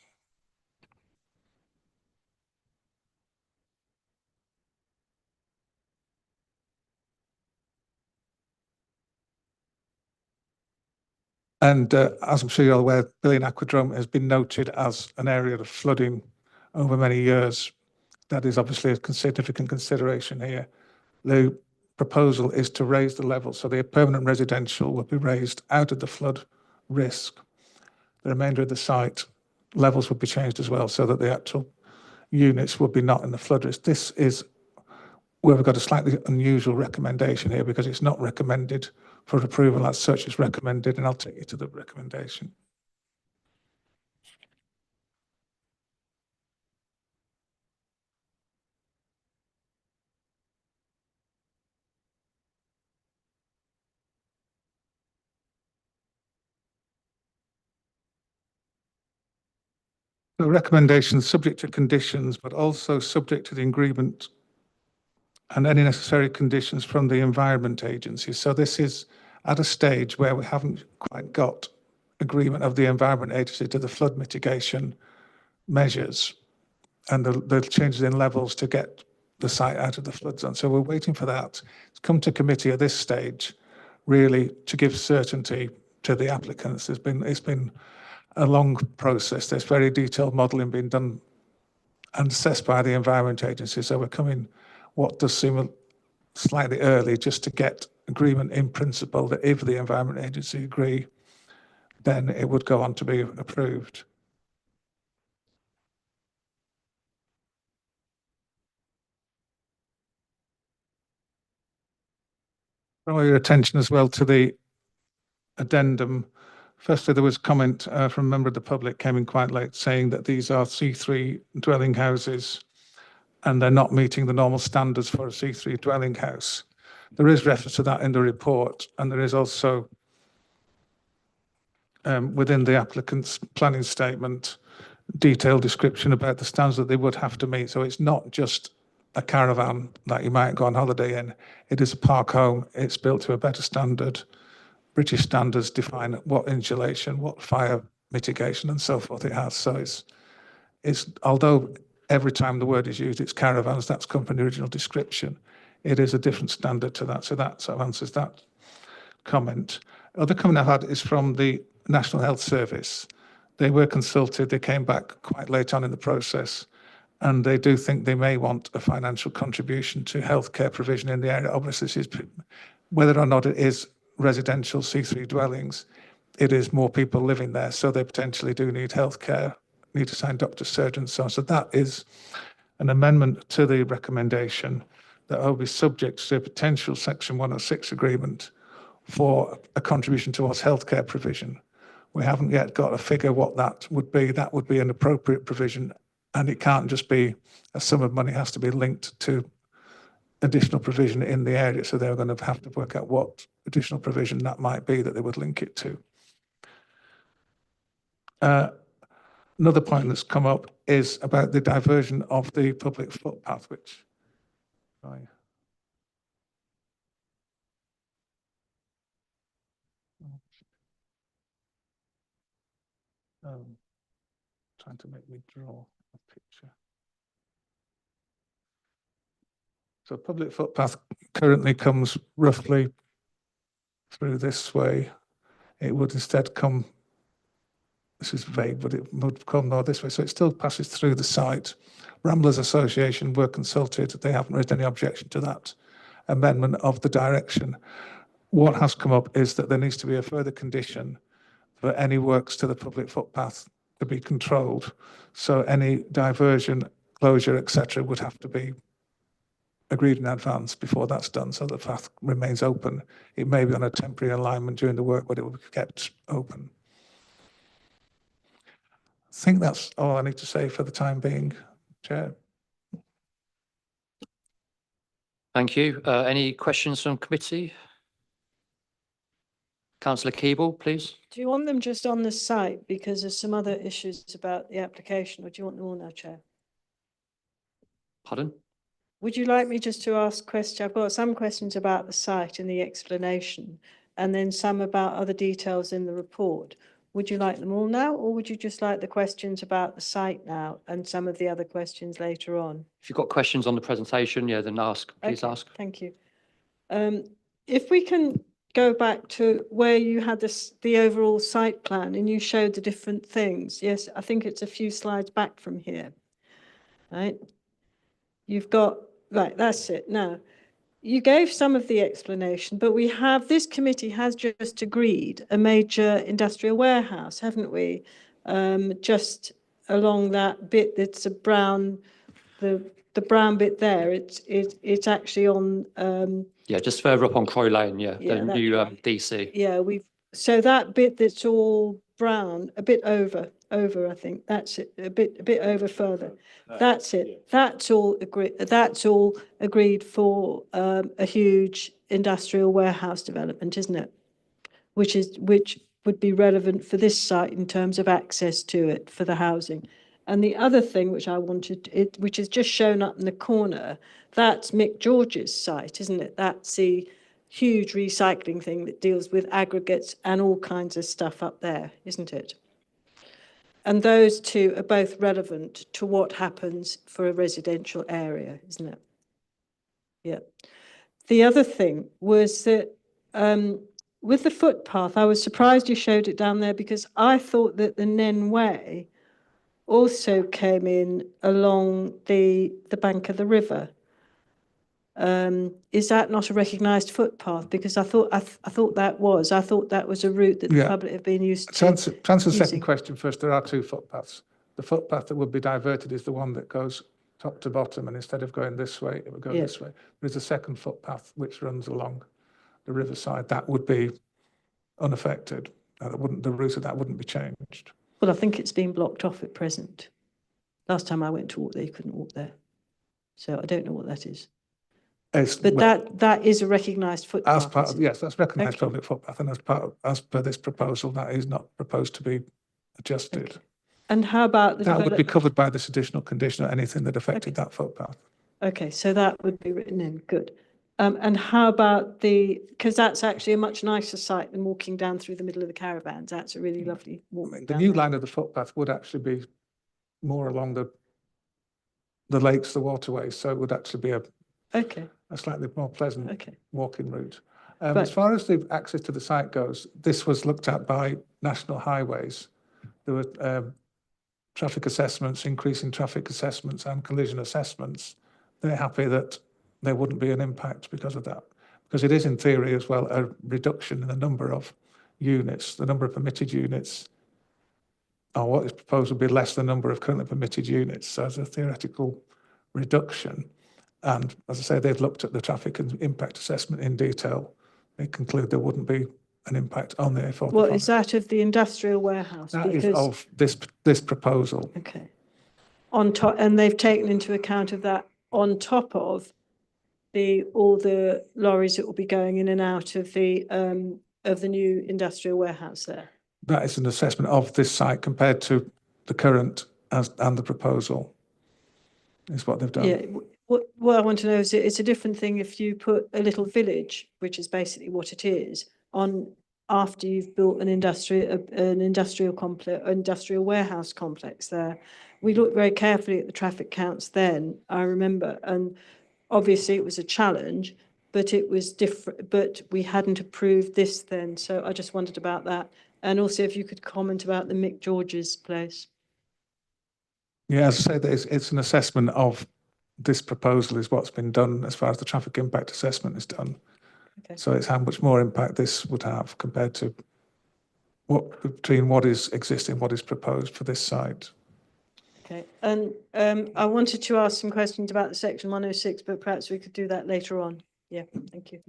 And as I'm sure you're aware, Billing Aquadrome has been noted as an area of flooding over many years. That is obviously a significant consideration here. The proposal is to raise the level, so the permanent residential will be raised out of the flood risk. The remainder of the site levels would be changed as well, so that the actual units would be not in the flood risk. This is where we've got a slightly unusual recommendation here, because it's not recommended for approval as such. It's recommended, and I'll take you to the recommendation. The recommendation is subject to conditions, but also subject to the agreement and any necessary conditions from the Environment Agency. So this is at a stage where we haven't quite got agreement of the Environment Agency to the flood mitigation measures and the changes in levels to get the site out of the flood zone. So we're waiting for that to come to committee at this stage, really to give certainty to the applicants. It's been a long process. There's very detailed modelling being done and assessed by the Environment Agency. So we're coming what does seem slightly early, just to get agreement in principle that if the Environment Agency agree, then it would go on to be approved. Draw your attention as well to the addendum. Firstly, there was comment from a member of the public, came in quite late, saying that these are C3 dwelling houses and they're not meeting the normal standards for a C3 dwelling house. There is reference to that in the report, and there is also within the applicant's planning statement, detailed description about the standards that they would have to meet. So it's not just a caravan that you might go on holiday in. It is a park home. It's built to a better standard. British standards define what insulation, what fire mitigation and so forth it has. So it's although every time the word is used, it's caravans, that's come from the original description. It is a different standard to that. So that sort of answers that comment. Other comment I've had is from the National Health Service. They were consulted, they came back quite late on in the process, and they do think they may want a financial contribution to healthcare provision in the area. Obviously, this is, whether or not it is residential C3 dwellings, it is more people living there, so they potentially do need healthcare, need to sign doctors, surgeons, so on. So that is an amendment to the recommendation that will be subject to a potential Section 106 agreement for a contribution towards healthcare provision. We haven't yet got a figure what that would be. That would be an appropriate provision, and it can't just be a sum of money. It has to be linked to additional provision in the area. So they're going to have to work out what additional provision that might be that they would link it to. Another point that's come up is about the diversion of the public footpath, which trying to make me draw a picture. So public footpath currently comes roughly through this way. It would instead come, this is vague, but it would come more this way. So it still passes through the site. Ramblers Association were consulted. They haven't raised any objection to that. amendment of the direction. What has come up is that there needs to be a further condition for any works to the public footpath to be controlled. So any diversion, closure, etc., would have to be agreed in advance before that's done, so the path remains open. It may be on a temporary alignment during the work, but it will be kept open. I think that's all I need to say for the time being, Chair. Thank you. Any questions from committee? Councillor Keeble, please. Do you want them just on the site because there's some other issues about the application, or do you want them all now, Chair? Pardon? Would you like me just to ask questions? I've got some questions about the site and the explanation, and then some about other details in the report. Would you like them all now, or would you just like the questions about the site now and some of the other questions later on? If you've got questions on the presentation, yeah, then ask. Please Okay, ask. Thank you. If we can go back to where you had the overall site plan and you showed the different things. Yes, I think it's a few slides back from here. Right? You've got, right, that's it. Now, you gave some of the explanation, but this committee has just agreed a major industrial warehouse, haven't we? Just along that bit that's a brown, the brown bit there, it's actually on Yeah, just further up on Crow Lane, yeah, Yeah, the that- new DC. yeah, so that bit that's all brown, a bit over, I think, that's it, a bit over further. That's it. That's all agreed for a huge industrial warehouse development, isn't it? Which would be relevant for this site in terms of access to it for the housing. And the other thing which I wanted, which is just shown up in the corner, that's Mick George's site, isn't it? That's the huge recycling thing that deals with aggregates and all kinds of stuff up there, isn't it? And those two are both relevant to what happens for a residential area, isn't it? Yeah. The other thing was that with the footpath, I was surprised you showed it down there because I thought that the Nen Way also came in along the bank of the river. Is that not a recognised footpath? Because I thought that was a route that the Yeah. public have been used To answer the second using. question first, there are two footpaths. The footpath that would be diverted is the one that goes top to bottom, and instead of going this way, it would go Yeah. this way. There's a second footpath which runs along the riverside. That would be unaffected. The route of that wouldn't be changed. Well, I think it's been blocked off at present. Last time I went to walk there, you couldn't walk there. So I don't know what that is. But that is a recognised footpath. As part is of, it? yes, that's recognised Okay. public footpath, and as per this proposal, that is not proposed to be adjusted. And how about the That would be develop- covered by this additional condition or anything that affected that footpath. Okay, so that would be written in, good. And how about because that's actually a much nicer site than walking down through the middle of the caravans. That's a really lovely walk. The down new there. line of the footpath would actually be more along the lakes, the waterways, so it would actually be Okay, a slightly more pleasant okay. walking route. Right. As far as the access to the site goes, this was looked at by National Highways. There were traffic assessments, increasing traffic assessments and collision assessments. They're happy that there wouldn't be an impact because of that. Because it is in theory as well a reduction in the number of units, the number of permitted units, or what is proposed would be less than the number of currently permitted units. So it's a theoretical reduction. And as I say, they've looked at the traffic and impact assessment in detail. They conclude there wouldn't be an impact on the A45. What is that of the industrial warehouse? That is Because- of this proposal. Okay. On top, and they've taken into account of that on top of all the lorries that will be going in and out of the new industrial warehouse there. That is an assessment of this site compared to the current and the proposal, is what they've done. Yeah. What I want to know is it's a different thing if you put a little village, which is basically what it is, on after you've built an industrial complex, industrial warehouse complex there. We looked very carefully at the traffic counts then, I remember, and obviously it was a challenge, but it was different, but we hadn't approved this then. So I just wondered about that. And also if you could comment about the Mick George's place. Yeah, as I say, it's an assessment of this proposal is what's been done as far as the traffic impact assessment is done. Okay. So it's how much more impact this would have compared to between what is existing, what is proposed for this site. Okay, and I wanted to ask some questions about the section 106, but perhaps we could do that later on. Yeah, thank you.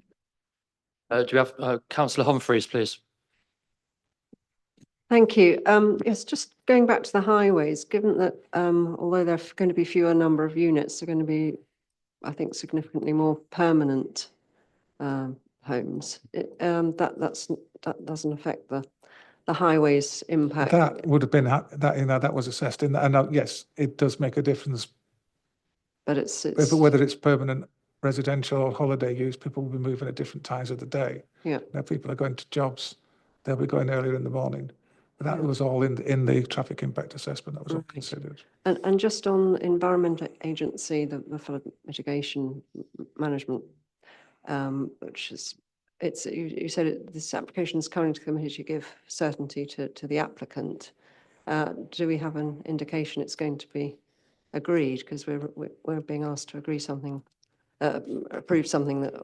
Do we have Councillor Humphreys, please? Thank you. Yes, just going back to the highways, given that although there are going to be fewer number of units, they're going to be, I think, significantly more permanent homes. That doesn't affect the highways impact. That would have been that was assessed in that, and yes, it does make a difference. But it's whether it's permanent residential or holiday use, people will be moving at different times of the day. Yeah. Now people are going to jobs, they'll be going earlier in the morning. But that was all in the traffic impact assessment. That was all considered. And just on Environmental Agency, the flood mitigation management, which is you said this application is coming to the committee to give certainty to the applicant. Do we have an indication it's going to be agreed? Because we're being asked to agree something, approve something that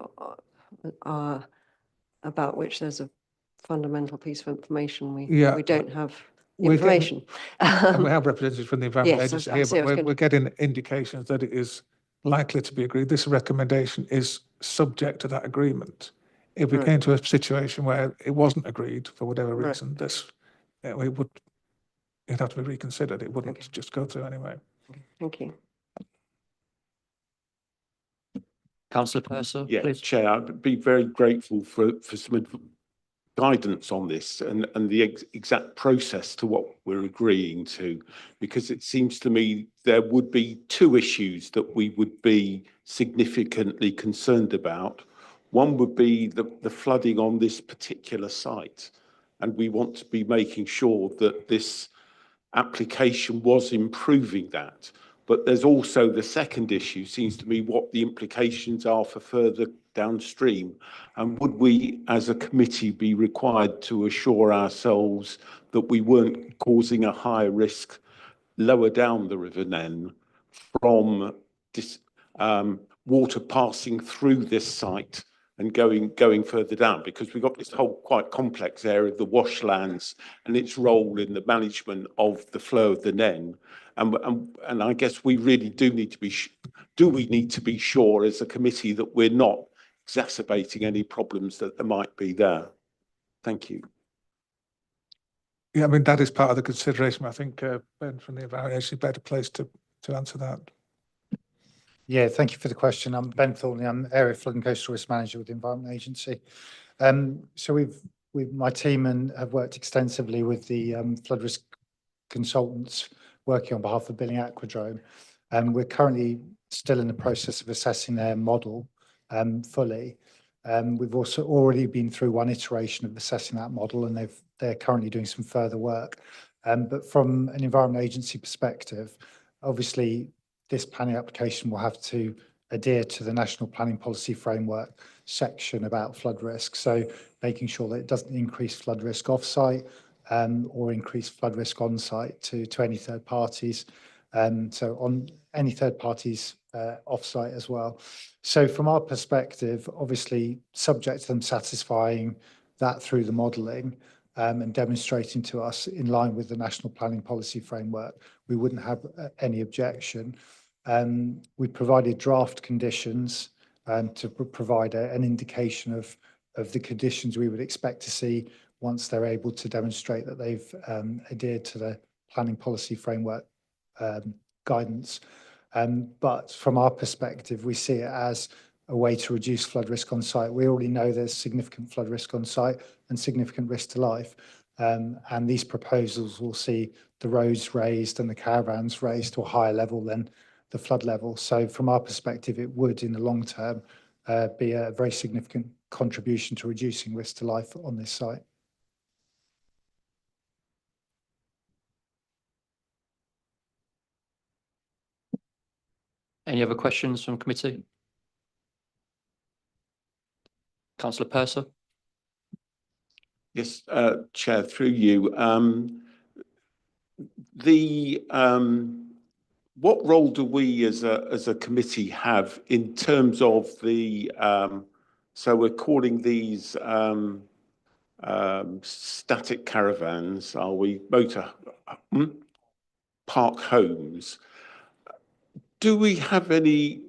about which there's a fundamental piece of information we don't have information. And we have representatives from the Environmental Yes, Agency I here, see, I was but gonna- we're getting indications that it is likely to be agreed. This recommendation is subject to that agreement. If we Right. came to a situation where it wasn't agreed for whatever Right. reason, it'd have to be reconsidered. It wouldn't just go through anyway. Thank you. Councillor Purser, Yeah, please. Chair, I'd be very grateful for some guidance on this and the exact process to what we're agreeing to, because it seems to me there would be two issues that we would be significantly concerned about. One would be the flooding on this particular site, and we want to be making sure that this application was improving that. But there's also the second issue, seems to me, what the implications are for further downstream. And would we, as a committee, be required to assure ourselves that we weren't causing a higher risk lower down the River Nen from this water passing through this site and going further down? Because we've got this whole quite complex area of the washlands and its role in the management of the flow of the Nen. And I guess we really do need to be, we need to be sure as a committee that we're not exacerbating any problems that there might be there? Thank you. Yeah, I mean, that is part of the consideration. I think Ben from the Environment Agency is better placed to answer that. Yeah, thank you for the question. I'm Ben Thornley. I'm Area Flood and Coastal Risk Manager with the Environment Agency. So my team have worked extensively with the flood risk consultants working on behalf of Billing Aquadrome. We're currently still in the process of assessing their model fully. We've also already been through one iteration of assessing that model, and they're currently doing some further work. But from an Environment Agency perspective, obviously this planning application will have to adhere to the National Planning Policy Framework section about flood risk. So making sure that it doesn't increase flood risk off-site or increase flood risk on-site to any third parties. So on any third parties off-site as well. So from our perspective, obviously subject to them satisfying that through the modelling and demonstrating to us in line with the National Planning Policy Framework, we wouldn't have any objection. We provided draft conditions to provide an indication of the conditions we would expect to see once they're able to demonstrate that they've adhered to the Planning Policy Framework guidance. But from our perspective, we see it as a way to reduce flood risk on site. We already know there's significant flood risk on site and significant risk to life. And these proposals will see the roads raised and the caravans raised to a higher level than the flood level. So from our perspective, it would in the long term be a very significant contribution to reducing risk to life on this site. Any other questions from committee? Councillor Purser. Yes, Chair, through you. what role do we as a committee have in terms of the, so we're calling these static caravans, are we, park homes? Do we have any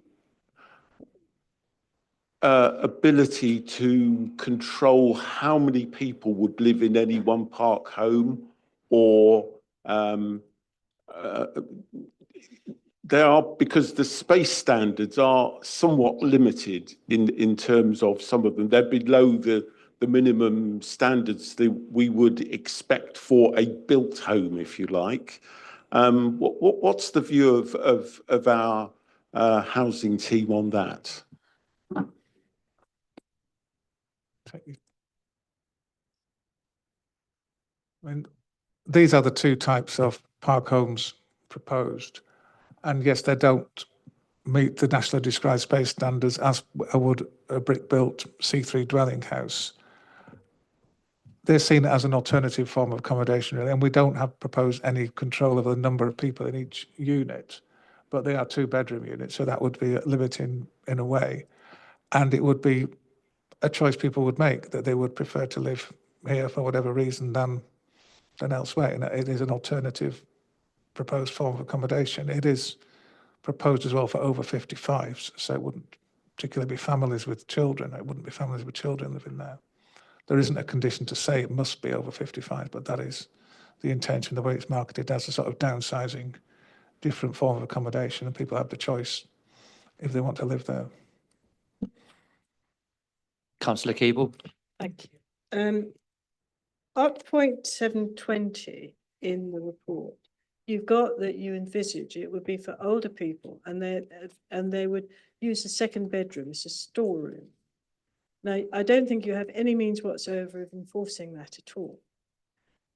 ability to control how many people would live in any one park home, or they are, because the space standards are somewhat limited in terms of some of them. They're below the minimum standards that we would expect for a built home, if you like. What's the view of our housing team on that? I mean, these are the two types of park homes proposed. And yes, they don't meet the nationally described space standards as would a brick-built C3 dwelling house. They're seen as an alternative form of accommodation, really, and we don't have proposed any control over the number of people in each unit, but they are 2-bedroom units, so that would be limiting in a way. And it would be a choice people would make, that they would prefer to live here for whatever reason than elsewhere. And it is an alternative proposed form of accommodation. It is proposed as well for over 55s, so it wouldn't particularly be families with children. It wouldn't be families with children living there. There isn't a condition to say it must be over 55, but that is the intention, the way it's marketed as a sort of downsizing, different form of accommodation, and people have the choice if they want to live there. Councillor Keeble. Thank you. At point 720 in the report, you've got that you envisage it would be for older people, and they would use the second bedroom as a storeroom. Now, I don't think you have any means whatsoever of enforcing that at all.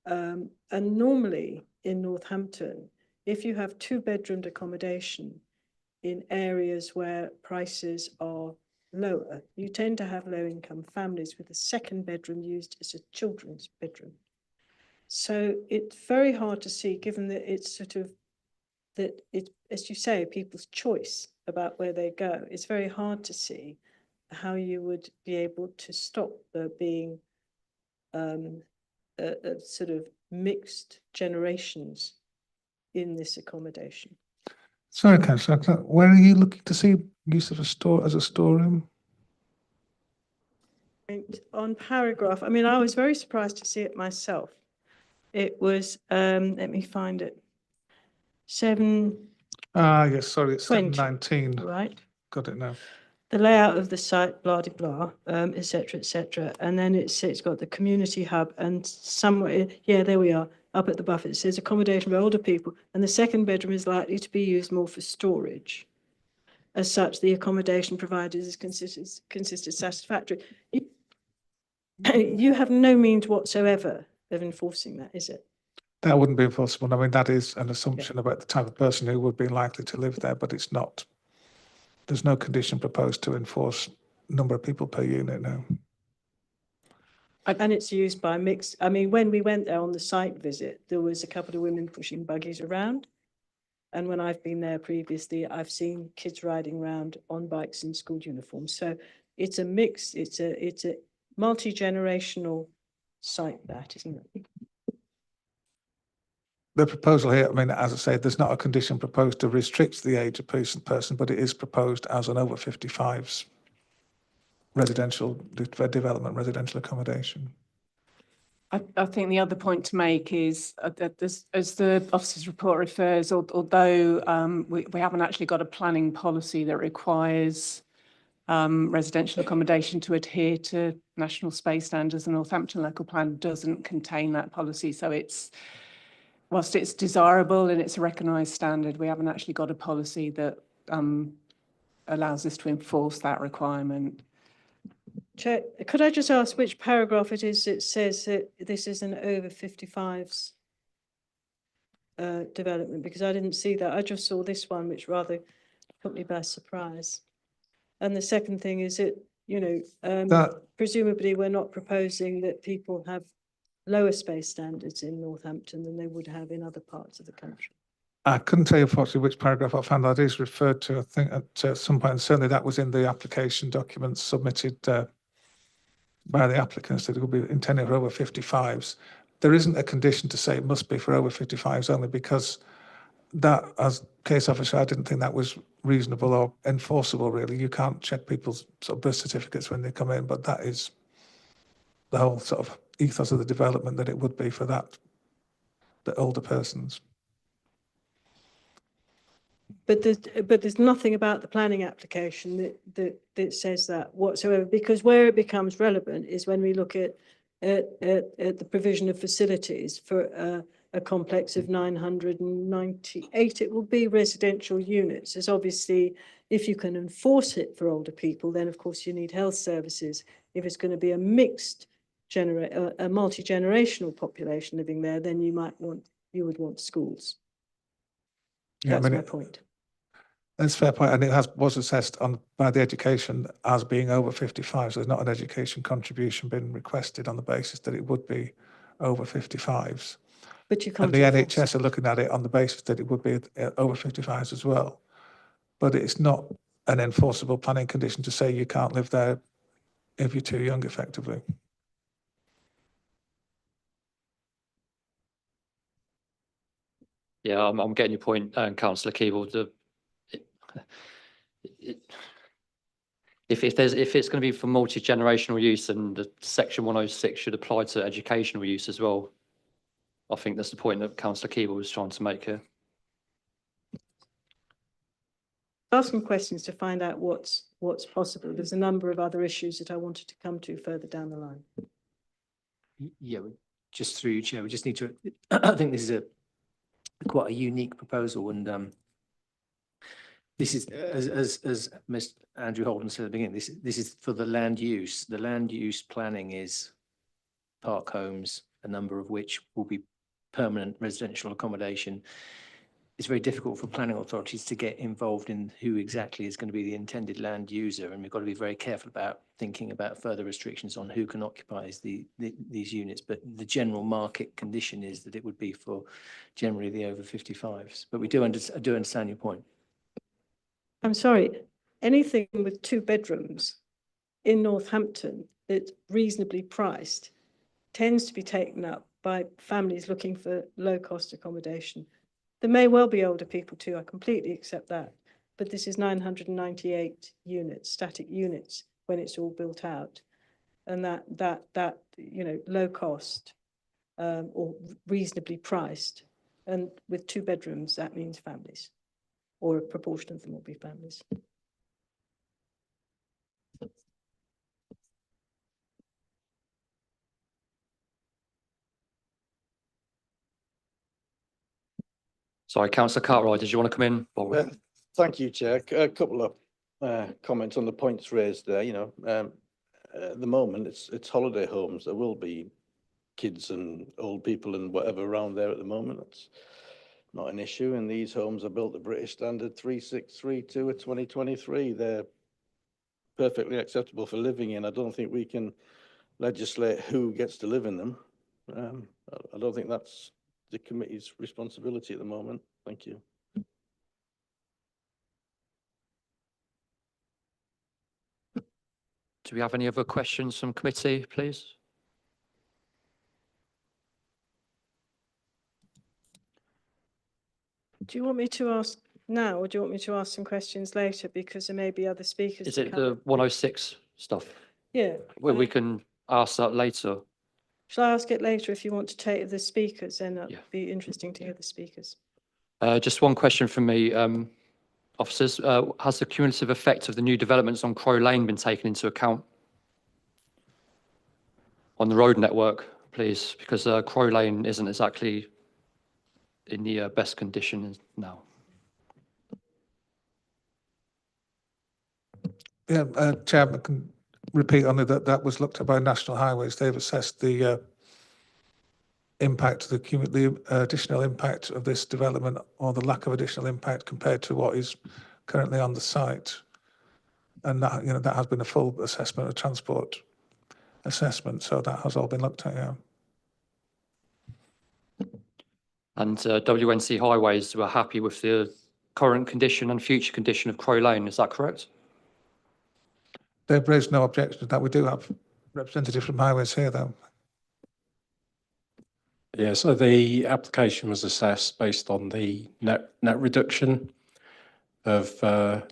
And normally in Northampton, if you have 2-bedroomed accommodation in areas where prices are lower, you tend to have low-income families with a second bedroom used as a children's bedroom. So it's very hard to see, given that it's sort of, that it, as you say, people's choice about where they go. It's very hard to see how you would be able to stop there being a sort of mixed generations in this accommodation. Sorry, Councillor, where are you looking to see use of a store as a storeroom? On paragraph, I mean, I was very surprised to see it myself. It was, let me find it. 7. Yes, sorry, it's 20, 719. right. Got it now. The layout of the site, blah, blah, blah, et cetera, and then it's got the community hub, and somewhere, yeah, there we are, up at the buffer, it says accommodation for older people, and the second bedroom is likely to be used more for storage. As such, the accommodation provided is considered satisfactory. You have no means whatsoever of enforcing that, is it? That wouldn't be enforceable. I mean, that is an assumption about the type of person who would be likely to live there, but it's not. There's no condition proposed to enforce number of people per unit now. And it's used by mixed, I mean, when we went there on the site visit, there was a couple of women pushing buggies around. And when I've been there previously, I've seen kids riding around on bikes in school uniforms. So it's a mix, it's a multi-generational site, that, isn't it? The proposal here, I mean, as I say, there's not a condition proposed to restrict the age of person, but it is proposed as an over 55s residential development, residential accommodation. I think the other point to make is that as the officer's report refers, although we haven't actually got a planning policy that requires residential accommodation to adhere to national space standards, the Northampton local plan doesn't contain that policy. So it's, whilst it's desirable and it's a recognised standard, we haven't actually got a policy that allows us to enforce that requirement. Chair, could I just ask which paragraph it is that says that this is an over 55s development? Because I didn't see that. I just saw this one, which rather put me by surprise. And the second thing is that, you know, presumably we're not proposing that people have lower space standards in Northampton than they would have in other parts of the country. I couldn't tell you unfortunately which paragraph I found that is referred to. I think at some point, and certainly that was in the application documents submitted by the applicants that it would be intended for over 55s. There isn't a condition to say it must be for over 55s only because that, as case officer, I didn't think that was reasonable or enforceable really. You can't check people's sort of birth certificates when they come in, but that is the whole sort of ethos of the development that it would be for that, the older persons. But there's nothing about the planning application that says that whatsoever, because where it becomes relevant is when we look at the provision of facilities for a complex of 998. It will be residential units. As obviously, if you can enforce it for older people, then of course you need health services. If it's going to be a mixed a multi-generational population living there, then you would want schools. Yeah, That's my point. That's a fair point, and it was assessed by the education as being over 55. So there's not an education contribution being requested on the basis that it would be over 55s. But you can't. And the NHS are looking at it on the basis that it would be over 55s as well. But it's not an enforceable planning condition to say you can't live there if you're too young, effectively. Yeah, I'm getting your point, Councillor Keeble. If it's going to be for multi-generational use, and the Section 106 should apply to educational use as well. I think that's the point that Councillor Keeble was trying to make here. Ask some questions to find out what's possible. There's a number of other issues that I wanted to come to further down the line. Yeah, just through you, Chair, we just need to, I think this is quite a unique proposal, and this is, as Mr. Andrew Holden said at the beginning, this is for the land use. The land use planning is park homes, a number of which will be permanent residential accommodation. It's very difficult for planning authorities to get involved in who exactly is going to be the intended land user, and we've got to be very careful about thinking about further restrictions on who can occupy these units. But the general market condition is that it would be for generally the over 55s. But I do understand your point. I'm sorry, anything with 2 bedrooms in Northampton that's reasonably priced tends to be taken up by families looking for low-cost accommodation. There may well be older people too, I completely accept that. But this is 998 units, static units, when it's all built out. And that low cost or reasonably priced, and with 2 bedrooms, that means families, or a proportion of them will be families. Sorry, Councillor Cartwright, did you want to come in? Thank you, Chair. A couple of comments on the points raised there. At the moment, it's holiday homes. There will be kids and old people and whatever around there at the moment. It's not an issue. And these homes are built to British Standard 3632 of 2023. They're perfectly acceptable for living in. I don't think we can legislate who gets to live in them. I don't think that's the committee's responsibility at the moment. Thank you. Do we have any other questions from committee, please? Do you want me to ask now, or do you want me to ask some questions later? Because there may be other speakers. Is it the 106 stuff? Yeah. Well, we can ask that later. Shall I ask it later if you want to take the speakers? Then that'd be interesting to hear the speakers. Just one question from me. Officers, has the cumulative effect of the new developments on Crow Lane been taken into account on the road network, please? Because Crow Lane isn't exactly in the best condition now. Yeah, Chairman, can repeat only that was looked at by National Highways. They've assessed the impact, the additional impact of this development, or the lack of additional impact compared to what is currently on the site. And that, that has been a full assessment, a transport assessment. So that has all been looked at, yeah. And WNC Highways were happy with the current condition and future condition of Crow Lane, is that correct? They've raised no objection to that. We do have representatives from Highways here, though. Yeah, so the application was assessed based on the net reduction of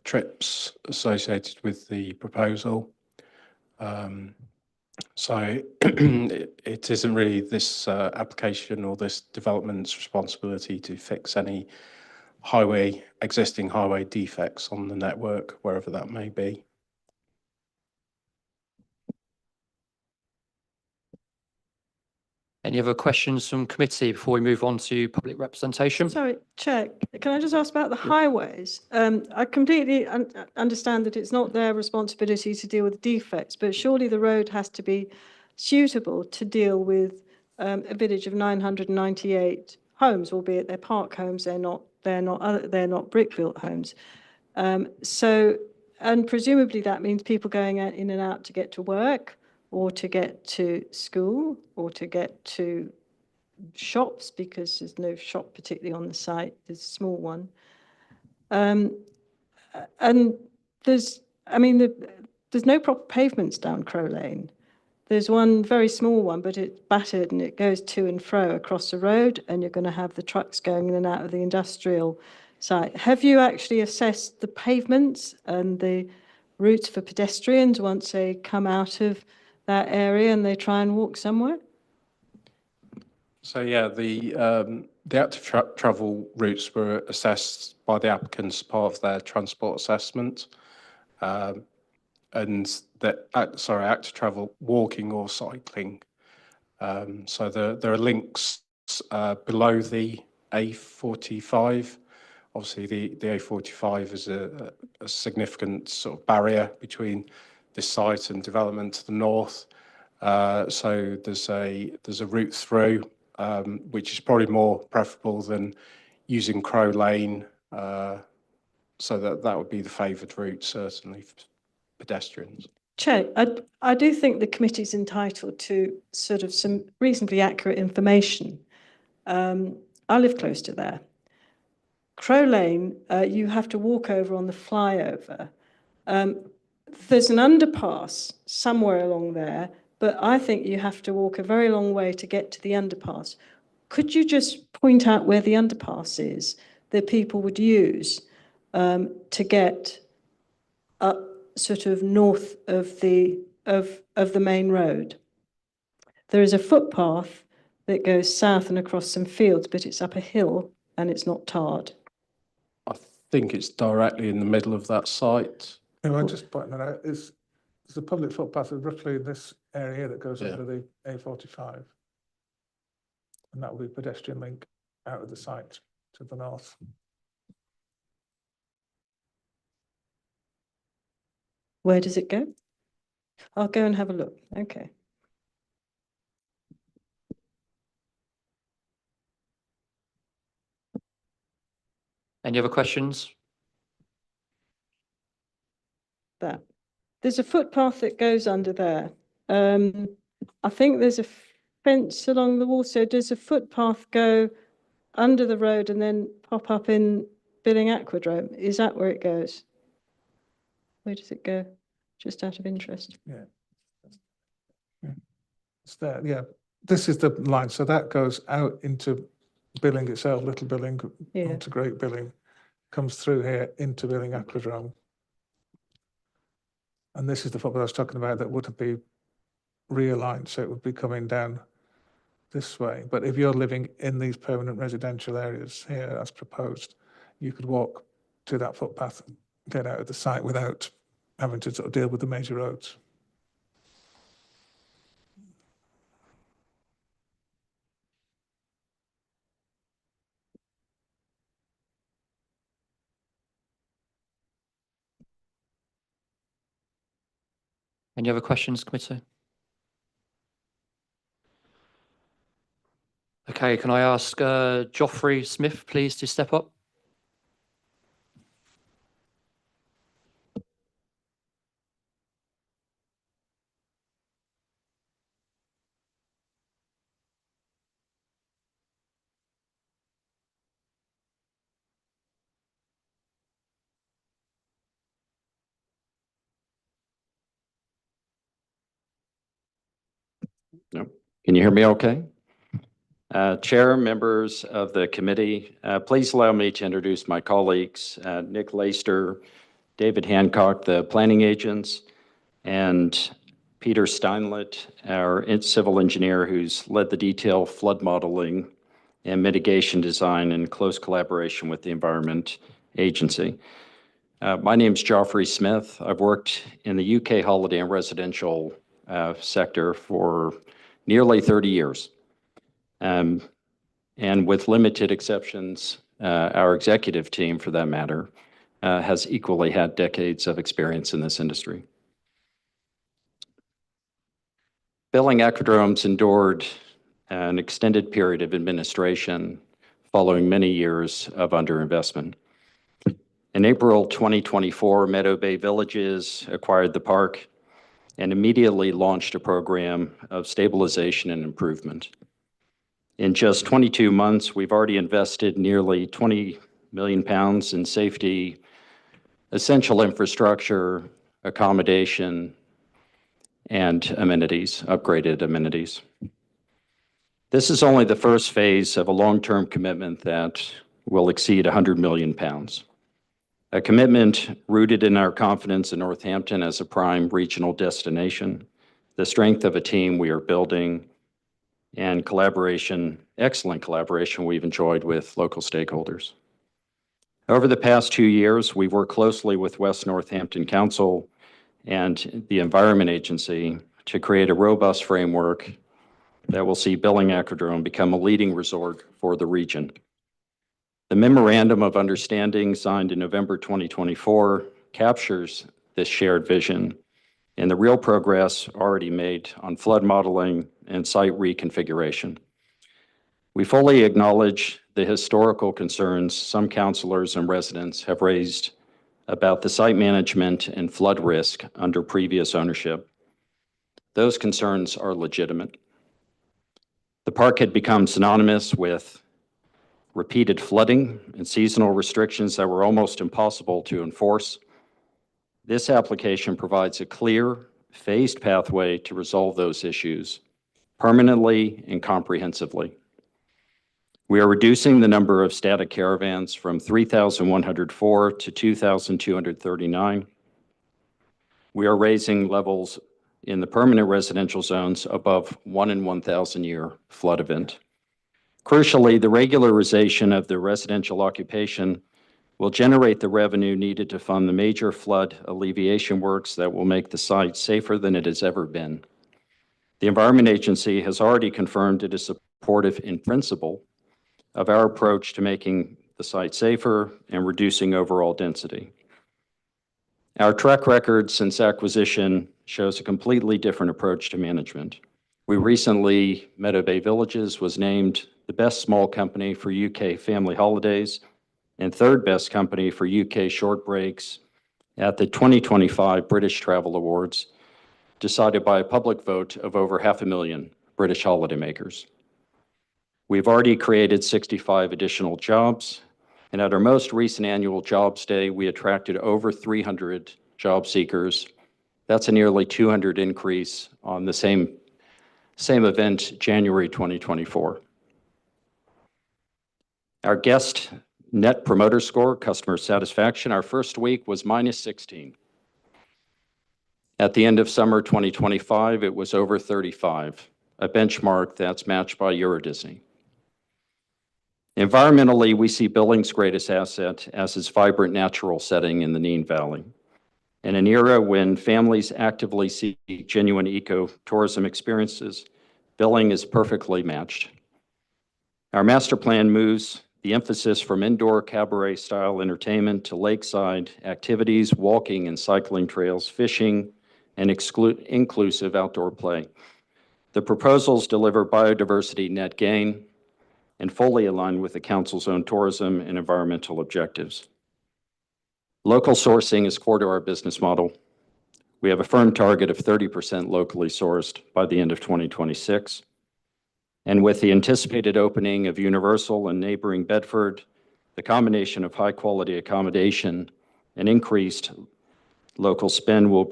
trips associated with the proposal. So it isn't really this application or this development's responsibility to fix any existing highway defects on the network, wherever that may be. Any other questions from committee before we move on to public representation? Sorry, Chair, can I just ask about the highways? I completely understand that it's not their responsibility to deal with defects, but surely the road has to be suitable to deal with a village of 998 homes, albeit they're park homes, they're not brick-built homes. And presumably that means people going out in and out to get to work, or to get to school, or to get to shops, because there's no shop particularly on the site, there's a small one. And there's no proper pavements down Crow Lane. There's one very small one, but it's battered and it goes to and fro across the road, and you're going to have the trucks going in and out of the industrial site. Have you actually assessed the pavements and the routes for pedestrians once they come out of that area and they try and walk somewhere? So yeah, the active travel routes were assessed by the applicants as part of their transport assessment. And that, active travel, walking or cycling. So there are links below the A45. Obviously, the A45 is a significant sort of barrier between this site and development to the north. So there's a route through, which is probably more preferable than using Crow Lane. So that would be the favoured route, certainly, for pedestrians. Chair, I do think the committee's entitled to sort of some reasonably accurate information. I live close to there. Crow Lane, you have to walk over on the flyover. There's an underpass somewhere along there, but I think you have to walk a very long way to get to the underpass. Could you just point out where the underpass is that people would use to get up sort of north of the main road? There is a footpath that goes south and across some fields, but it's up a hill and it's not tarred. I think it's directly in the middle of that site. No, I just point that out. There's a public footpath roughly in this area that goes under the A45. And that will be a pedestrian link out of the site to the north. Where does it go? I'll go and have a look. Okay. Any other questions? That. There's a footpath that goes under there. I think there's a fence along the wall. So does a footpath go under the road and then pop up in Billing Aquadrome? Is that where it goes? Where does it go? Just out of interest. Yeah. It's there, yeah. This is the line. So that goes out into Billing itself, Little Billing, onto Great Billing, comes through here into Billing Aquadrome. And this is the footpath I was talking about that would be realigned, so it would be coming down this way. But if you're living in these permanent residential areas here as proposed, you could walk to that footpath and get out of the site without having to sort of deal with the major roads. Any other questions, committee? Okay, can I ask Geoffrey Smith, please, to step up? No. Can you hear me okay? Chair, members of the committee, please allow me to introduce my colleagues, Nick Laister, David Hancock, the planning agents, and Peter Steinlet, our civil engineer who's led the detailed flood modeling and mitigation design in close collaboration with the Environment Agency. My name's Joffrey Smith. I've worked in the UK holiday and residential sector for nearly 30 years. And with limited exceptions, our executive team, for that matter, has equally had decades of experience in this industry. Billing Aquadromes endured an extended period of administration following many years of underinvestment. In April 2024, Meadow Bay Villages acquired the park and immediately launched a program of stabilization and improvement. In just 22 months, we've already invested nearly £20 million in safety, essential infrastructure, accommodation, and amenities, upgraded amenities. This is only the first phase of a long-term commitment that will exceed £100 million. A commitment rooted in our confidence in Northampton as a prime regional destination, the strength of a team we are building, and collaboration, excellent collaboration we've enjoyed with local stakeholders. Over the past 2 years, we've worked closely with West Northampton Council and the Environment Agency to create a robust framework that will see Billing Aquadrome become a leading resort for the region. The Memorandum of Understanding signed in November 2024 captures this shared vision and the real progress already made on flood modeling and site reconfiguration. We fully acknowledge the historical concerns some councilors and residents have raised about the site management and flood risk under previous ownership. Those concerns are legitimate. The park had become synonymous with repeated flooding and seasonal restrictions that were almost impossible to enforce. This application provides a clear, phased pathway to resolve those issues permanently and comprehensively. We are reducing the number of static caravans from 3,104 to 2,239. We are raising levels in the permanent residential zones above 1 in 1,000 year flood event. Crucially, the regularization of the residential occupation will generate the revenue needed to fund the major flood alleviation works that will make the site safer than it has ever been. The Environment Agency has already confirmed it is supportive in principle of our approach to making the site safer and reducing overall density. Our track record since acquisition shows a completely different approach to management. We recently, Meadow Bay Villages was named the best small company for UK family holidays and third best company for UK short breaks at the 2025 British Travel Awards, decided by a public vote of over 500,000 British holidaymakers. We've already created 65 additional jobs, and at our most recent annual jobs day, we attracted over 300 job seekers. That's a nearly 200 increase on the same event, January 2024. Our guest net promoter score, customer satisfaction, our first week was -16. At the end of summer 2025, it was over 35, a benchmark that's matched by EuroDisney. Environmentally, we see Billing's greatest asset as its vibrant natural setting in the Nene Valley. In an era when families actively seek genuine eco-tourism experiences, Billing is perfectly matched. Our master plan moves the emphasis from indoor cabaret-style entertainment to lakeside activities, walking and cycling trails, fishing, and inclusive outdoor play. The proposals deliver biodiversity net gain and fully align with the Council's own tourism and environmental objectives. Local sourcing is core to our business model. We have a firm target of 30% locally sourced by the end of 2026. And with the anticipated opening of Universal and neighboring Bedford, the combination of high-quality accommodation and increased local spend will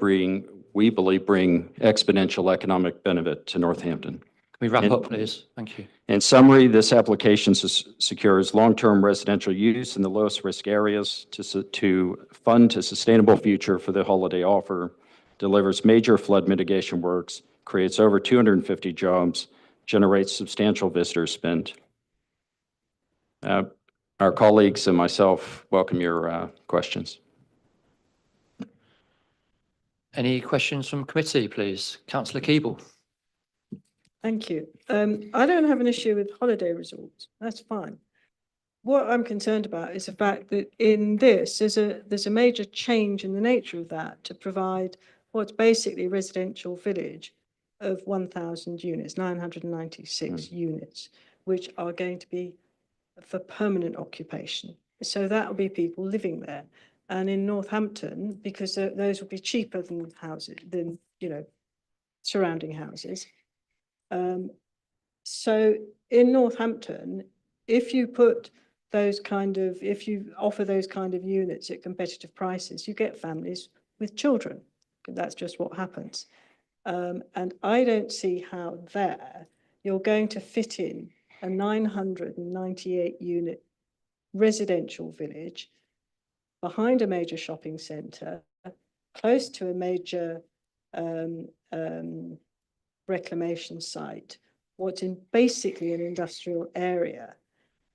we believe, bring exponential economic benefit to Northampton. we wrap And- up, please? Thank you. In summary, this application secures long-term residential use in the lowest risk areas to fund a sustainable future for the holiday offer, delivers major flood mitigation works, creates over 250 jobs, generates substantial visitor spend. Our colleagues and myself welcome your questions. Any questions from committee, please? Councillor Keeble. Thank you. I don't have an issue with holiday resorts. That's fine. What I'm concerned about is the fact that in this, there's a major change in the nature of that to provide what's basically a residential village of 1,000 units, 996 units, which are going to be for permanent occupation. So that will be people living there. And in Northampton, because those will be cheaper than houses, than, surrounding houses. So in Northampton, if you if you offer those kind of units at competitive prices, you get families with children. That's just what happens. And I don't see how there you're going to fit in a 998 unit residential village behind a major shopping centre, close to a major reclamation site, what's in basically an industrial area,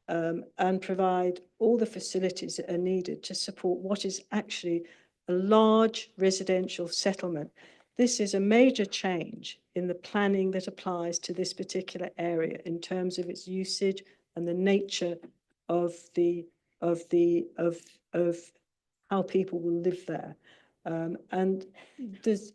and provide all the facilities that are needed to support what is actually a large residential settlement. This is a major change in the planning that applies to this particular area in terms of its usage and the nature of how people will live there. And there's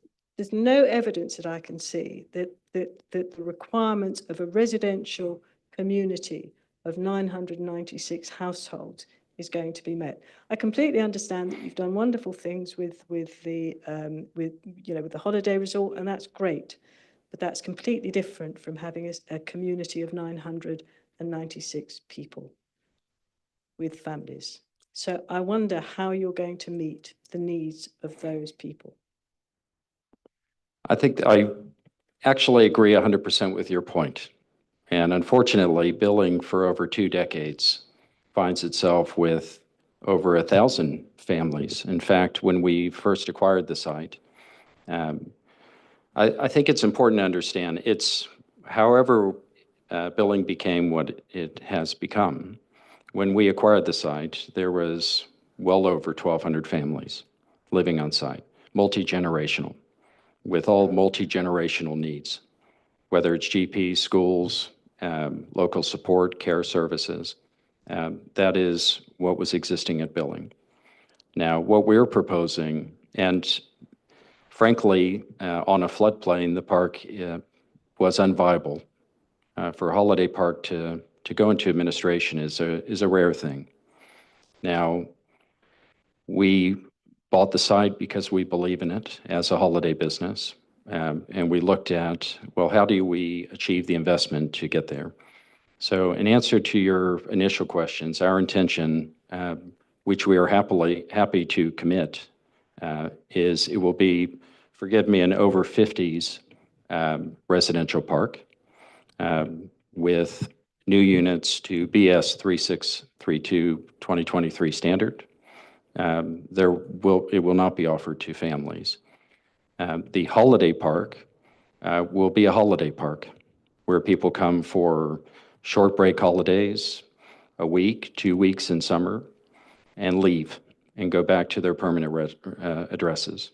no evidence that I can see that the requirements of a residential community of 996 households is going to be met. I completely understand that you've done wonderful things with the holiday resort, and that's great, but that's completely different from having a community of 996 people with families. So I wonder how you're going to meet the needs of those people. I think I actually agree 100% with your point. And unfortunately, billing for over 2 decades finds itself with over 1,000 families. In fact, when we first acquired the site, I think it's important to understand however billing became what it has become. When we acquired the site, there was well over 1,200 families living on site, multi-generational, with all multi-generational needs, whether it's GPs, schools, local support, care services. That is what was existing at billing. Now, what we're proposing, and frankly, on a floodplain, the park was unviable. For a holiday park to go into administration is a rare thing. Now, we bought the site because we believe in it as a holiday business. And we looked at, well, how do we achieve the investment to get there? So in answer to your initial questions, our intention, which we are happy to commit, is it will be, forgive me, an over 50s residential park with new units to BS 3632 2023 standard. It will not be offered to families. The holiday park will be a holiday park where people come for short break holidays, a week, 2 weeks in summer, and leave and go back to their permanent addresses.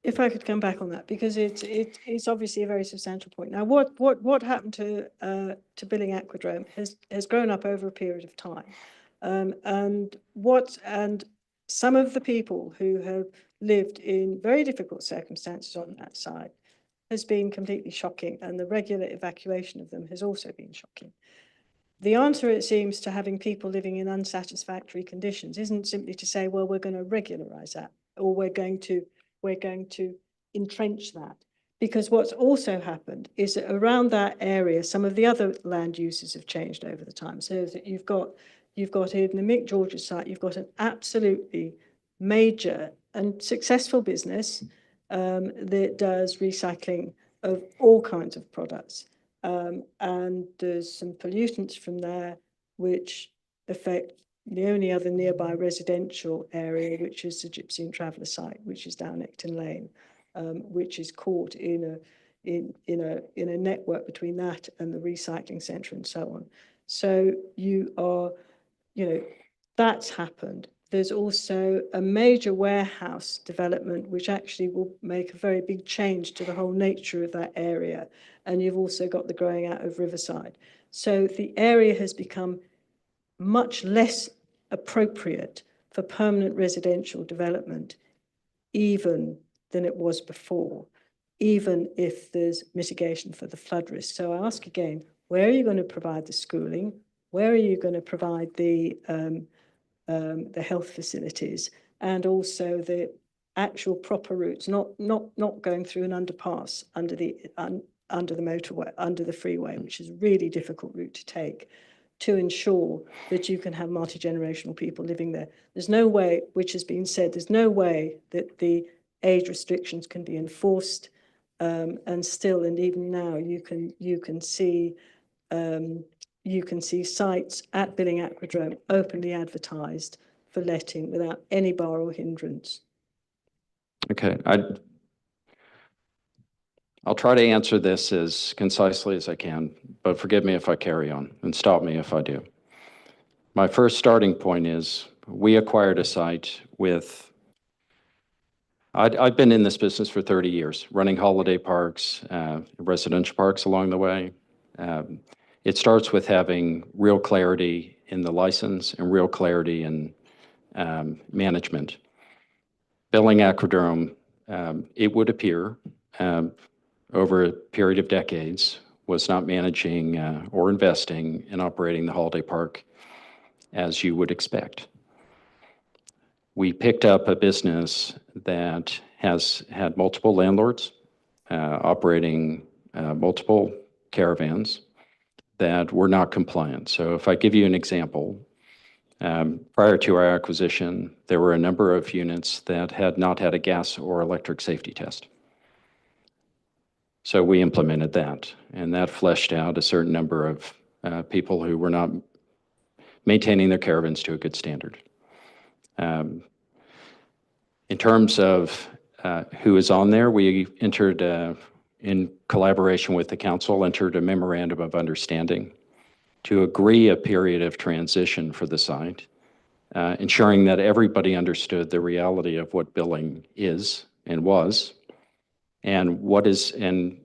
If I could come back on that, because it's obviously a very substantial point. Now, what happened to Billing Aquadrome has grown up over a period of time, and some of the people who have lived in very difficult circumstances on that site has been completely shocking, and the regular evacuation of them has also been shocking. The answer, it seems, to having people living in unsatisfactory conditions isn't simply to say, well, we're going to regularize that, or we're going to entrench that. Because what's also happened is that around that area, some of the other land uses have changed over the time. So that you've got in the Mick George's site, you've got an absolutely major and successful business that does recycling of all kinds of products. And there's some pollutants from there which affect the only other nearby residential area, which is the Gypsy and Traveller site, which is down Ecton Lane, which is caught in a network between that and the recycling centre and so on. So that's happened. There's also a major warehouse development, which actually will make a very big change to the whole nature of that area. And you've also got the growing out of Riverside. So the area has become much less appropriate for permanent residential development, even than it was before, even if there's mitigation for the flood risk. So I ask again, where are you going to provide the schooling? Where are you going to provide the health facilities, and also the actual proper routes, not going through an underpass under the motorway, under the freeway, which is a really difficult route to take, to ensure that you can have multi-generational people living there. There's no way, which has been said, there's no way that the age restrictions can be enforced, and even now you can see sites at Billing Aquadrome openly advertised for letting without any bar or hindrance. Okay, I'll try to answer this as concisely as I can, but forgive me if I carry on and stop me if I do. My first starting point is we acquired a site with, I've been in this business for 30 years, running holiday parks, residential parks along the way. It starts with having real clarity in the license and real clarity in management. Billing Aquadrome, it would appear, over a period of decades, was not managing or investing in operating the holiday park as you would expect. We picked up a business that has had multiple landlords operating multiple caravans that were not compliant. So if I give you an example, prior to our acquisition, there were a number of units that had not had a gas or electric safety test. So we implemented that, and that fleshed out a certain number of people who were not maintaining their caravans to a good standard. In terms of who is on there, we entered, in collaboration with the council, entered a memorandum of understanding to agree a period of transition for the site, ensuring that everybody understood the reality of what billing is and was, and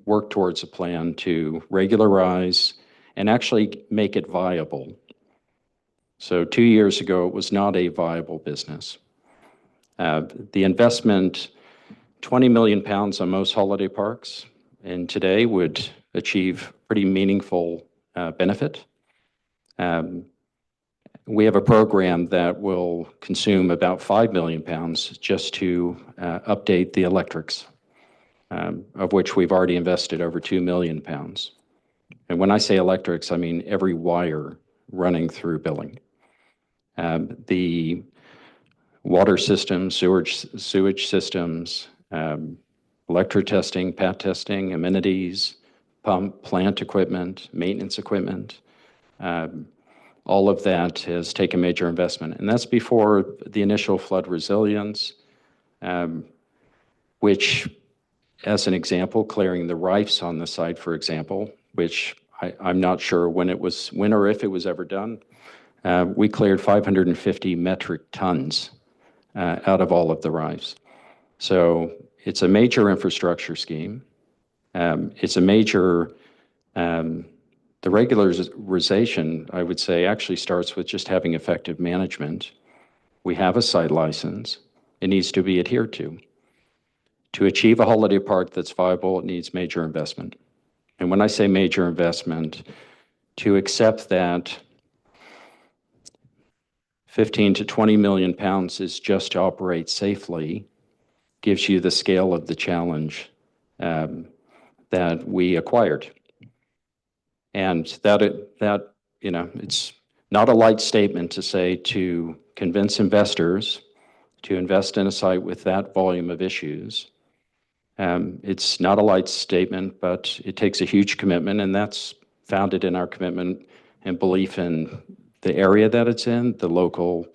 work towards a plan to regularize and actually make it viable. So 2 years ago, it was not a viable business. The investment, 20 million pounds on most holiday parks, and today would achieve pretty meaningful benefit. We have a program that will consume about 5 million pounds just to update the electrics, of which we've already invested over 2 million pounds. And when I say electrics, I mean every wire running through billing. The water systems, sewage systems, electro testing, PAT testing, amenities, pump, plant equipment, maintenance equipment, all of that has taken major investment. And that's before the initial flood resilience, which, as an example, clearing the rifts on the site, for example, which I'm not sure when or if it was ever done. We cleared 550 metric tons out of all of the rifts. So it's a major infrastructure scheme. It's a major, the regularization, I would say, actually starts with just having effective management. We have a site license. It needs to be adhered to. To achieve a holiday park that's viable, it needs major investment. And when I say major investment, to accept that 15 to 20 million pounds is just to operate safely gives you the scale of the challenge that we acquired. And that it's not a light statement to say to convince investors to invest in a site with that volume of issues It's not a light statement, but it takes a huge commitment, and that's founded in our commitment and belief in the area that it's in, the local,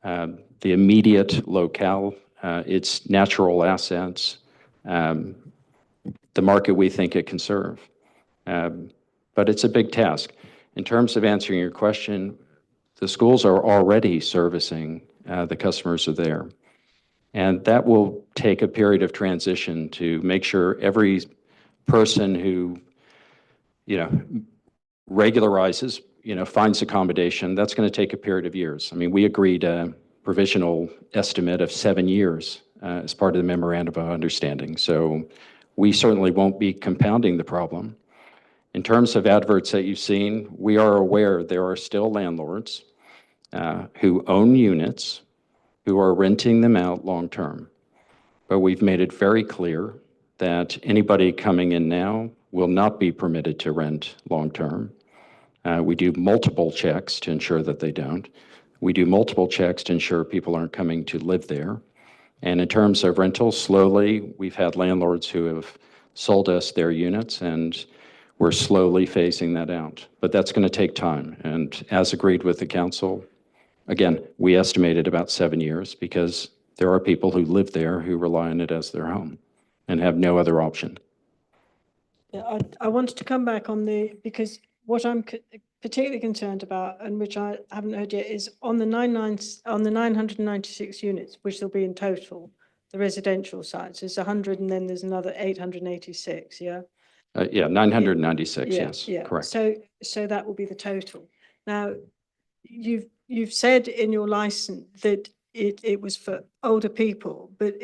the immediate locale, its natural assets, the market we think it can serve. But it's a big task. In terms of answering your question, the schools are already servicing the customers are there. And that will take a period of transition to make sure every person who, regularizes, finds accommodation, that's going to take a period of years. I mean, we agreed a provisional estimate of 7 years as part of the memorandum of understanding. So we certainly won't be compounding the problem. In terms of adverts that you've seen, we are aware there are still landlords who own units who are renting them out long-term. But we've made it very clear that anybody coming in now will not be permitted to rent long-term. We do multiple checks to ensure that they don't. We do multiple checks to ensure people aren't coming to live there. And in terms of rentals, slowly, we've had landlords who have sold us their units, and we're slowly phasing that out. But that's going to take time. And as agreed with the council, again, we estimated about 7 years because there are people who live there who rely on it as their home and have no other option. Yeah, I wanted to come back on because what I'm particularly concerned about, and which I haven't heard yet, is on the 996 units, which there'll be in total, the residential sites, there's 100 and then there's another 886, yeah? Yeah, 996, Yeah, yes, yeah. correct. So that will be the total. Now, you've said in your license that it was for older people, but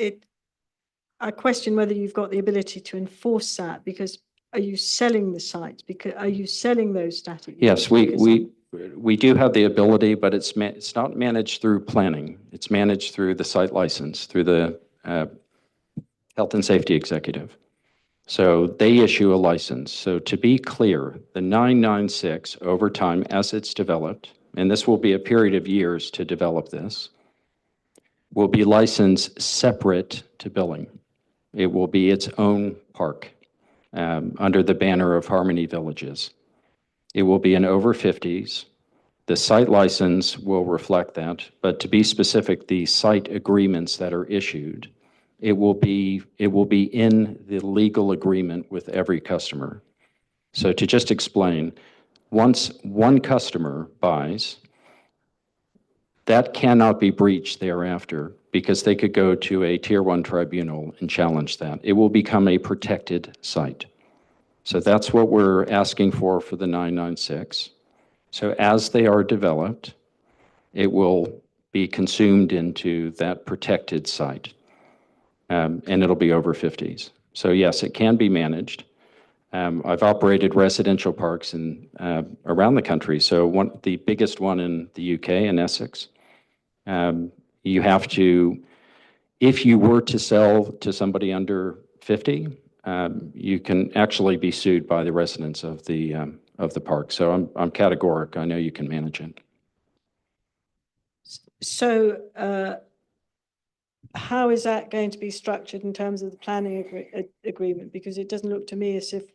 I question whether you've got the ability to enforce that, because are you selling the sites? Because are you selling those static Yes, units? we do have the ability, but it's not managed through planning. It's managed through the site license, through the health and safety executive. So they issue a license. So to be clear, the 996 over time as it's developed, and this will be a period of years to develop this, will be licensed separate to billing. It will be its own park under the banner of Harmony Villages. It will be an over 50s. The site license will reflect that, but to be specific, the site agreements that are issued, it will be in the legal agreement with every customer. So to just explain, once one customer buys, that cannot be breached thereafter because they could go to a Tier 1 tribunal and challenge that. It will become a protected site. So that's what we're asking for the 996. So as they are developed, it will be consumed into that protected site. And it'll be over 50s. So yes, it can be managed. I've operated residential parks around the country. So the biggest one in the UK, in Essex, you have to, if you were to sell to somebody under 50, you can actually be sued by the residents of the park. So I'm categoric. I know you can manage it. So how is that going to be structured in terms of the planning agreement? Because it doesn't look to me as if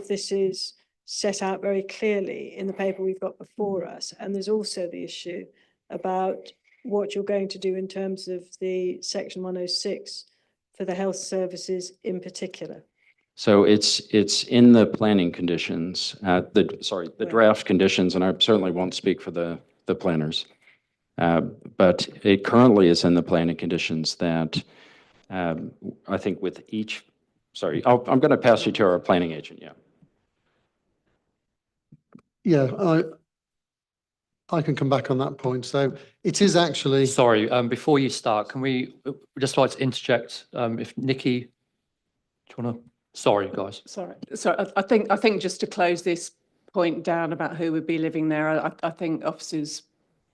this is set out very clearly in the paper we've got before us. And there's also the issue about what you're going to do in terms of the Section 106 for the health services in particular. So it's in the planning conditions, the draft conditions, and I certainly won't speak for the planners. But it currently is in the planning conditions that I think with each, I'm going to pass you to our planning agent, yeah. Yeah, I can come back on that point. So it is actually... Sorry, before you start, can we just like to interject if Nikki, do you want to... Sorry, guys. Sorry. So I think just to close this point down about who would be living there, I think officers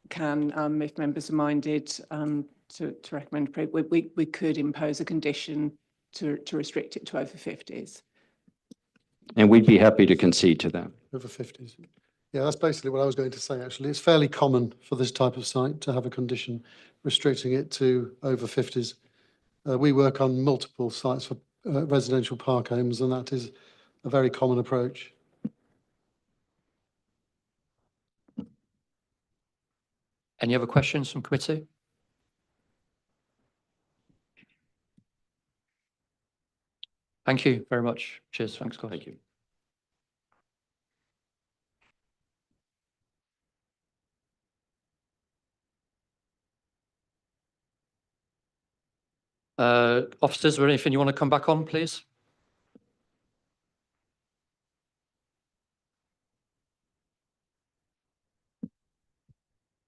can, if members are minded, to recommend approval, we could impose a condition to restrict it to over 50s. And we'd be happy to concede to that. Over 50s. Yeah, that's basically what I was going to say, actually. It's fairly common for this type of site to have a condition restricting it to over 50s. We work on multiple sites for residential park homes, and that is a very common approach. Any other questions from committee? Thank you very much. Cheers. Thanks, guys. Thank you. Officers, is there anything you want to come back on, please? I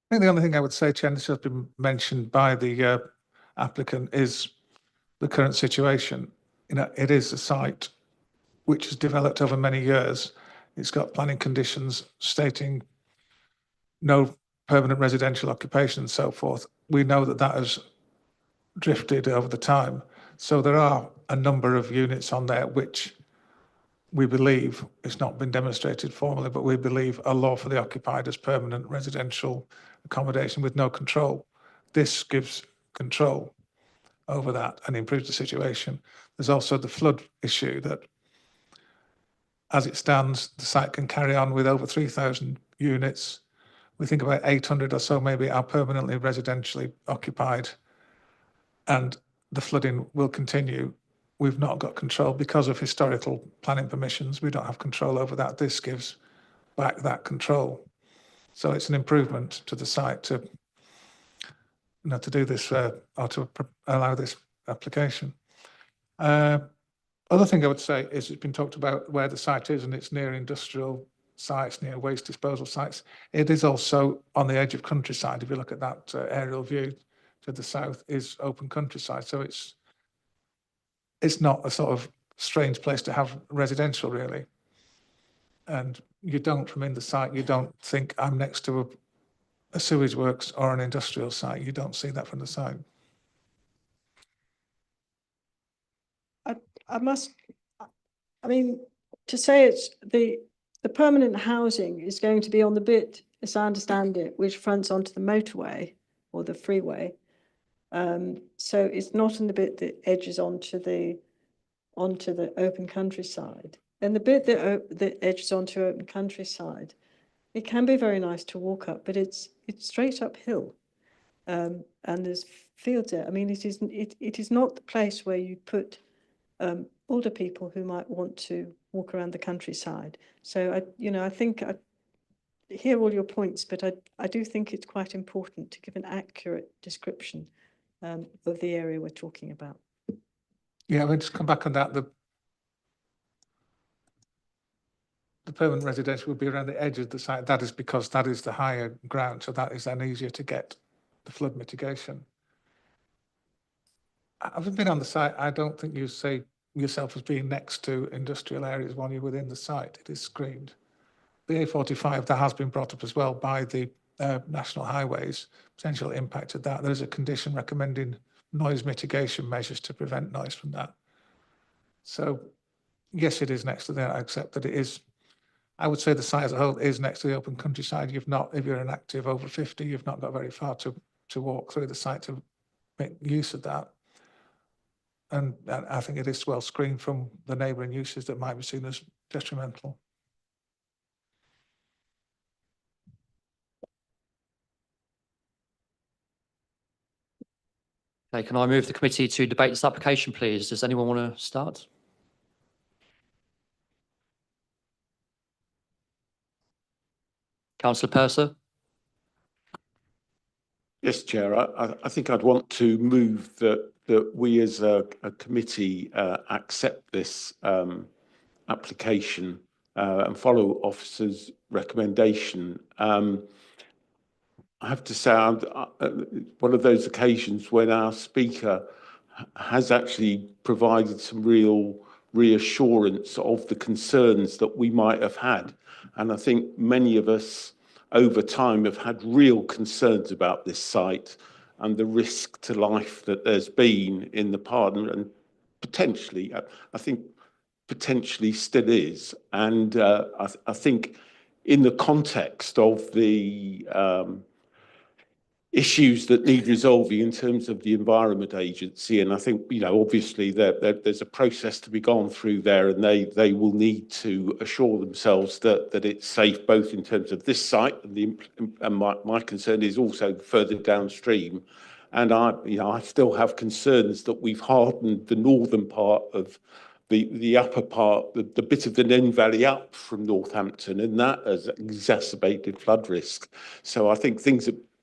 think the only thing I would say, Chair, and this has been mentioned by the applicant, is the current situation. You know, it is a site which has developed over many years. It's got planning conditions stating no permanent residential occupation and so forth. We know that that has drifted over the time. So there are a number of units on there which we believe, it's not been demonstrated formally, but we believe are lawfully occupied as permanent residential accommodation with no control. This gives control over that and improves the situation. There's also the flood issue that, as it stands, the site can carry on with over 3,000 units. We think about 800 or so maybe are permanently residentially occupied, and the flooding will continue. We've not got control because of historical planning permissions. We don't have control over that. This gives back that control. So it's an improvement to the site to, you know, to do this or to allow this application. Other thing I would say is it's been talked about where the site is, and it's near industrial sites, near waste disposal sites. It is also on the edge of countryside. If you look at that aerial view to the south is open countryside. So it's not a sort of strange place to have residential, really. And you don't, from in the site, you don't think I'm next to a sewage works or an industrial site. You don't see that from the site. I mean, to say it's the permanent housing is going to be on the bit, as I understand it, which fronts onto the motorway or the freeway. So it's not in the bit that edges onto the open countryside. And the bit that edges onto open countryside, it can be very nice to walk up, but it's straight uphill, and there's fields there. I mean, it is not the place where you put older people who might want to walk around the countryside. So I think I hear all your points, but I do think it's quite important to give an accurate description of the area we're talking about. Yeah, we'll just come back on that. The permanent residential will be around the edge of the site. That is because that is the higher ground, so that is then easier to get the flood mitigation. Having been on the site, I don't think you say yourself as being next to industrial areas while you're within the site. It is screened. The A45, that has been brought up as well by the National Highways, potential impact of that. There's a condition recommending noise mitigation measures to prevent noise from that. So yes, it is next to there, except that it is, I would say the site as a whole is next to the open countryside. You've not, if you're an active over 50, you've not got very far to walk through the site to make use of that. And I think it is well screened from the neighbouring uses that might be seen as detrimental. Okay, can I move the committee to debate this application, please? Does anyone want to start? Councillor Purser? Yes, Chair. I think I'd want to move that we as a committee accept this application and follow officer's recommendation. I have to say, one of those occasions when our speaker has actually provided some real reassurance of the concerns that we might have had. And I think many of us over time have had real concerns about this site and the risk to life that there's been in the past, and potentially, I think potentially still is. And I think in the context of the issues that need resolving in terms of the Environment Agency. And I think, you know, obviously there's a process to be gone through there, and they will need to assure themselves that it's safe, both in terms of this site and my concern is also further downstream. And I still have concerns that we've hardened the northern part of the upper part, the bit of the Nen Valley up from Northampton, and that has exacerbated flood risk. So I think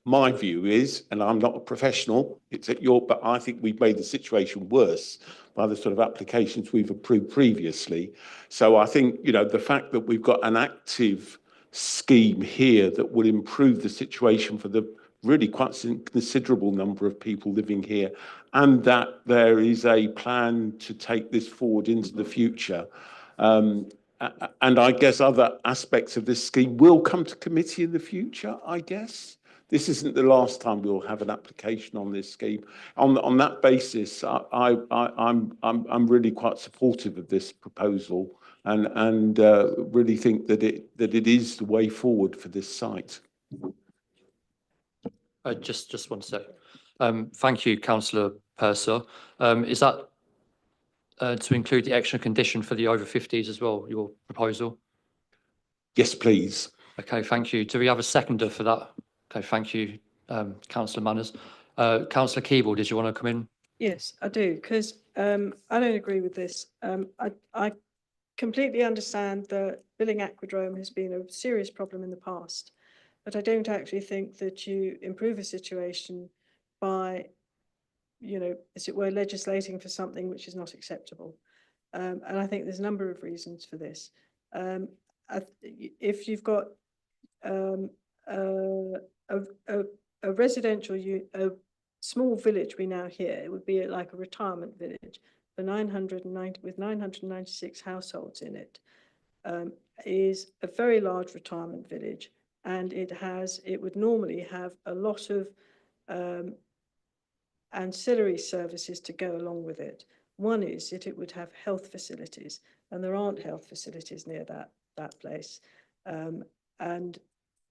my view is, and I'm not a professional, but I think we've made the situation worse by the sort of applications we've approved previously. So I think, you know, the fact that we've got an active scheme here that will improve the situation for the really quite considerable number of people living here, and that there is a plan to take this forward into the future. And I guess other aspects of this scheme will come to committee in the future, I guess. This isn't the last time we'll have an application on this scheme. On that basis, I'm really quite supportive of this proposal, and really think that it is the way forward for this site. Just one sec. Thank you, Councillor Purser. Is that to include the extra condition for the over 50s as well, your proposal? Yes, please. Okay, thank you. Do we have a seconder for that? Okay, thank you, Councillor Manners. Councillor Keeble, did you want to come in? Yes, I do, because I don't agree with this. I completely understand that Billing Aquadrome has been a serious problem in the past, but I don't actually think that you improve a situation by, you know, as it were, legislating for something which is not acceptable. And I think there's a number of reasons for this. If you've got a residential, a small village we now hear, it would be like a retirement village for 990 with 996 households in it, is a very large retirement village, and it would normally have a lot of ancillary services to go along with it. One is that it would have health facilities, and there aren't health facilities near that place, and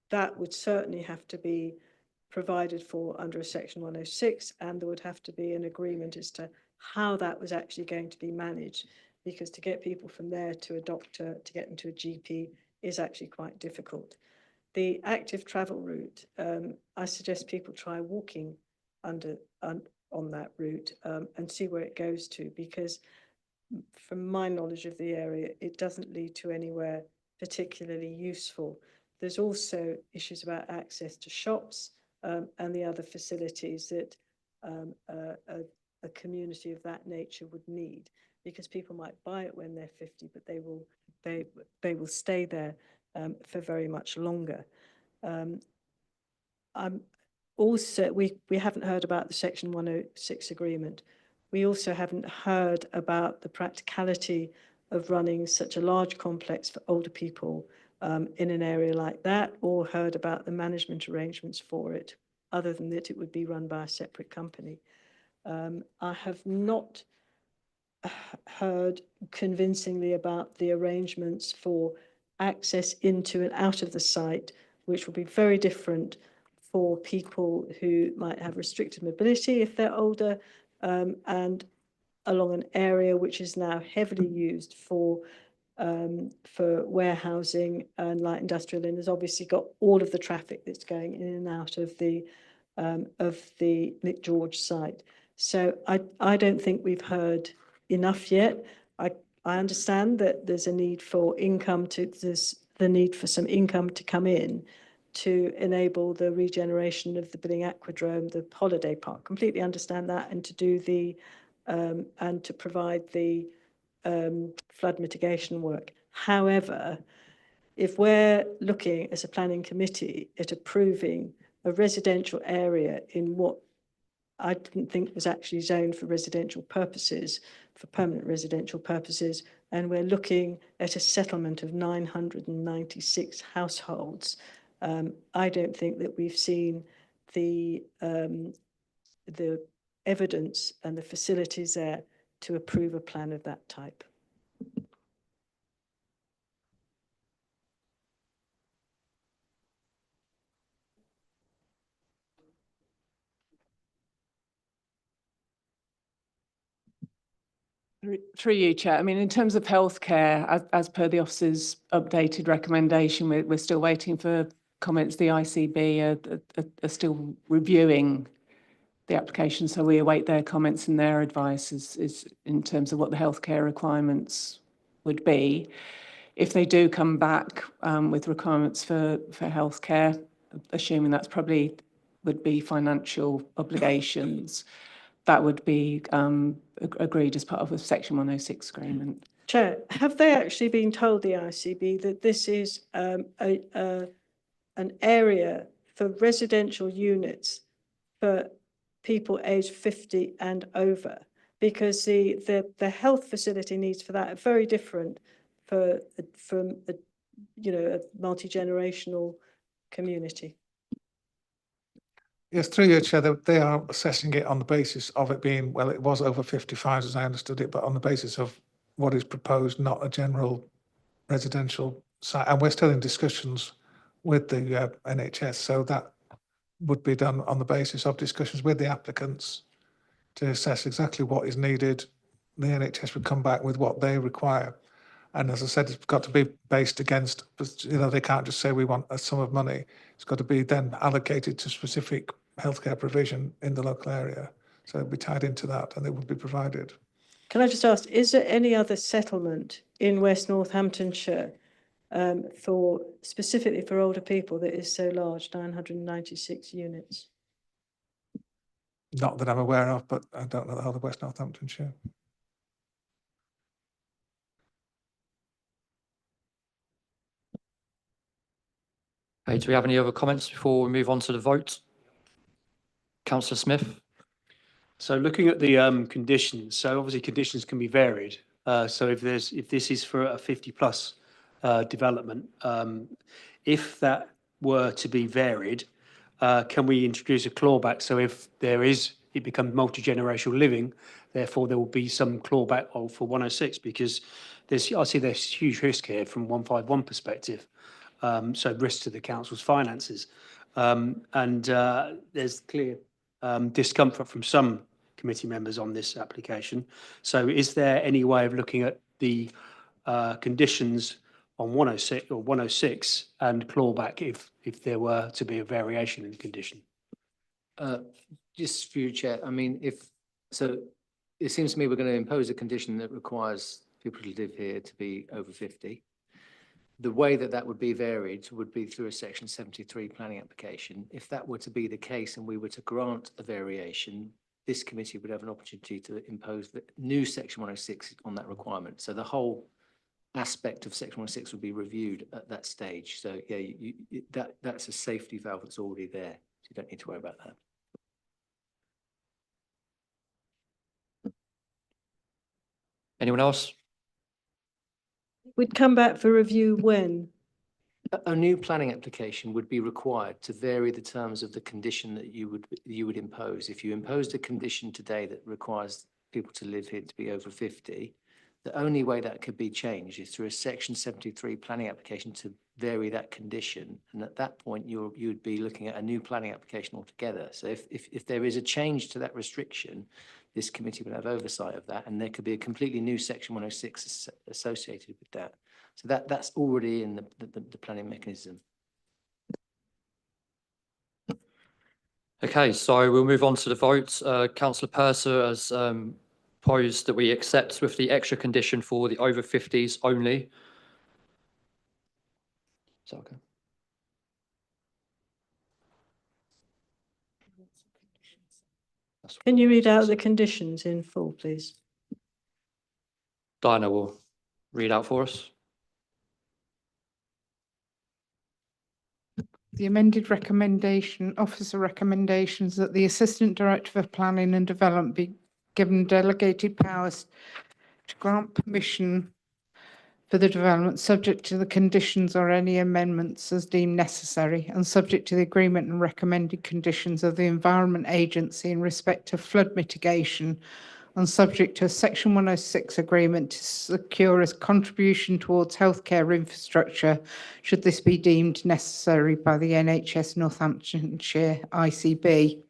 that would certainly have to be provided for under a Section 106, and there would have to be an agreement as to how that was actually going to be managed, because to get people from there to a doctor, to get them to a GP, is actually quite difficult. The active travel route, I suggest people try walking on that route and see where it goes to, because from my knowledge of the area, it doesn't lead to anywhere particularly useful. There's also issues about access to shops and the other facilities that a community of that nature would need, because people might buy it when they're 50, but they will stay there for very much longer. I'm also, we haven't heard about the Section 106 agreement. We also haven't heard about the practicality of running such a large complex for older people in an area like that, or heard about the management arrangements for it, other than that it would be run by a separate company. I have not heard convincingly about the arrangements for access into and out of the site, which will be very different for people who might have restricted mobility if they're older, and along an area which is now heavily used for warehousing and light industrial, and has obviously got all of the traffic that's going in and out of the Nick George site. So I don't think we've heard enough yet. I understand that there's a need for income there's the need for some income to come in to enable the regeneration of the Billing Aquadrome, the holiday park. Completely understand that, and to do the and to provide the flood mitigation work. However, if we're looking as a planning committee at approving a residential area in what I didn't think was actually zoned for residential purposes, for permanent residential purposes, and we're looking at a settlement of 996 households, I don't think that we've seen the evidence and the facilities there to approve a plan of that type. Through you, Chair. I mean, in terms of healthcare, as per the officer's updated recommendation, we're still waiting for comments. The ICB are still reviewing the application, so we await their comments and their advice is in terms of what the healthcare requirements would be. If they do come back with requirements for healthcare, assuming that's probably would be financial obligations, that would be agreed as part of a Section 106 agreement. Chair, have they actually been told, the ICB, that this is an area for residential units for people aged 50 and over? Because the health facility needs for that are very different from a multi-generational community. Yes, through your chair, they are assessing it on the basis of it being, well, it was over 55 as I understood it, but on the basis of what is proposed, not a general residential site. And we're still in discussions with the NHS, so that would be done on the basis of discussions with the applicants to assess exactly what is needed. The NHS would come back with what they require. And as I said, it's got to be based against, they can't just say we want a sum of money. It's got to be then allocated to specific healthcare provision in the local area. So it'd be tied into that and it would be provided. Can I just ask, is there any other settlement in West Northamptonshire specifically for older people that is so large, 996 units? Not that I'm aware of, but I don't know the whole of West Northamptonshire. Okay, do we have any other comments before we move on to the vote? Councillor Smith? So looking at the conditions, so obviously conditions can be varied. So if this is for a 50+ development, if that were to be varied, can we introduce a clawback? So if it becomes multi-generational living, therefore there will be some clawback for 106, because I see there's huge risk here from 151 perspective. So risk to the council's finances. And there's clear discomfort from some committee members on this application. So is there any way of looking at the conditions on 106 or 106 and clawback if there were to be a variation in the condition? Just for you, Chair, I mean, it seems to me we're going to impose a condition that requires people to live here to be over 50. The way that would be varied would be through a Section 73 planning application. If that were to be the case and we were to grant a variation, this committee would have an opportunity to impose the new Section 106 on that requirement. So the whole aspect of Section 106 would be reviewed at that stage. So yeah, that's a safety valve that's already there. So you don't need to worry about that. Anyone else? We'd come back for review when? A new planning application would be required to vary the terms of the condition that you would impose. If you imposed a condition today that requires people to live here to be over 50, the only way that could be changed is through a Section 73 planning application to vary that condition. And at that point, you would be looking at a new planning application altogether. So if there is a change to that restriction, this committee would have oversight of that, and there could be a completely new Section 106 associated with that. So that's already in the planning mechanism. Okay, so we'll move on to the vote. Councillor Purser has posed that we accept with the extra condition for the over 50s only. Is that okay? Can you read out the conditions in full, please? Diana will read out for us. The amended recommendation, officer recommendations that the Assistant Director of Planning and Development be given delegated powers to grant permission for the development subject to the conditions or any amendments as deemed necessary and subject to the agreement and recommended conditions of the Environment Agency in respect of flood mitigation and subject to a Section 106 agreement to secure a contribution towards healthcare infrastructure should this be deemed necessary by the NHS Northamptonshire ICB.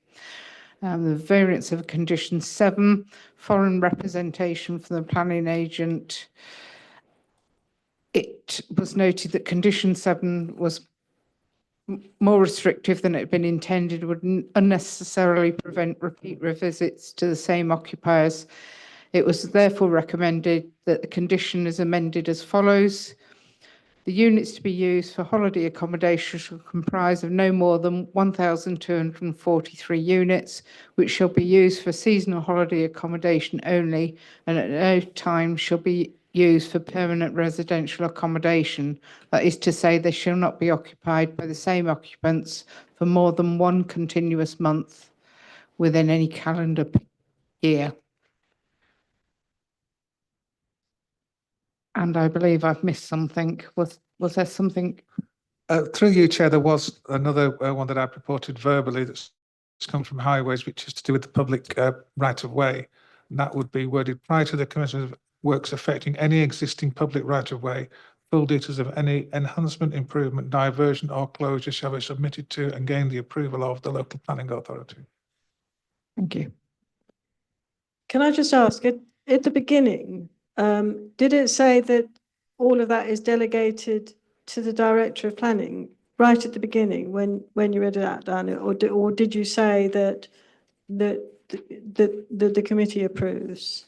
The variance of condition 7, foreign representation from the planning agent. It was noted that condition 7 was more restrictive than it had been intended, would unnecessarily prevent repeat revisits to the same occupiers. It was therefore recommended that the condition is amended as follows. The units to be used for holiday accommodation shall comprise of no more than 1,243 units, which shall be used for seasonal holiday accommodation only, and at no time shall be used for permanent residential accommodation. That is to say, they shall not be occupied by the same occupants for more than one continuous month within any calendar year. And I believe I've missed something. Was there something? Through you, Chair, there was another one that I reported verbally that's come from Highways, which is to do with the public right of way. And that would be worded prior to the commencement of works affecting any existing public right of way. Full details of any enhancement, improvement, diversion or closure shall be submitted to and gain the approval of the local planning authority. Thank you. Can I just ask, at the beginning, did it say that all of that is delegated to the Director of Planning right at the beginning when you read that down, or did you say that the committee approves?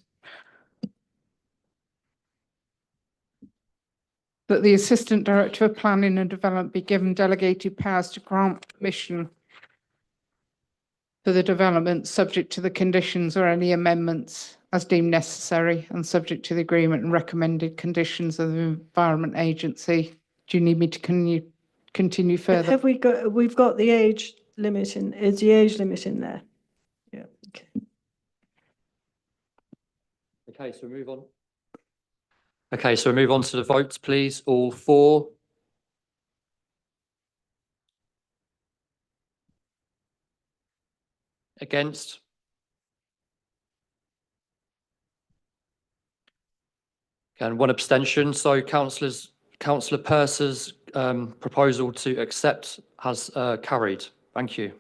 That the Assistant Director of Planning and Development be given delegated powers to grant permission for the development, subject to the conditions or any amendments as deemed necessary and subject to the agreement and recommended conditions of the Environment Agency. Do you need me to continue further? Have we've got the age limit in, is the age limit in there? Yeah, okay. Okay, so we move on. Okay, so we move on to the votes, please. All for? Against? And one abstention. So Councillor Purser's proposal to accept has carried. Thank you.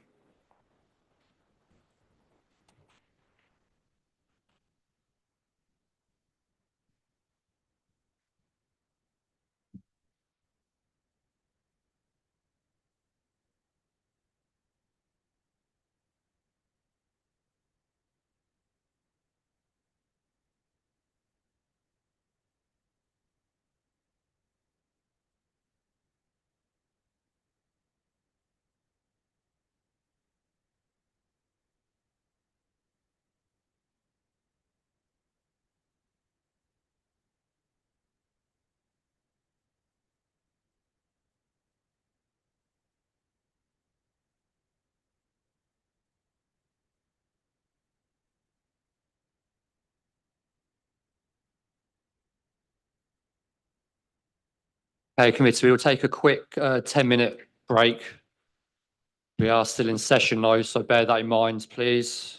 Okay, committee, we will take a quick 10-minute break. We are still in session though, so bear that in mind, please.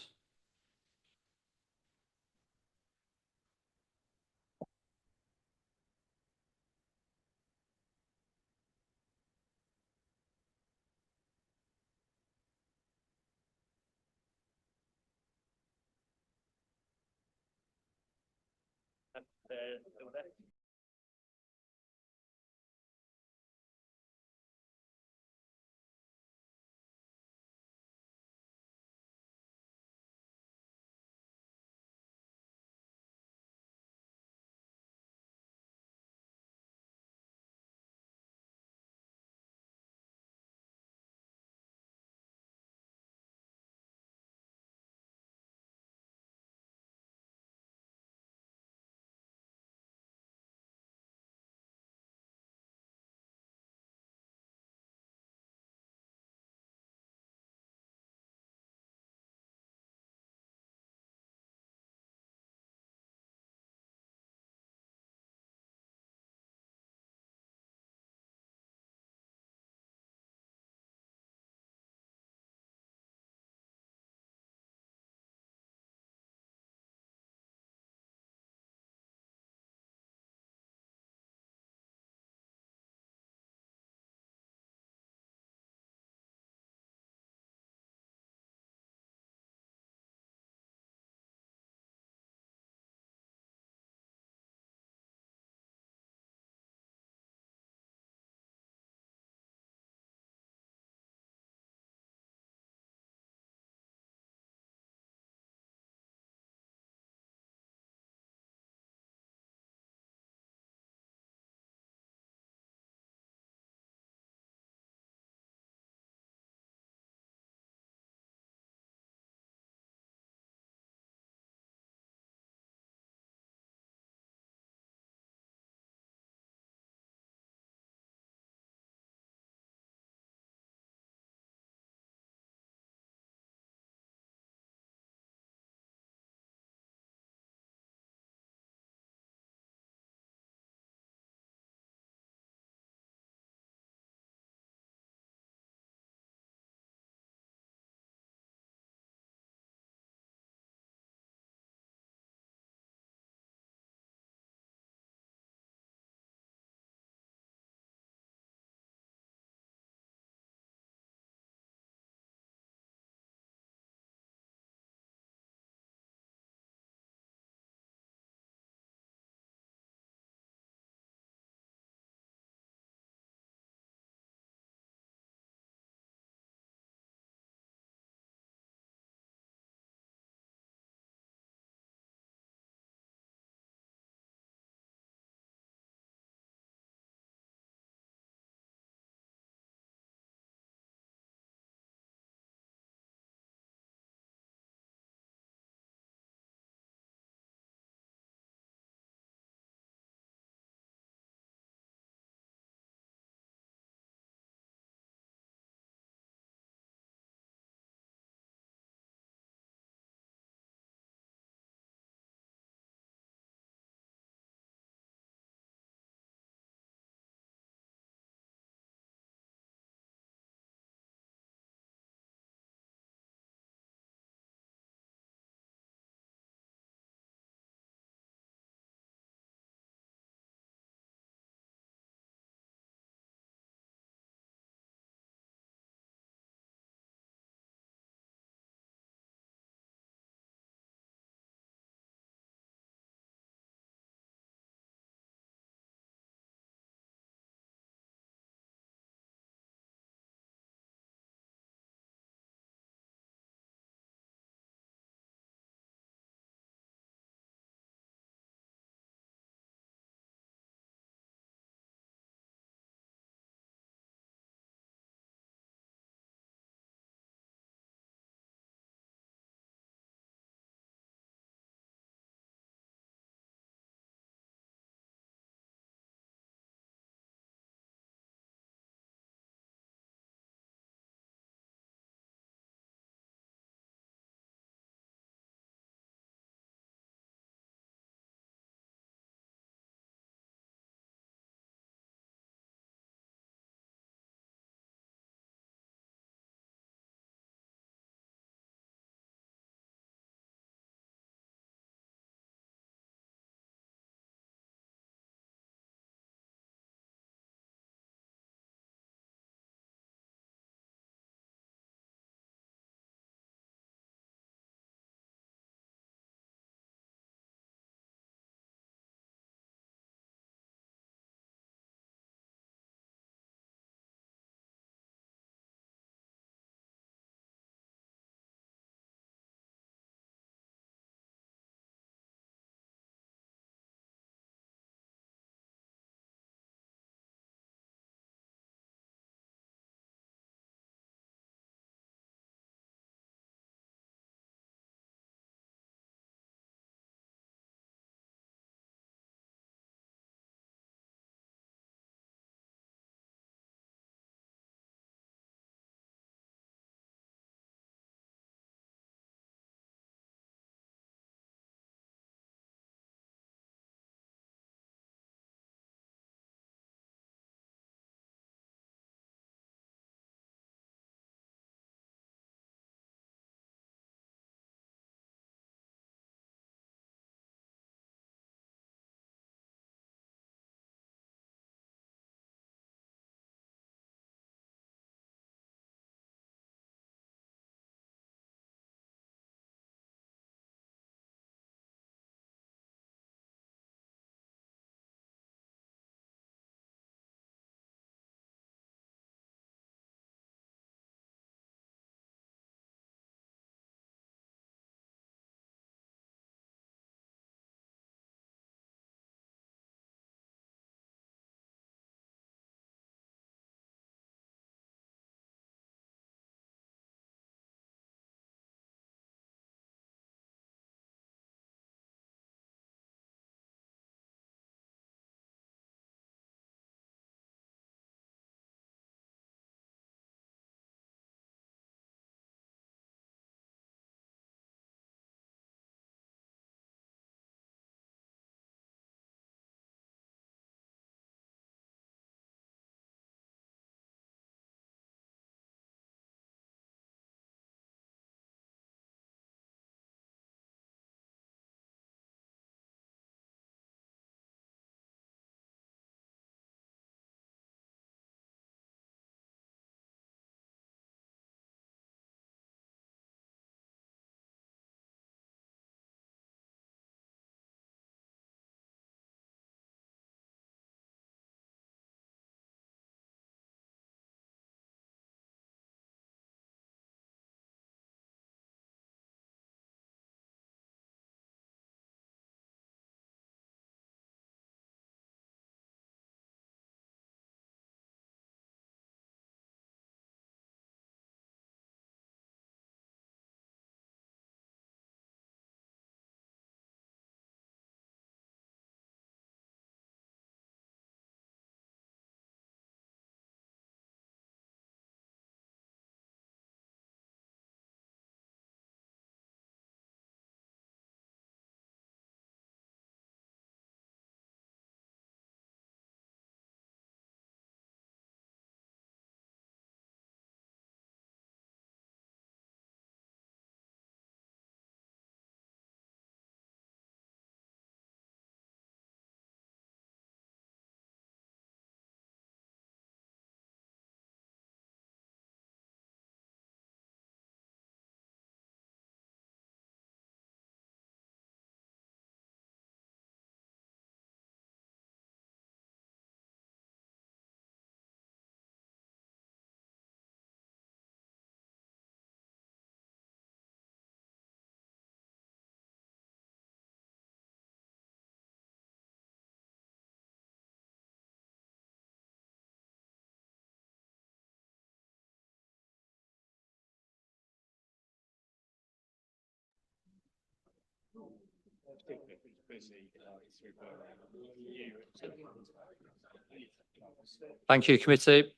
Thank you, committee.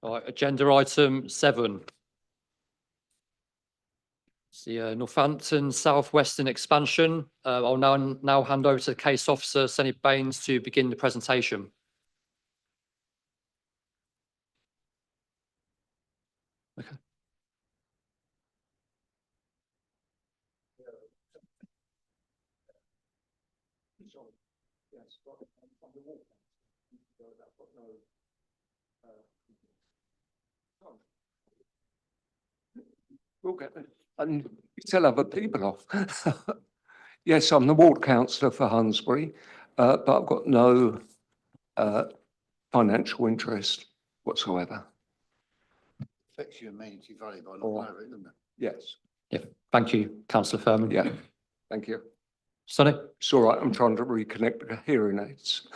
All right, agenda item 7. It's the Northampton South Western expansion. I'll now hand over to the case officer, Senny Baines, to begin the presentation. Okay. We'll get there. And you tell other people off. Yes, I'm the ward councillor for Hunsbury, but I've got no financial interest whatsoever. Affects your amenity value by not Or- having it, doesn't it? Yes, Yeah, thank you, councillor Furman. yeah, thank you. Sonny? It's all right, I'm trying to reconnect the hearing aids.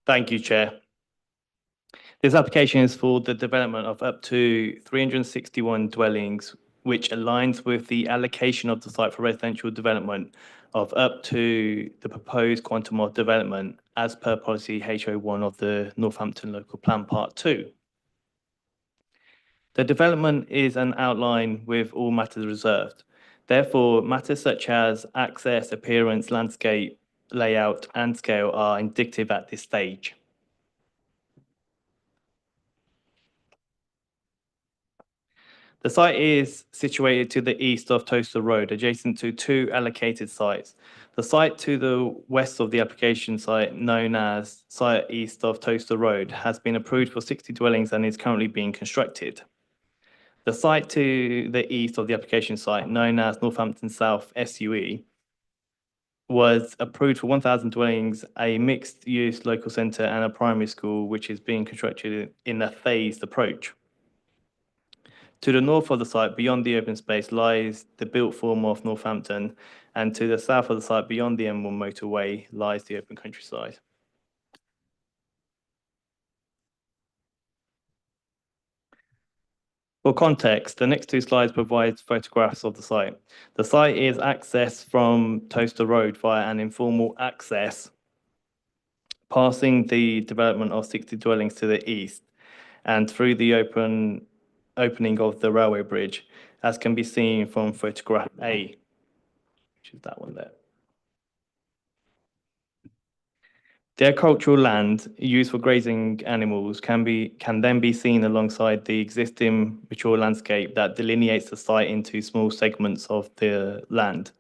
Thank you, Chair. This application is for the development of up to 361 dwellings, which aligns with the allocation of the site for residential development of up to the proposed quantum of development as per policy HO1 of the Northampton Local Plan Part 2. The development is an outline with all matters reserved. Therefore, matters such as access, appearance, landscape, layout, and scale are indicative at this stage. The site is situated to the east of Toaster Road, adjacent to 2 allocated sites. The site to the west of the application site, known as site east of Toaster Road, has been approved for 60 dwellings and is currently being constructed. The site to the east of the application site, known as Northampton South SUE, was approved for 1,000 dwellings, a mixed-use local centre and a primary school, which is being constructed in a phased approach. To the north of the site, beyond the open space, lies the built form of Northampton, and to the south of the site, beyond the M1 motorway, lies the open countryside. For context, the next 2 slides provide photographs of the site. The site is accessed from Toaster Road via an informal access, passing the development of 60 dwellings to the east, and through the opening of the railway bridge, as can be seen from photograph A, which is that one there. The agricultural land used for grazing animals can then be seen alongside the existing mature landscape that delineates the site into small segments of the land.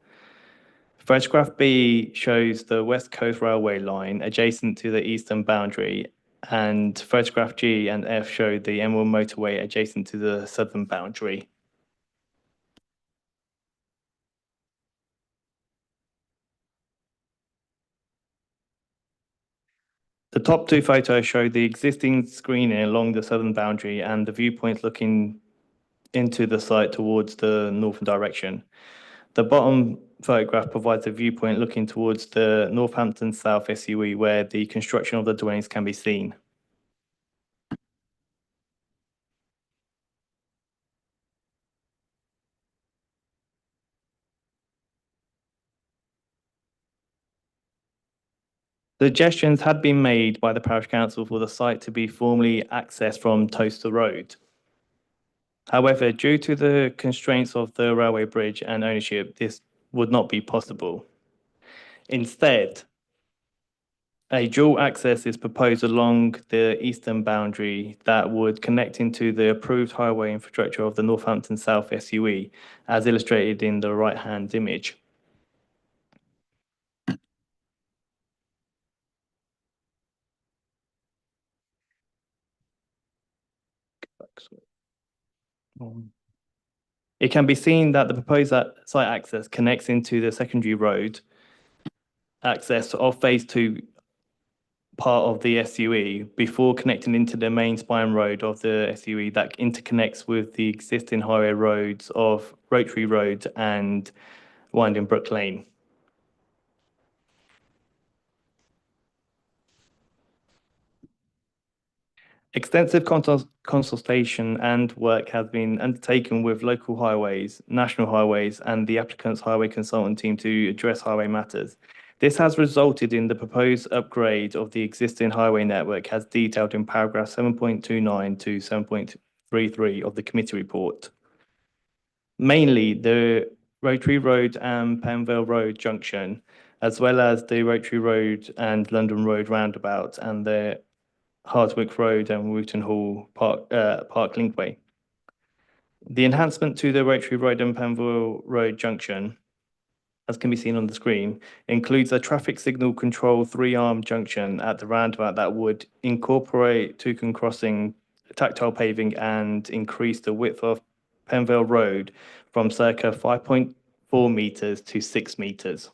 Photograph B shows the West Coast Railway line adjacent to the eastern boundary, and photograph G and F show the M1 motorway adjacent to the southern boundary. The top 2 photos show the existing screening along the southern boundary and the viewpoints looking into the site towards the northern direction. The bottom photograph provides a viewpoint looking towards the Northampton South SUE, where the construction of the dwellings can be seen. Suggestions had been made by the parish council for the site to be formally accessed from Toaster Road. However, due to the constraints of the railway bridge and ownership, this would not be possible. Instead, a dual access is proposed along the eastern boundary that would connect into the approved highway infrastructure of the Northampton South SUE, as illustrated in the right-hand image. It can be seen that the proposed site access connects into the secondary road access of phase 2 part of the SUE before connecting into the main spine road of the SUE that interconnects with the existing highway roads of Rotary Road and Winding Brook Lane. Extensive consultation and work has been undertaken with local highways, national highways, and the applicant's highway consultant team to address highway matters. This has resulted in the proposed upgrade of the existing highway network as detailed in paragraph 7.29 to 7.33 of the committee report. Mainly the Rotary Road and Penville Road junction, as well as the Rotary Road and London Road roundabout and the Hardwick Road and Wooton Hall Park Linkway. The enhancement to the Rotary Road and Penville Road junction, as can be seen on the screen, includes a traffic signal control 3-arm junction at the roundabout that would incorporate Toucan crossing, tactile paving, and increase the width of Penville Road from circa 5.4 meters to 6 meters.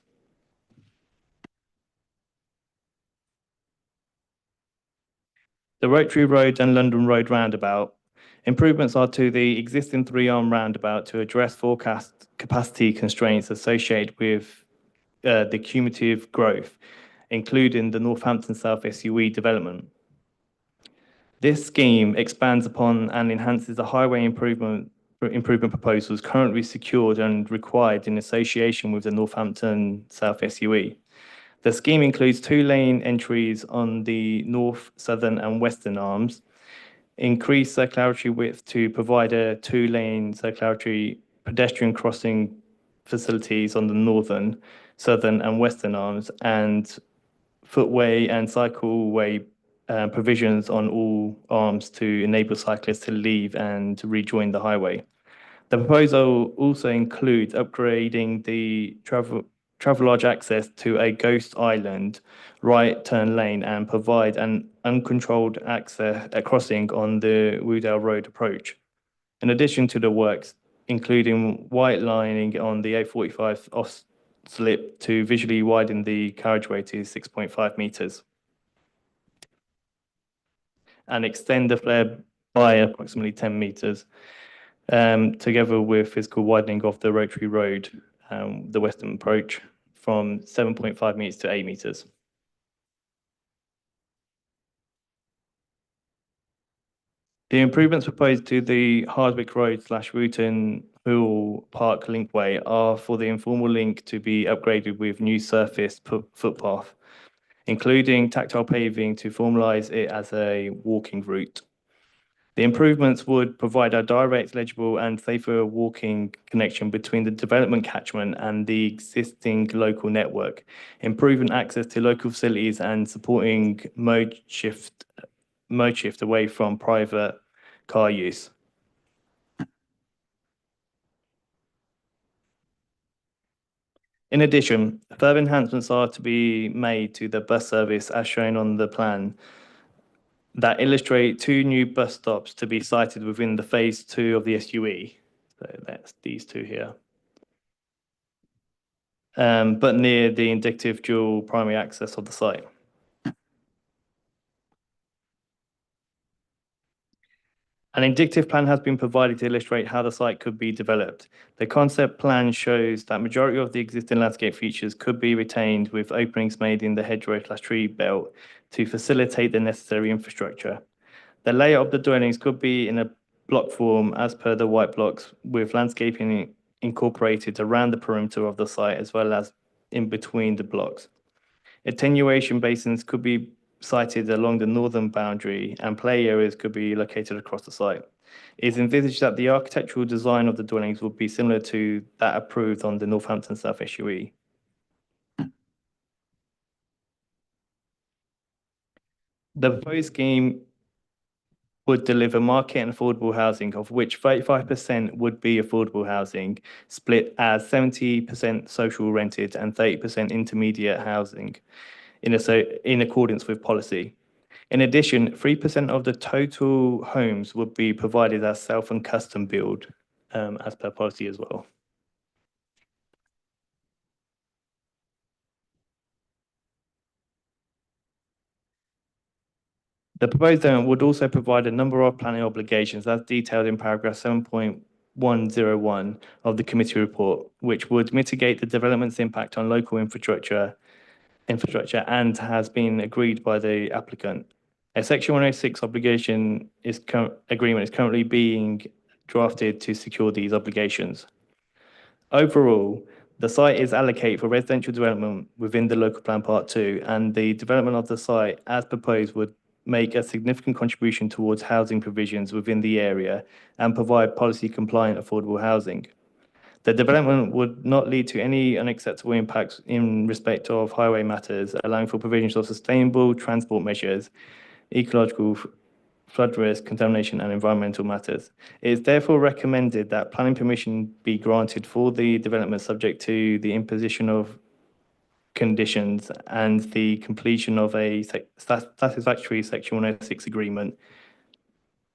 The Rotary Road and London Road roundabout. Improvements are to the existing 3-arm roundabout to address forecast capacity constraints associated with the cumulative growth, including the Northampton South SUE development. This scheme expands upon and enhances the highway improvement proposals currently secured and required in association with the Northampton South SUE. The scheme includes 2-lane entries on the north, southern, and western arms, increased circularity width to provide a 2-lane circularity pedestrian crossing facilities on the northern, southern, and western arms, and footway and cycleway provisions on all arms to enable cyclists to leave and rejoin the highway. The proposal also includes upgrading the Travelodge access to a ghost island right turn lane and provide an uncontrolled access crossing on the Woodale Road approach. In addition to the works, including white lining on the A45 off slip to visually widen the carriageway to 6.5 meters and extend the flare by approximately 10 meters, together with physical widening of the Rotary Road, the western approach, from 7.5 meters to 8 meters. The improvements proposed to the Hardwick Road / Wooton Hall Park Linkway are for the informal link to be upgraded with new surface footpath, including tactile paving to formalise it as a walking route. The improvements would provide a direct, legible, and safer walking connection between the development catchment and the existing local network, improving access to local facilities and supporting mode shift away from private car use. In addition, further enhancements are to be made to the bus service as shown on the plan that illustrate 2 new bus stops to be sited within the phase 2 of the SUE. So that's these 2 here. But near the indicative dual primary access of the site. An indicative plan has been provided to illustrate how the site could be developed. The concept plan shows that majority of the existing landscape features could be retained with openings made in the hedgerow / tree belt to facilitate the necessary infrastructure. The layout of the dwellings could be in a block form as per the white blocks, with landscaping incorporated around the perimeter of the site as well as in between the blocks. Attenuation basins could be sited along the northern boundary and play areas could be located across the site. It is envisaged that the architectural design of the dwellings will be similar to that approved on the Northampton South SUE. The proposed scheme would deliver market and affordable housing, of which 35% would be affordable housing, split as 70% social rented and 30% intermediate housing in accordance with policy. In addition, 3% of the total homes would be provided as self and custom build as per policy as well. The proposed zone would also provide a number of planning obligations as detailed in paragraph 7.101 of the committee report, which would mitigate the development's impact on local infrastructure and has been agreed by the applicant. A Section 106 agreement is currently being drafted to secure these obligations. Overall, the site is allocated for residential development within the local plan part 2, and the development of the site as proposed would make a significant contribution towards housing provisions within the area and provide policy compliant affordable housing. The development would not lead to any unacceptable impacts in respect of highway matters, allowing for provisions of sustainable transport measures, ecological, flood risk, contamination and environmental matters. It is therefore recommended that planning permission be granted for the development subject to the imposition of conditions and the completion of a satisfactory Section 106 agreement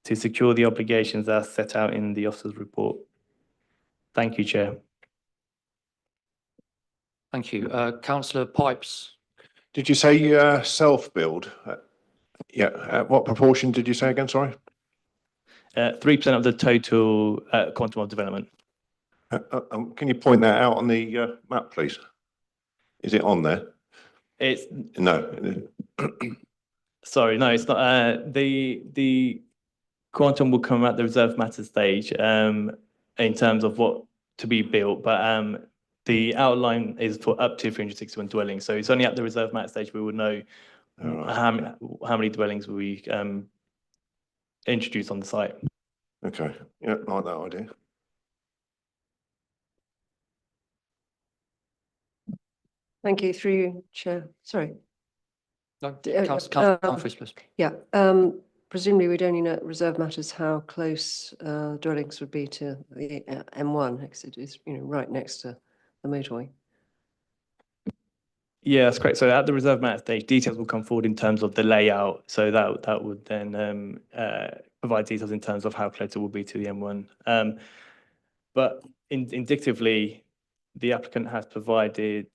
to secure the obligations as set out in the officer's report. Thank you, Chair. Thank you. Councillor Pipes. Did you say self-build? Yeah, what proportion did you say again, sorry? 3% of the total quantum of development. Can you point that out on the map, please? Is it on there? It's No. sorry, no, it's not. The quantum will come at the reserve matter stage in terms of what to be built, but the outline is for up to 361 dwellings. So it's only at the reserve matter stage we will know how many dwellings will we introduce on the site. Okay, yeah, I like that idea. Thank you, through you, Chair. Sorry. No, Councillor Humphreys, please. Yeah, presumably we'd only know at reserve matters how close dwellings would be to the M1, because it is, right next to the motorway. Yeah, that's correct. So at the reserve matter stage, details will come forward in terms of the layout. So that would then provide details in terms of how close it will be to the M1. But indicatively, the applicant has provided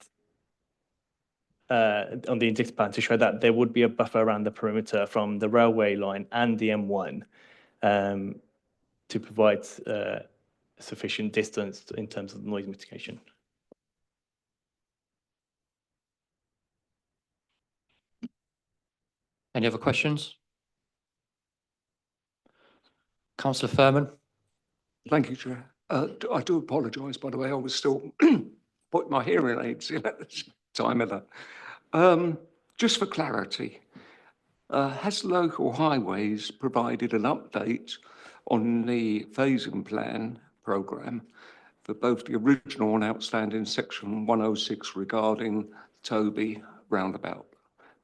on the indicative plan to show that there would be a buffer around the perimeter from the railway line and the M1 to provide sufficient distance in terms of noise mitigation. Any other questions? Councillor Furman. Thank you, Chair. I do apologise, by the way, I was still putting my hearing aids in at the time of that. Just for clarity, has Local Highways provided an update on the phasing plan programme for both the original and outstanding Section 106 regarding Toby roundabout?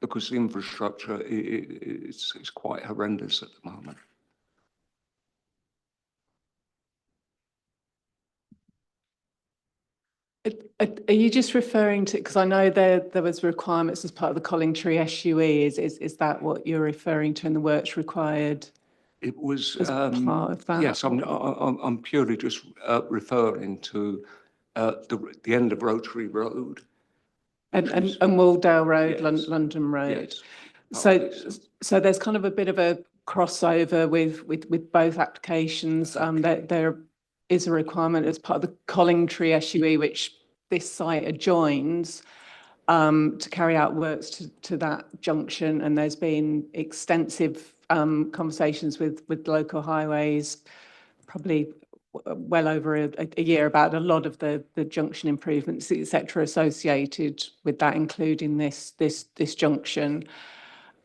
Because the infrastructure is quite horrendous at the moment. Are you just referring to, because I know there was requirements as part of the Collingtree SUE, is that what you're referring to in the works required? It was as part of that? Yes, I'm purely just referring to the end of Rotary Road. And Waldale Road, Yes. London Road. Yes. So there's kind of a bit of a crossover with both applications. There is a requirement as part of the Collingtree SUE, which this site adjoins, to carry out works to that junction. And there's been extensive conversations with Local Highways, probably well over a year, about a lot of the junction improvements, etc., associated with that, including this junction,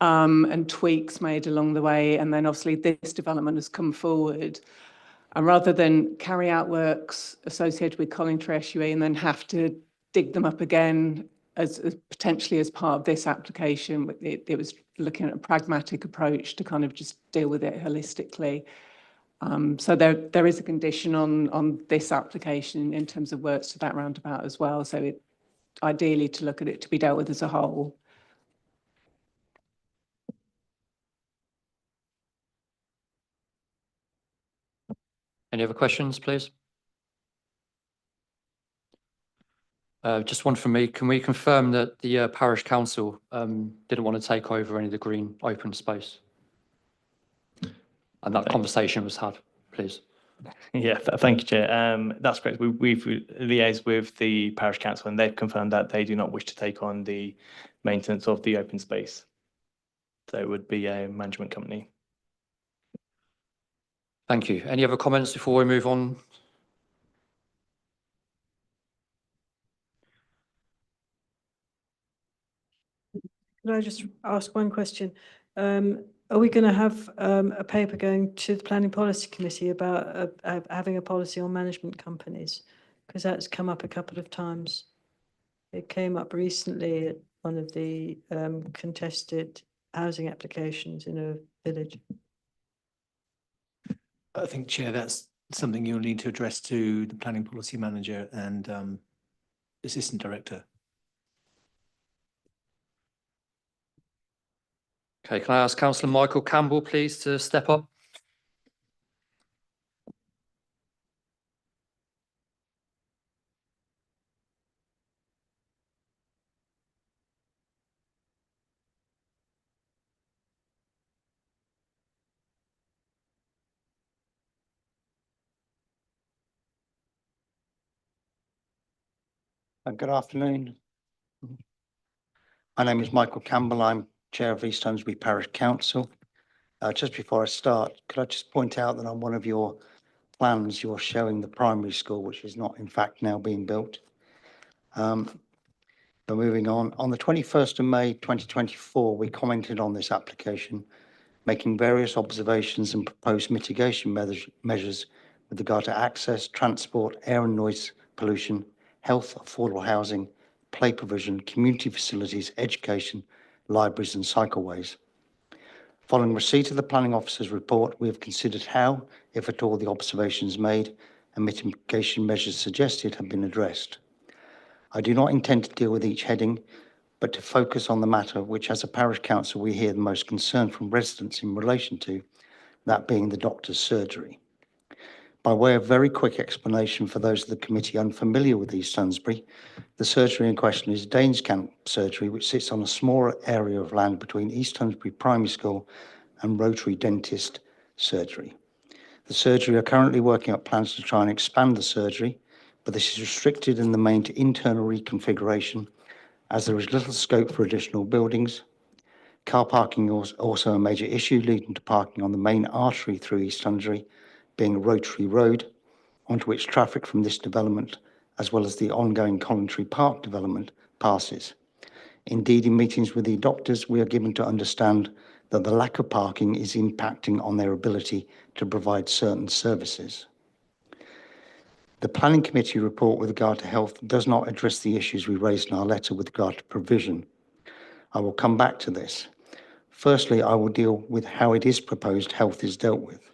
and tweaks made along the way. And then obviously this development has come forward. And rather than carry out works associated with Collingtree SUE and then have to dig them up again as potentially as part of this application, it was looking at a pragmatic approach to kind of just deal with it holistically. So there is a condition on this application in terms of works to that roundabout as well. So ideally to look at it to be dealt with as a whole. Any other questions, please? Just one from me. Can we confirm that the parish council didn't want to take over any of the green open space? And that conversation was had, please. Yeah, thank you, Chair. That's correct. We've liaised with the parish council and they've confirmed that they do not wish to take on the maintenance of the open space. So it would be a management company. Thank you. Any other comments before we move on? Could I just ask one question? Are we going to have a paper going to the Planning Policy Committee about having a policy on management companies? Because that's come up a couple of times. It came up recently at one of the contested housing applications in a village. I think, Chair, that's something you'll need to address to the planning policy manager and assistant director. Okay, can I ask Councillor Michael Campbell, please, to step up? Good afternoon. My name is Michael Campbell. I'm Chair of East Tumsbury Parish Council. Just before I start, could I just point out that on one of your plans, you're showing the primary school, which is not in fact now being built. But moving on the 21st of May 2024, we commented on this application, making various observations and proposed mitigation measures with regard to access, transport, air and noise pollution, health, affordable housing, play provision, community facilities, education, libraries and cycleways. Following receipt of the planning officer's report, we have considered how, if at all, the observations made and mitigation measures suggested have been addressed. I do not intend to deal with each heading, but to focus on the matter which, as a parish council, we hear the most concern from residents in relation to, that being the doctor's surgery. By way of very quick explanation for those of the committee unfamiliar with East Tumsbury, the surgery in question is Danescamp Surgery, which sits on a smaller area of land between East Tumsbury Primary School and Rotary Dentist Surgery. The surgery are currently working up plans to try and expand the surgery, but this is restricted in the main to internal reconfiguration, as there is little scope for additional buildings. Car parking is also a major issue, leading to parking on the main artery through East Tumsbury, being Rotary Road, onto which traffic from this development, as well as the ongoing Collingtree Park development, passes. Indeed, in meetings with the doctors, we are given to understand that the lack of parking is impacting on their ability to provide certain services. The Planning Committee report with regard to health does not address the issues we raised in our letter with regard to provision. I will come back to this. Firstly, I will deal with how it is proposed health is dealt with.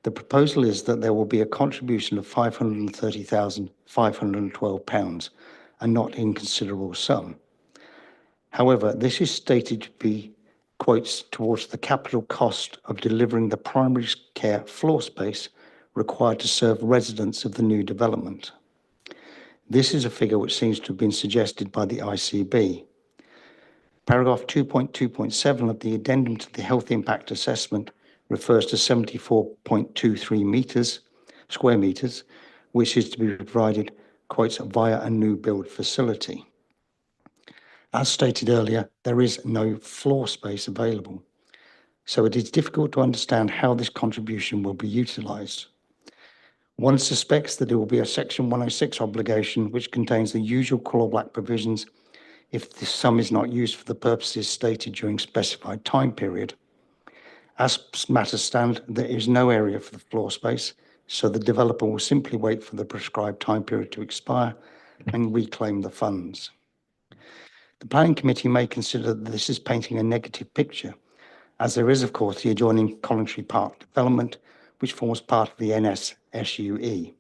The proposal is that there will be a contribution of £530,512, a not inconsiderable sum. However, this is stated to be, quotes, towards the capital cost of delivering the primary care floor space required to serve residents of the new development. This is a figure which seems to have been suggested by the ICB. Paragraph 2.2.7 of the addendum to the health impact assessment refers to 74.23 square meters, which is to be provided, quotes, via a new build facility. As stated earlier, there is no floor space available, so it is difficult to understand how this contribution will be utilised. One suspects that it will be a Section 106 obligation, which contains the usual clawback provisions if the sum is not used for the purposes stated during specified time period. As matters stand, there is no area for the floor space, so the developer will simply wait for the prescribed time period to expire and reclaim the funds. The Planning Committee may consider that this is painting a negative picture, as there is, of course, the adjoining Collingtree Park development, which forms part of the NSSUE.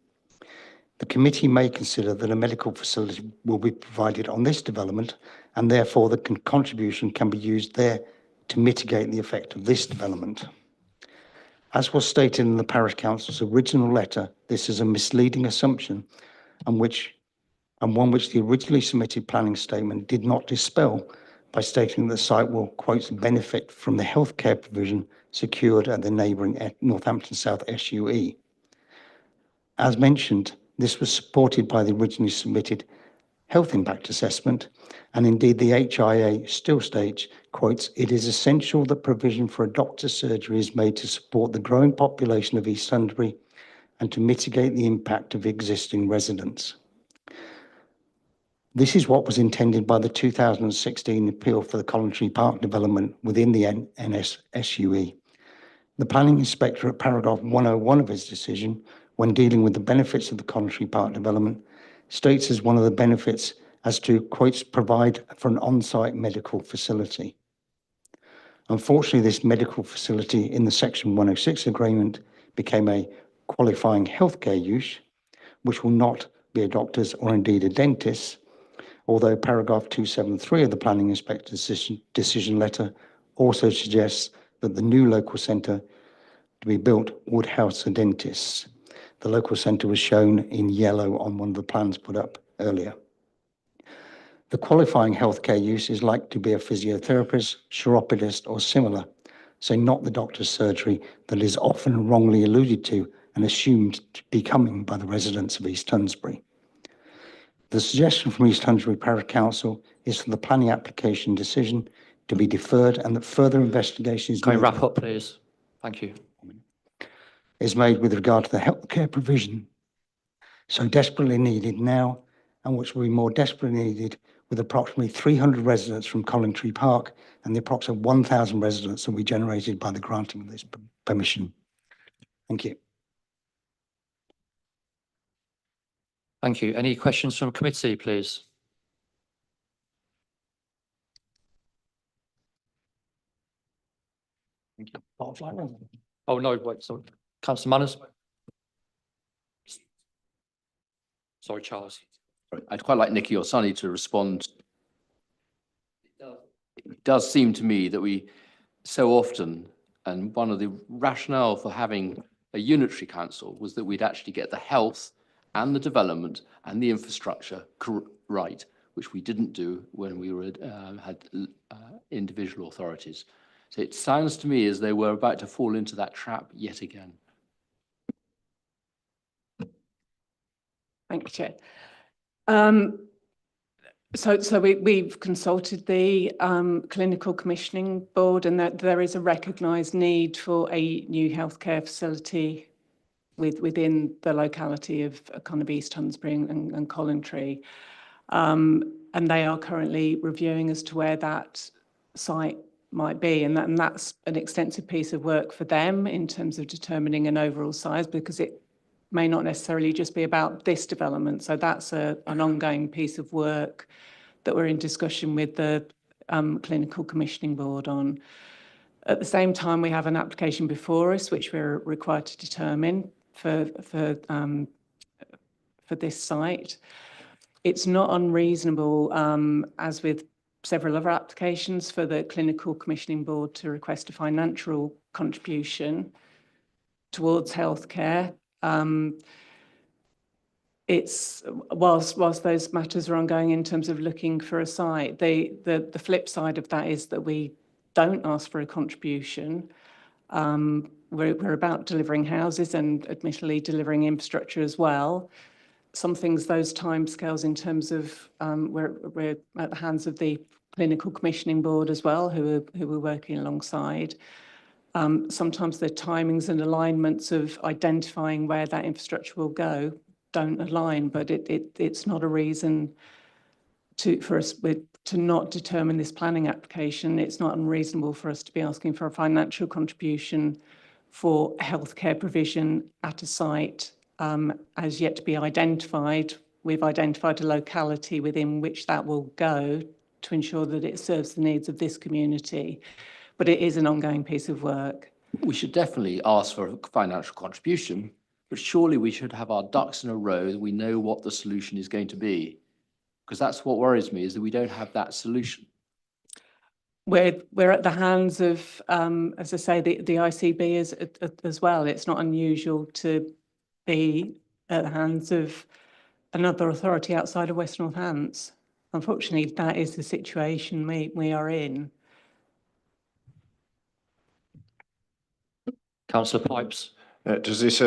The committee may consider that a medical facility will be provided on this development, and therefore the contribution can be used there to mitigate the effect of this development. As was stated in the Parish Council's original letter, this is a misleading assumption and one which the originally submitted planning statement did not dispel by stating that the site will, quote, benefit from the healthcare provision secured at the neighbouring Northampton South SUE. As mentioned, this was supported by the originally submitted health impact assessment. And indeed, the HIA still states, quotes, "It is essential that provision for a doctor's surgery is made to support the growing population of East Sundbury and to mitigate the impact of existing residents." This is what was intended by the 2016 appeal for the Collingtree Park development within the NSSUE. The planning inspector at paragraph 101 of his decision, when dealing with the benefits of the Collingtree Park development, states as one of the benefits as to, quotes, "provide for an on-site medical facility." Unfortunately, this medical facility in the Section 106 agreement became a qualifying healthcare use, which will not be a doctor's or indeed a dentist's, although paragraph 273 of the planning inspector's decision letter also suggests that the new local centre to be built would house a dentist. The local centre was shown in yellow on one of the plans put up earlier. The qualifying healthcare use is likely to be a physiotherapist, chiropodist or similar, so not the doctor's surgery that is often wrongly alluded to and assumed to be coming by the residents of East Tunsbury. The suggestion from East Tunsbury Parish Council is for the planning application decision to be deferred and that further investigation is Can we made- wrap up, please? Thank you. is made with regard to the healthcare provision so desperately needed now and which will be more desperately needed with approximately 300 residents from Collingtree Park and the approximate 1,000 residents that will be generated by the granting of this permission. Thank you. Thank you. Any questions from committee, please? Thank you. Oh, no, wait, sorry. Councillor Manners? Sorry, Charles. I'd quite like Nicky or Sonny to respond. It does seem to me that we so often, and one of the rationale for having a unitary council was that we'd actually get the health and the development and the infrastructure right, which we didn't do when we were had individual authorities. So it sounds to me as though we're about to fall into that trap yet again. Thank you, Chair. So we've consulted the Clinical Commissioning Board, and that there is a recognised need for a new healthcare facility within the locality of kind of East Tunsbury and Collingtree. And they are currently reviewing as to where that site might be, and that's an extensive piece of work for them in terms of determining an overall size, because it may not necessarily just be about this development. So that's an ongoing piece of work that we're in discussion with the Clinical Commissioning Board on. At the same time, we have an application before us, which we're required to determine for this site. It's not unreasonable, as with several other applications, for the Clinical Commissioning Board to request a financial contribution towards healthcare. It's whilst those matters are ongoing in terms of looking for a site, the flip side of that is that we don't ask for a contribution. We're about delivering houses and admittedly delivering infrastructure as well. Some things, those timescales in terms of we're at the hands of the Clinical Commissioning Board as well, who we're working alongside. Sometimes the timings and alignments of identifying where that infrastructure will go don't align, but it's not a reason for us to not determine this planning application. It's not unreasonable for us to be asking for a financial contribution for healthcare provision at a site as yet to be identified. We've identified a locality within which that will go to ensure that it serves the needs of this community. But it is an ongoing piece of work. We should definitely ask for a financial contribution, but surely we should have our ducks in a row that we know what the solution is going to be. Because that's what worries me, is that we don't have that solution. We're at the hands of, as I say, the ICB as well. It's not unusual to be at the hands of another authority outside of West Northants. Unfortunately, that is the situation we are in. Councillor Pipes. Does this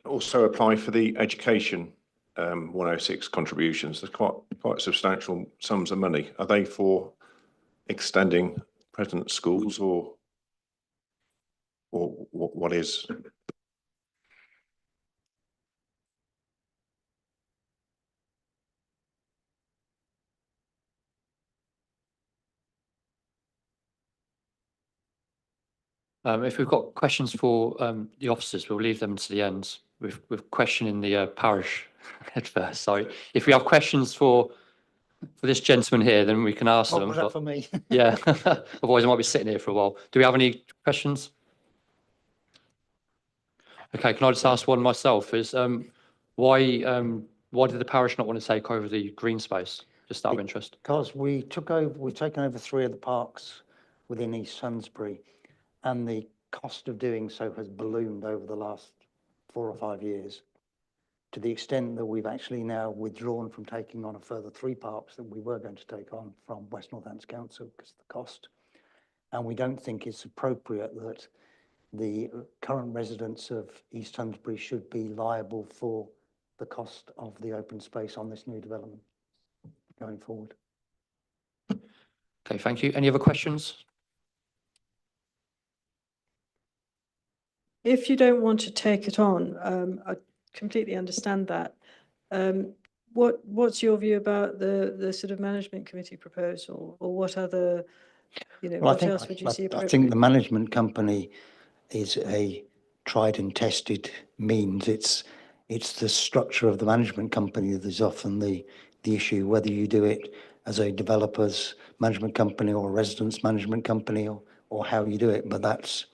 also apply for the education 106 contributions. There's quite substantial sums of money. Are they for extending present schools or what is? If we've got questions for the officers, we'll leave them to the end. We're questioning the parish head first. So if we have questions for this gentleman here, then we can ask What them. was that but- for me? Yeah, otherwise I might be sitting here for a while. Do we have any questions? Okay, can I just ask one myself? Is why did the parish not want to take over the green space? Just out of interest. Because we've taken over 3 of the parks within East Sainsbury, and the cost of doing so has ballooned over the last 4 or 5 years, to the extent that we've actually now withdrawn from taking on a further 3 parks that we were going to take on from West Northants Council because of the cost. And we don't think it's appropriate that the current residents of East Sainsbury should be liable for the cost of the open space on this new development going forward. Okay, thank you. Any other questions? If you don't want to take it on, I completely understand that. What's your view about the sort of management committee proposal, or what other, Well, what else would you see I appropriate? think the management company is a tried and tested means. It's the structure of the management company that is often the issue, whether you do it as a developer's management company or a residence management company, or how you do it. But that's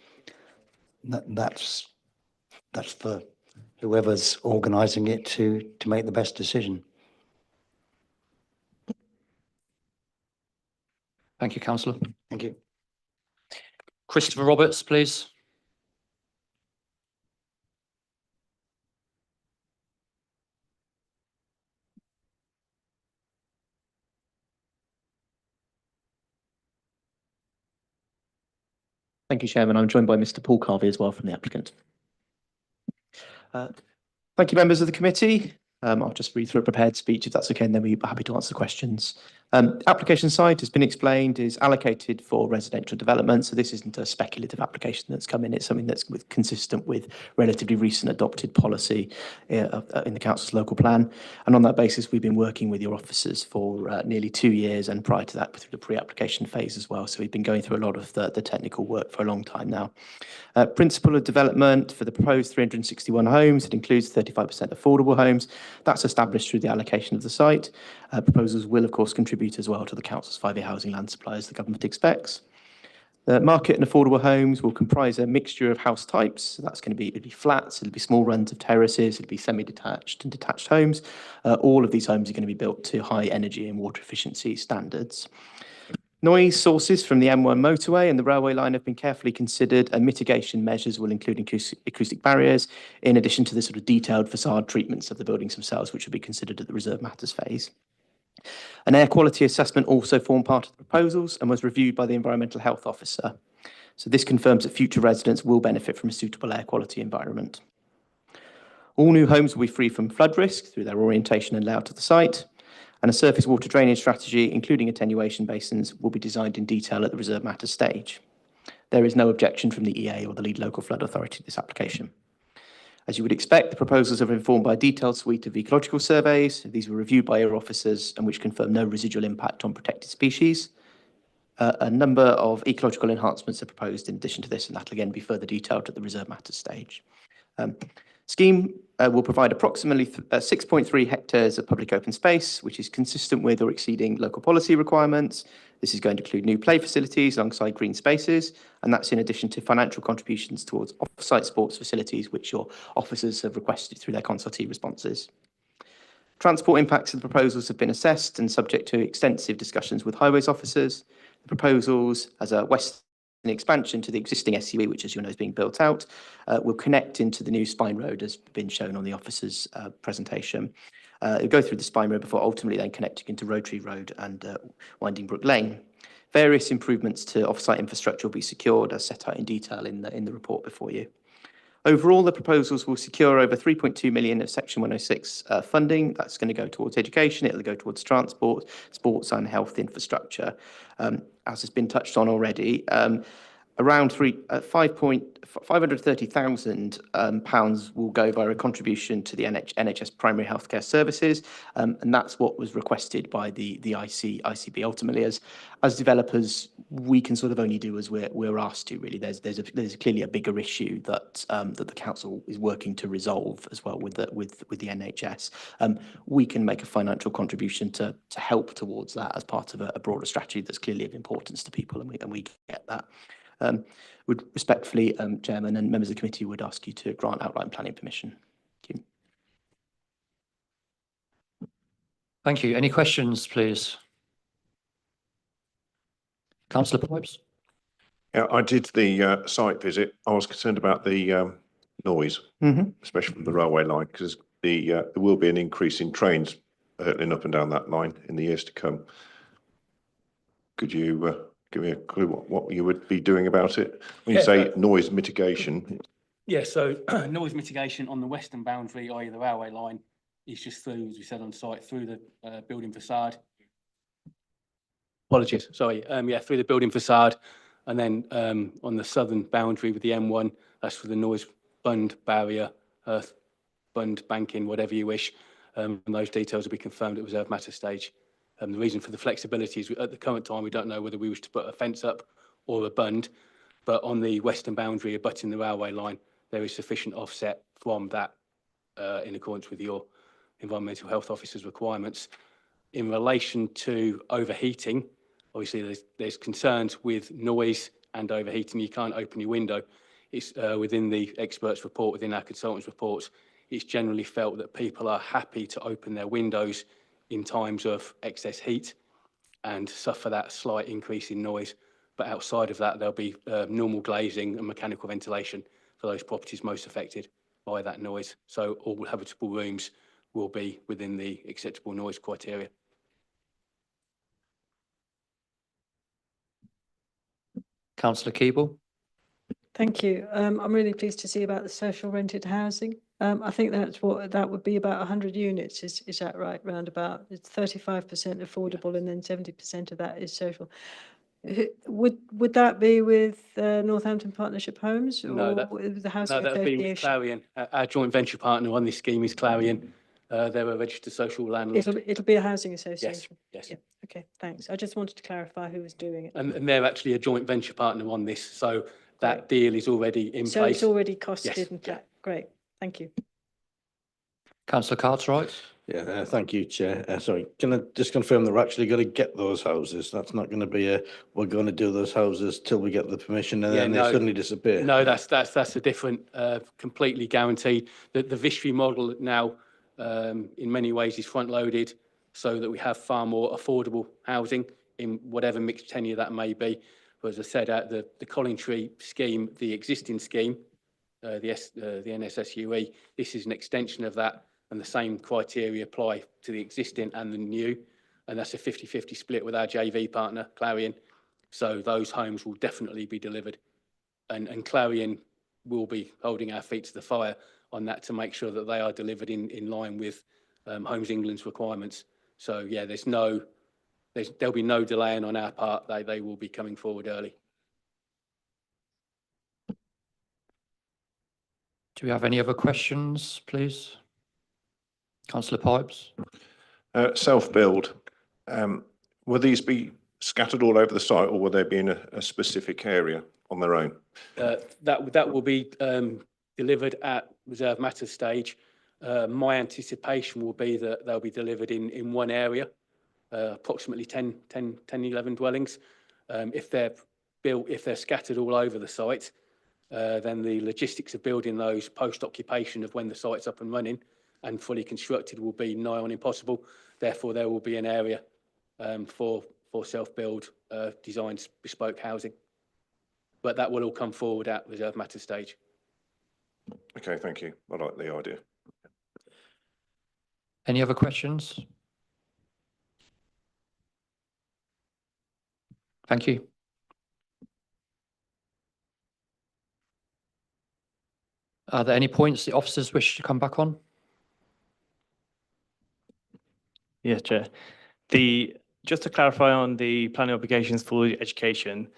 for whoever's organising it to make the best decision. Thank you, councillor. Thank you. Christopher Roberts, please. Thank you, Chairman. I'm joined by Mr. Paul Carvey as well from the applicant. Thank you, members of the committee. I'll just read through a prepared speech if that's okay, and then we'll be happy to answer questions. Application site has been explained is allocated for residential development, so this isn't a speculative application that's come in. It's something that's consistent with relatively recent adopted policy in the council's local plan. And on that basis, we've been working with your officers for nearly 2 years, and prior to that, through the pre-application phase as well. So we've been going through a lot of the technical work for a long time now. Principle of development for the proposed 361 homes, it includes 35% affordable homes. That's established through the allocation of the site. Proposals will, of course, contribute as well to the council's 5-year housing land supply as the government expects. The market and affordable homes will comprise a mixture of house types. So that's going to be, it'll be flats, it'll be small runs of terraces, it'll be semi-detached and detached homes. All of these homes are going to be built to high energy and water efficiency standards. Noise sources from the M1 motorway and the railway line have been carefully considered, and mitigation measures will include acoustic barriers, in addition to the sort of detailed facade treatments of the buildings themselves, which will be considered at the reserve matters phase. An air quality assessment also formed part of the proposals and was reviewed by the environmental health officer. So this confirms that future residents will benefit from a suitable air quality environment. All new homes will be free from flood risk through their orientation and layout of the site. And a surface water drainage strategy, including attenuation basins, will be designed in detail at the reserve matters stage. There is no objection from the EA or the lead local flood authority to this application. As you would expect, the proposals are informed by a detailed suite of ecological surveys. These were reviewed by your officers and which confirm no residual impact on protected species. A number of ecological enhancements are proposed in addition to this, and that will again be further detailed at the reserve matters stage. Scheme will provide approximately 6.3 hectares of public open space, which is consistent with or exceeding local policy requirements. This is going to include new play facilities alongside green spaces, and that's in addition to financial contributions towards off-site sports facilities, which your officers have requested through their consultee responses. Transport impacts of the proposals have been assessed and subject to extensive discussions with highways officers. The proposals as a western expansion to the existing SUE, which as you know is being built out, will connect into the new Spine Road as been shown on the officer's presentation. It'll go through the Spine Road before ultimately then connecting into Rotary Road and Winding Brook Lane. Various improvements to off-site infrastructure will be secured as set out in detail in the report before you. Overall, the proposals will secure over 3.2 million of Section 106 funding. That's going to go towards education, it'll go towards transport, sports and health infrastructure. As has been touched on already, around 530,000 pounds will go via a contribution to the NHS primary healthcare services, and that's what was requested by the ICB. Ultimately, as developers, we can sort of only do as we're asked to. Really, there's clearly a bigger issue that that the council is working to resolve as well with the NHS. We can make a financial contribution to help towards that as part of a broader strategy that's clearly of importance to people, and we get that. Would respectfully, Chairman and members of the committee, would ask you to grant outline planning permission. Thank you. Thank you. Any questions, please? Councillor Pipes? Yeah, I did the site visit. I was concerned about the noise, especially from the railway line, because there will be an increase in trains hurtling up and down that line in the years to come. Could you give me a clue what you would be doing about it when you say noise mitigation? Yeah, so noise mitigation on the western boundary, i.e. the railway line, is just through, as we said on site, through the building facade. Apologies, sorry. Yeah, through the building facade, and then on the southern boundary with the M1, that's for the noise bund barrier, earth bund banking, whatever you wish. And those details will be confirmed at reserve matter stage. The reason for the flexibility is at the current time, we don't know whether we wish to put a fence up or a bund, but on the western boundary abutting the railway line, there is sufficient offset from that in accordance with your environmental health officer's requirements. In relation to overheating, obviously there's concerns with noise and overheating. You can't open your window. It's within the experts' report, within our consultants' reports, it's generally felt that people are happy to open their windows in times of excess heat and suffer that slight increase in noise. But outside of that, there'll be normal glazing and mechanical ventilation for those properties most affected by that noise. So all habitable rooms will be within the acceptable noise criteria. Councillor Keeble? Thank you. I'm really pleased to see about the social rented housing. I think that would be about 100 units. Is that right? Roundabout. It's 35% affordable, and then 70% of that is social. Would that be with Northampton Partnership Homes or with the housing that'd be with association? Clarion. Our joint venture partner on this scheme is Clarion. They're a registered social landlord. It'll be a housing association. Yes. Yeah. Okay. Thanks. I just wanted to clarify who was doing it. And they're actually a joint venture partner on this, so that deal is already in place. So it's already costed Yes. and flat. Great. Thank you. Councillor Cartwright? Yeah, thank you, Chair. Sorry, can I just confirm that we're actually going to get those houses? That's not going to be we're going to do those houses till we get the permission and then they suddenly disappear. No, that's a different, completely guaranteed. The Vistry model now, in many ways, is front loaded so that we have far more affordable housing in whatever mixed tenure that may be. But as I said, the Collingtree scheme, the existing scheme, the NSSUE, this is an extension of that, and the same criteria apply to the existing and the new, and that's a 50-50 split with our JV partner, Clarion. So those homes will definitely be delivered, and Clarion will be holding our feet to the fire on that to make sure that they are delivered in line with Homes England's requirements. So yeah, there'll be no delaying on our part. They will be coming forward early. Do we have any other questions, please? Councillor Pipes? Self-build, will these be scattered all over the site, or will they be in a specific area on their own? That will be delivered at reserve matter stage. My anticipation will be that they'll be delivered in one area, approximately 11 dwellings. If they're scattered all over the site, then the logistics of building those post-occupation of when the site's up and running and fully constructed will be nigh on impossible. Therefore, there will be an area for self-build designed bespoke housing. But that will all come forward at reserve matter stage. Okay, thank you. I like the idea. Any other questions? Thank you. Are there any points the officers wish to come back on? Yes, Chair. Just to clarify on the planning obligations for education,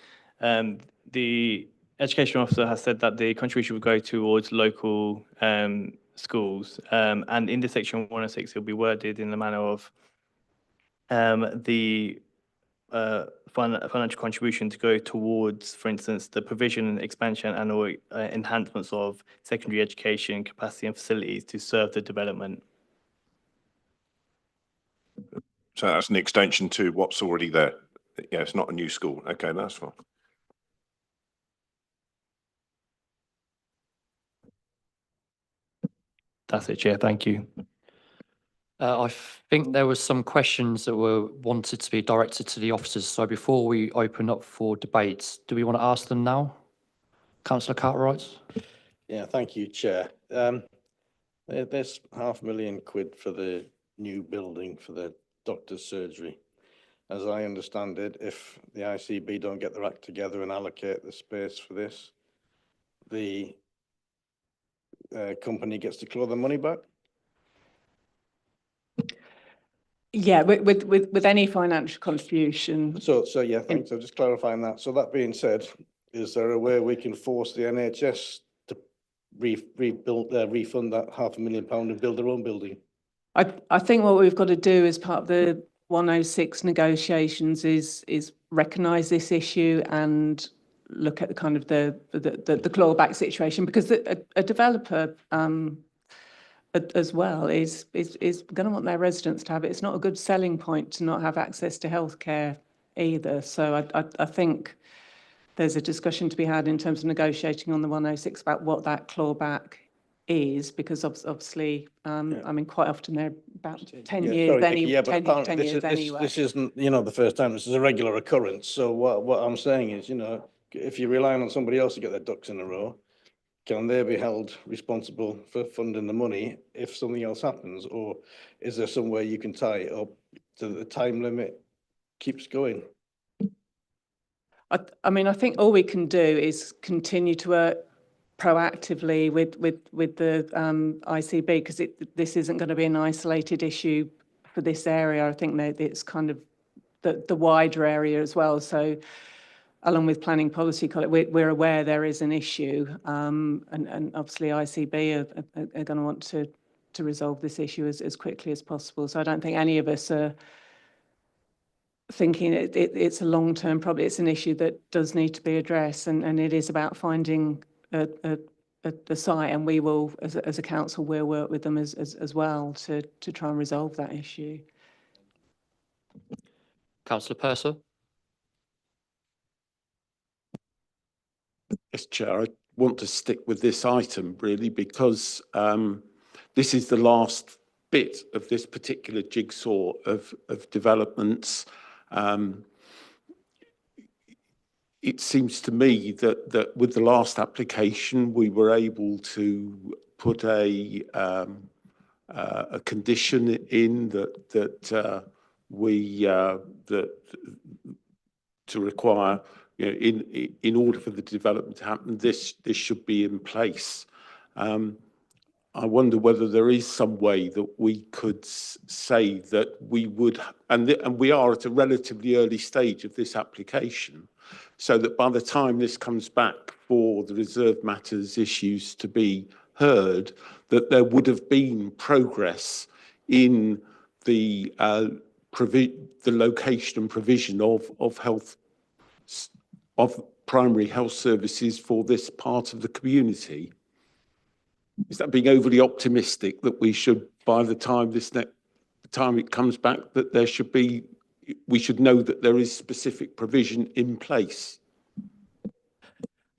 the education officer has said that the contribution will go towards local schools. And in the section 106, it'll be worded in the manner of the financial contribution to go towards, for instance, the provision, expansion and or enhancements of secondary education capacity and facilities to serve the development. So that's an extension to what's already there. Yeah, it's not a new school. Okay, that's fine. That's it, Chair. Thank you. I think there was some questions that were wanted to be directed to the officers. So before we open up for debates, do we want to ask them now? Councillor Cartwright? Yeah, thank you, Chair. There's £500,000 for the new building for the doctor's surgery. As I understand it, if the ICB don't get their act together and allocate the space for this, the company gets to claw the money back? Yeah, with any financial contribution. So yeah, thanks. I'm just clarifying that. So that being said, is there a way we can force the NHS to refund that £500,000 and build their own building? I think what we've got to do as part of the 106 negotiations is recognise this issue and look at the kind of the clawback situation, because a developer as well is going to want their residents to have it. It's not a good selling point to not have access to healthcare either. So I think there's a discussion to be had in terms of negotiating on the 106 about what that clawback is, because obviously, I mean, quite often they're about 10 years, Sorry, Nikki, but 10 apparently years anyway. this isn't, the first time. This is a regular occurrence. So what I'm saying is, if you're relying on somebody else to get their ducks in a row, can they be held responsible for funding the money if something else happens? Or is there some way you can tie it up so that the time limit keeps going? I mean, I think all we can do is continue to work proactively with the ICB, because this isn't going to be an isolated issue for this area. I think that it's kind of the wider area as well. So along with planning policy, we're aware there is an issue, and obviously ICB are going to want to resolve this issue as quickly as possible. So I don't think any of us are thinking it's a long-term problem. It's an issue that does need to be addressed, and it is about finding a site, and we will, as a council, we'll work with them as well to try and resolve that issue. Councillor Purser? Yes, Chair, I want to stick with this item really, because this is the last bit of this particular jigsaw of developments. It seems to me that with the last application, we were able to put a condition in that to require, in order for the development to happen, this should be in place. I wonder whether there is some way that we could say that we would, and we are at a relatively early stage of this application, so that by the time this comes back for the reserved matters issues to be heard, that there would have been progress in the location and provision of primary health services for this part of the community. Is that being overly optimistic, that we should, by the time time it comes back, that there should be, we should know that there is specific provision in place?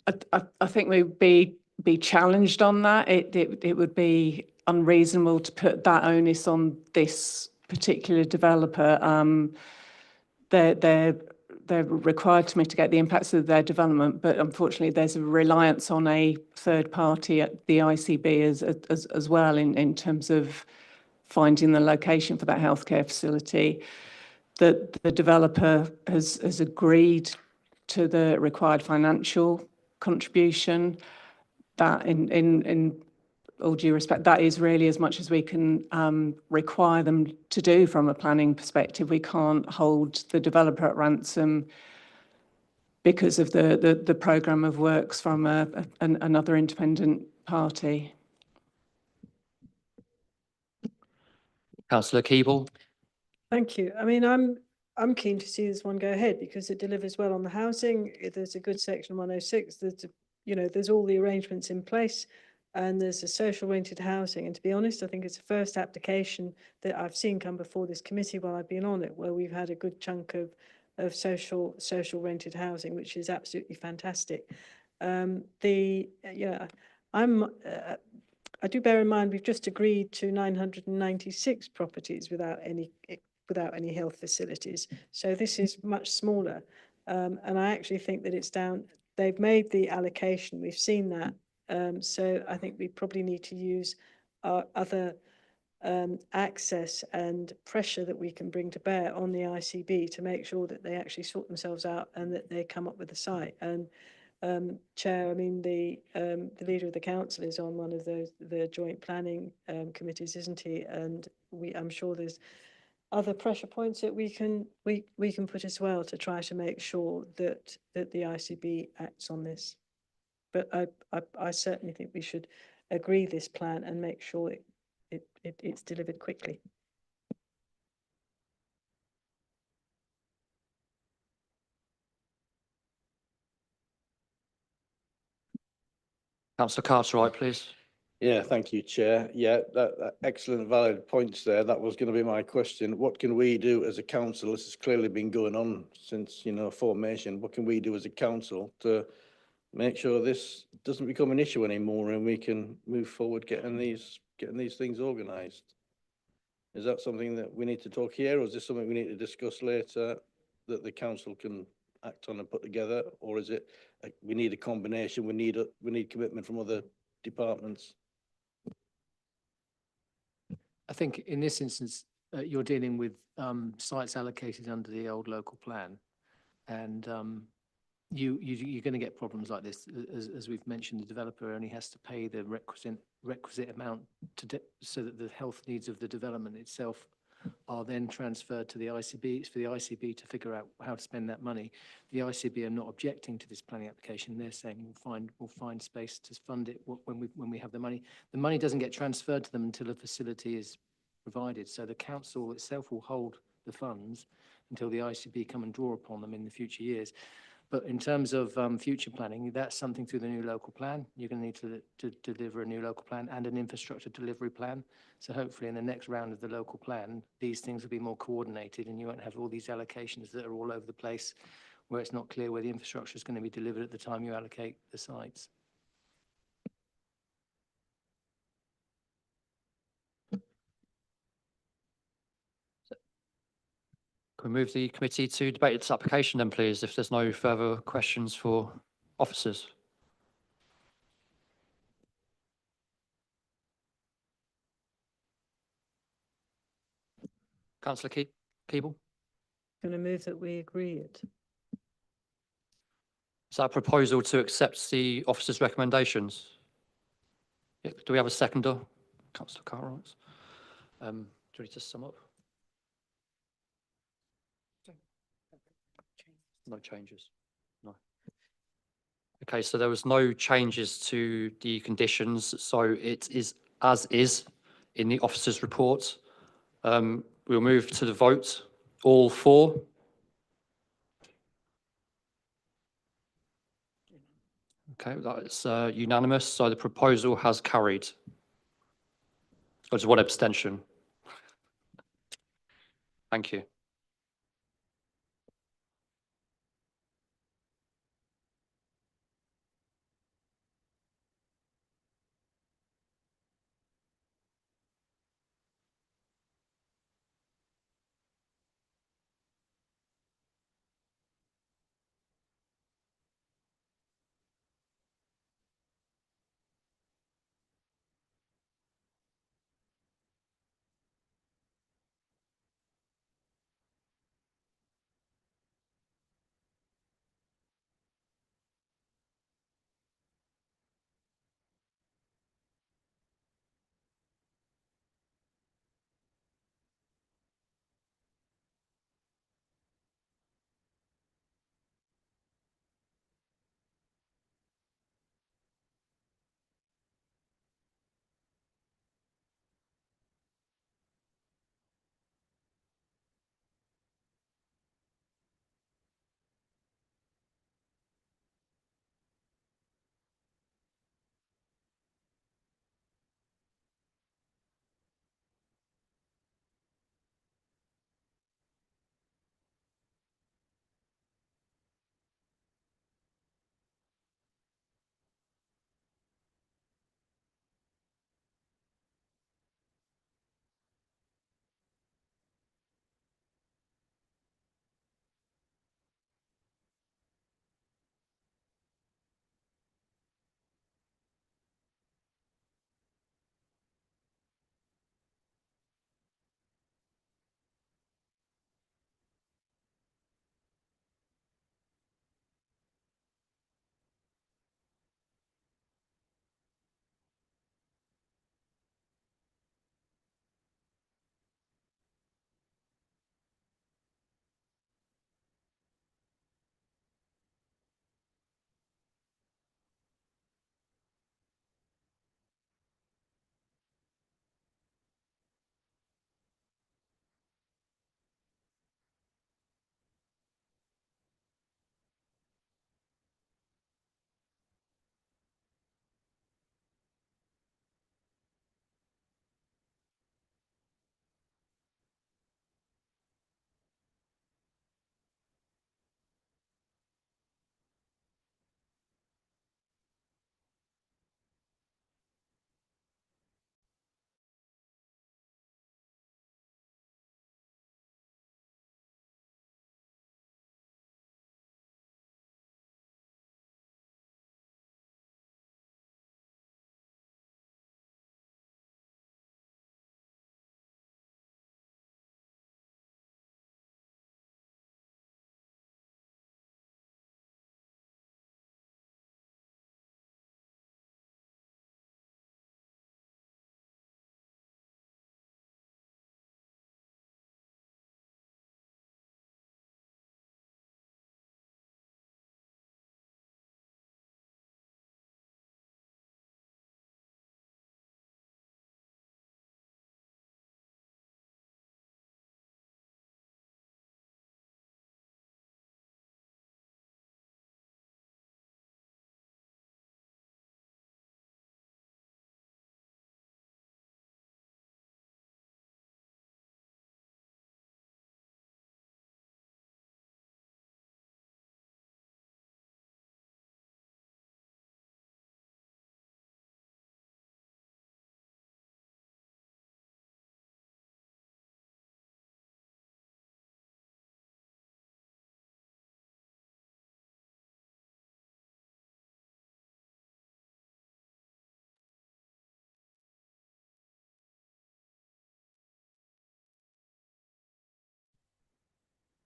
I think we'd be challenged on that. It would be unreasonable to put that onus on this particular developer. They're required to mitigate the impacts of their development, but unfortunately there's a reliance on a third party at the ICB as well in terms of finding the location for that healthcare facility. That the developer has agreed to the required financial contribution. that in all due respect, that is really as much as we can require them to do from a planning perspective. We can't hold the developer at ransom because of the programme of works from another independent party. Councillor Keeble. Thank you. I mean, I'm keen to see this one go ahead because it delivers well on the housing. There's a good section 106. There's all the arrangements in place, and there's a social rented housing. And to be honest, I think it's the first application that I've seen come before this committee while I've been on it, where we've had a good chunk of social rented housing, which is absolutely fantastic. I do bear in mind we've just agreed to 996 properties without any health facilities. So this is much smaller. And I actually think that it's down, they've made the allocation, we've seen that. So I think we probably need to use our other access and pressure that we can bring to bear on the ICB to make sure that they actually sort themselves out and that they come up with a site. And Chair, I mean, the leader of the council is on one of the joint planning committees, isn't he? And I'm sure there's other pressure points that we can put as well to try to make sure that the ICB acts on this. But I certainly think we should agree this plan and make sure it's delivered quickly. Councillor Cartwright, please. Yeah, thank you, Chair. Yeah, that excellent, valid points there. That was going to be my question. What can we do as a council? This has clearly been going on since, formation. What can we do as a council to make sure this doesn't become an issue anymore and we can move forward getting these things organised? Is that something that we need to talk here, or is this something we need to discuss later that the council can act on and put together, or is it we need a combination? We need commitment from other departments. I think in this instance, you're dealing with sites allocated under the old local plan, and you're going to get problems like this. As we've mentioned, the developer only has to pay the requisite amount so that the health needs of the development itself are then transferred to the ICB. It's for the ICB to figure out how to spend that money. The ICB are not objecting to this planning application. They're saying we'll find space to fund it when we have the money. The money doesn't get transferred to them until a facility is provided. So the council itself will hold the funds until the ICB come and draw upon them in the future years. But in terms of future planning, that's something through the new local plan. You're going to need to deliver a new local plan and an infrastructure delivery plan. So hopefully in the next round of the local plan, these things will be more coordinated and you won't have all these allocations that are all over the place where it's not clear where the infrastructure is going to be delivered at the time you allocate the sites. Can we move the committee to debate this application then, please, if there's no further questions for officers? Councillor Keeble? Going to move that we agree it. Is that a proposal to accept the officer's recommendations? Yeah, do we have a seconder? Councillor Cartwright. Do you need to sum up? No changes. No. Okay, so there was no changes to the conditions, so it is as is in the officer's report. We'll move to the vote. All for? Okay, that's unanimous, so the proposal has carried. There's one abstention. Thank you.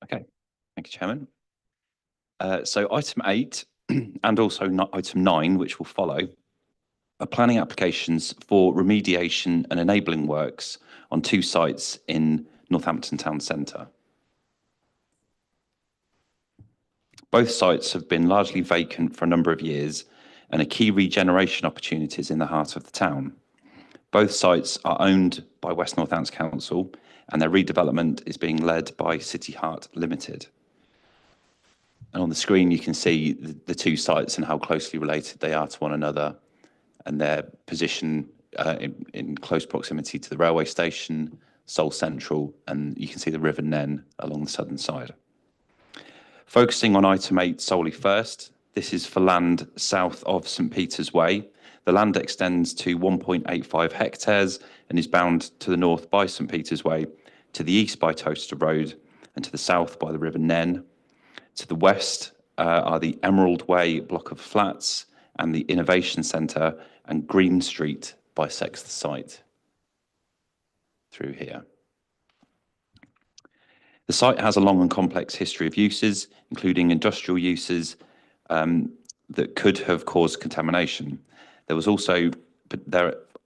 Okay, thank you, Chairman. So item 8 and also item 9, which will follow, are planning applications for remediation and enabling works on 2 sites in Northampton Town Centre. Both sites have been largely vacant for a number of years and are key regeneration opportunities in the heart of the town. Both sites are owned by West Northants Council and their redevelopment is being led by City Heart Limited. And on the screen, you can see the 2 sites and how closely related they are to one another and their position in close proximity to the railway station, Seoul Central, and you can see the River Nen along the southern side. Focusing on item 8 solely first, this is for land south of St Peter's Way. The land extends to 1.85 hectares and is bound to the north by St Peter's Way, to the east by Toaster Road, and to the south by the River Nen. To the west are the Emerald Way block of flats and the Innovation Centre, and Green Street bisects the site through here. The site has a long and complex history of uses, including industrial uses that could have caused contamination. There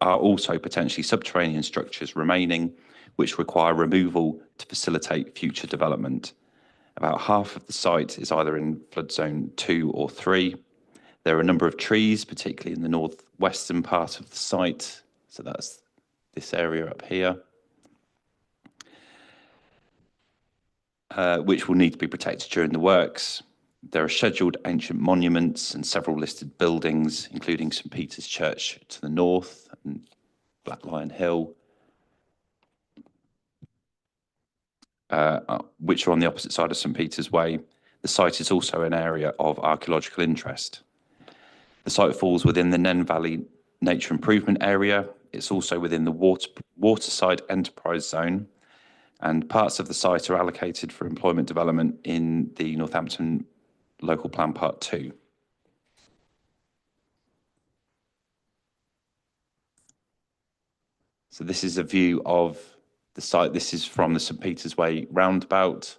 are also potentially subterranean structures remaining, which require removal to facilitate future development. About half of the site is either in flood zone 2 or 3. There are a number of trees, particularly in the northwestern part of the site. So that's this area up here, which will need to be protected during the works. There are scheduled ancient monuments and several listed buildings, including St Peter's Church to the north and Black Lion Hill, which are on the opposite side of St Peter's Way. The site is also an area of archaeological interest. The site falls within the Nen Valley Nature Improvement Area. It's also within the Waterside Enterprise Zone, and parts of the site are allocated for employment development in the Northampton Local Plan Part 2. So this is a view of the site. This is from the St Peter's Way roundabout.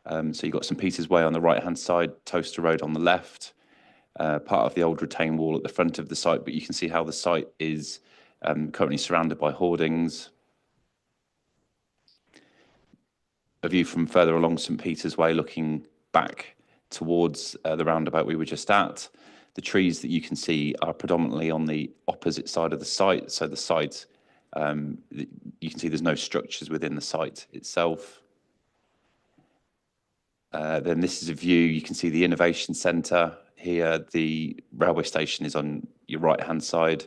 So you've got St Peter's Way on the right-hand side, Toaster Road on the left, part of the old retaining wall at the front of the site, but you can see how the site is currently surrounded by hoardings. A view from further along St Peter's Way, looking back towards the roundabout we were just at. The trees that you can see are predominantly on the opposite side of the site. So the site, you can see there's no structures within the site itself. Then this is a view, you can see the Innovation Centre here. The railway station is on your right-hand side.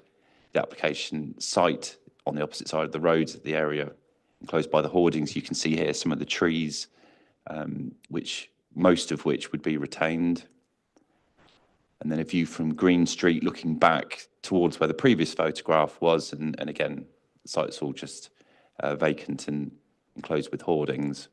The application site on the opposite side of the road, the area enclosed by the hoardings. You can see here some of the trees, most of which would be retained. And then a view from Green Street looking back towards where the previous photograph was. And again, the site's all just vacant and enclosed with hoardings.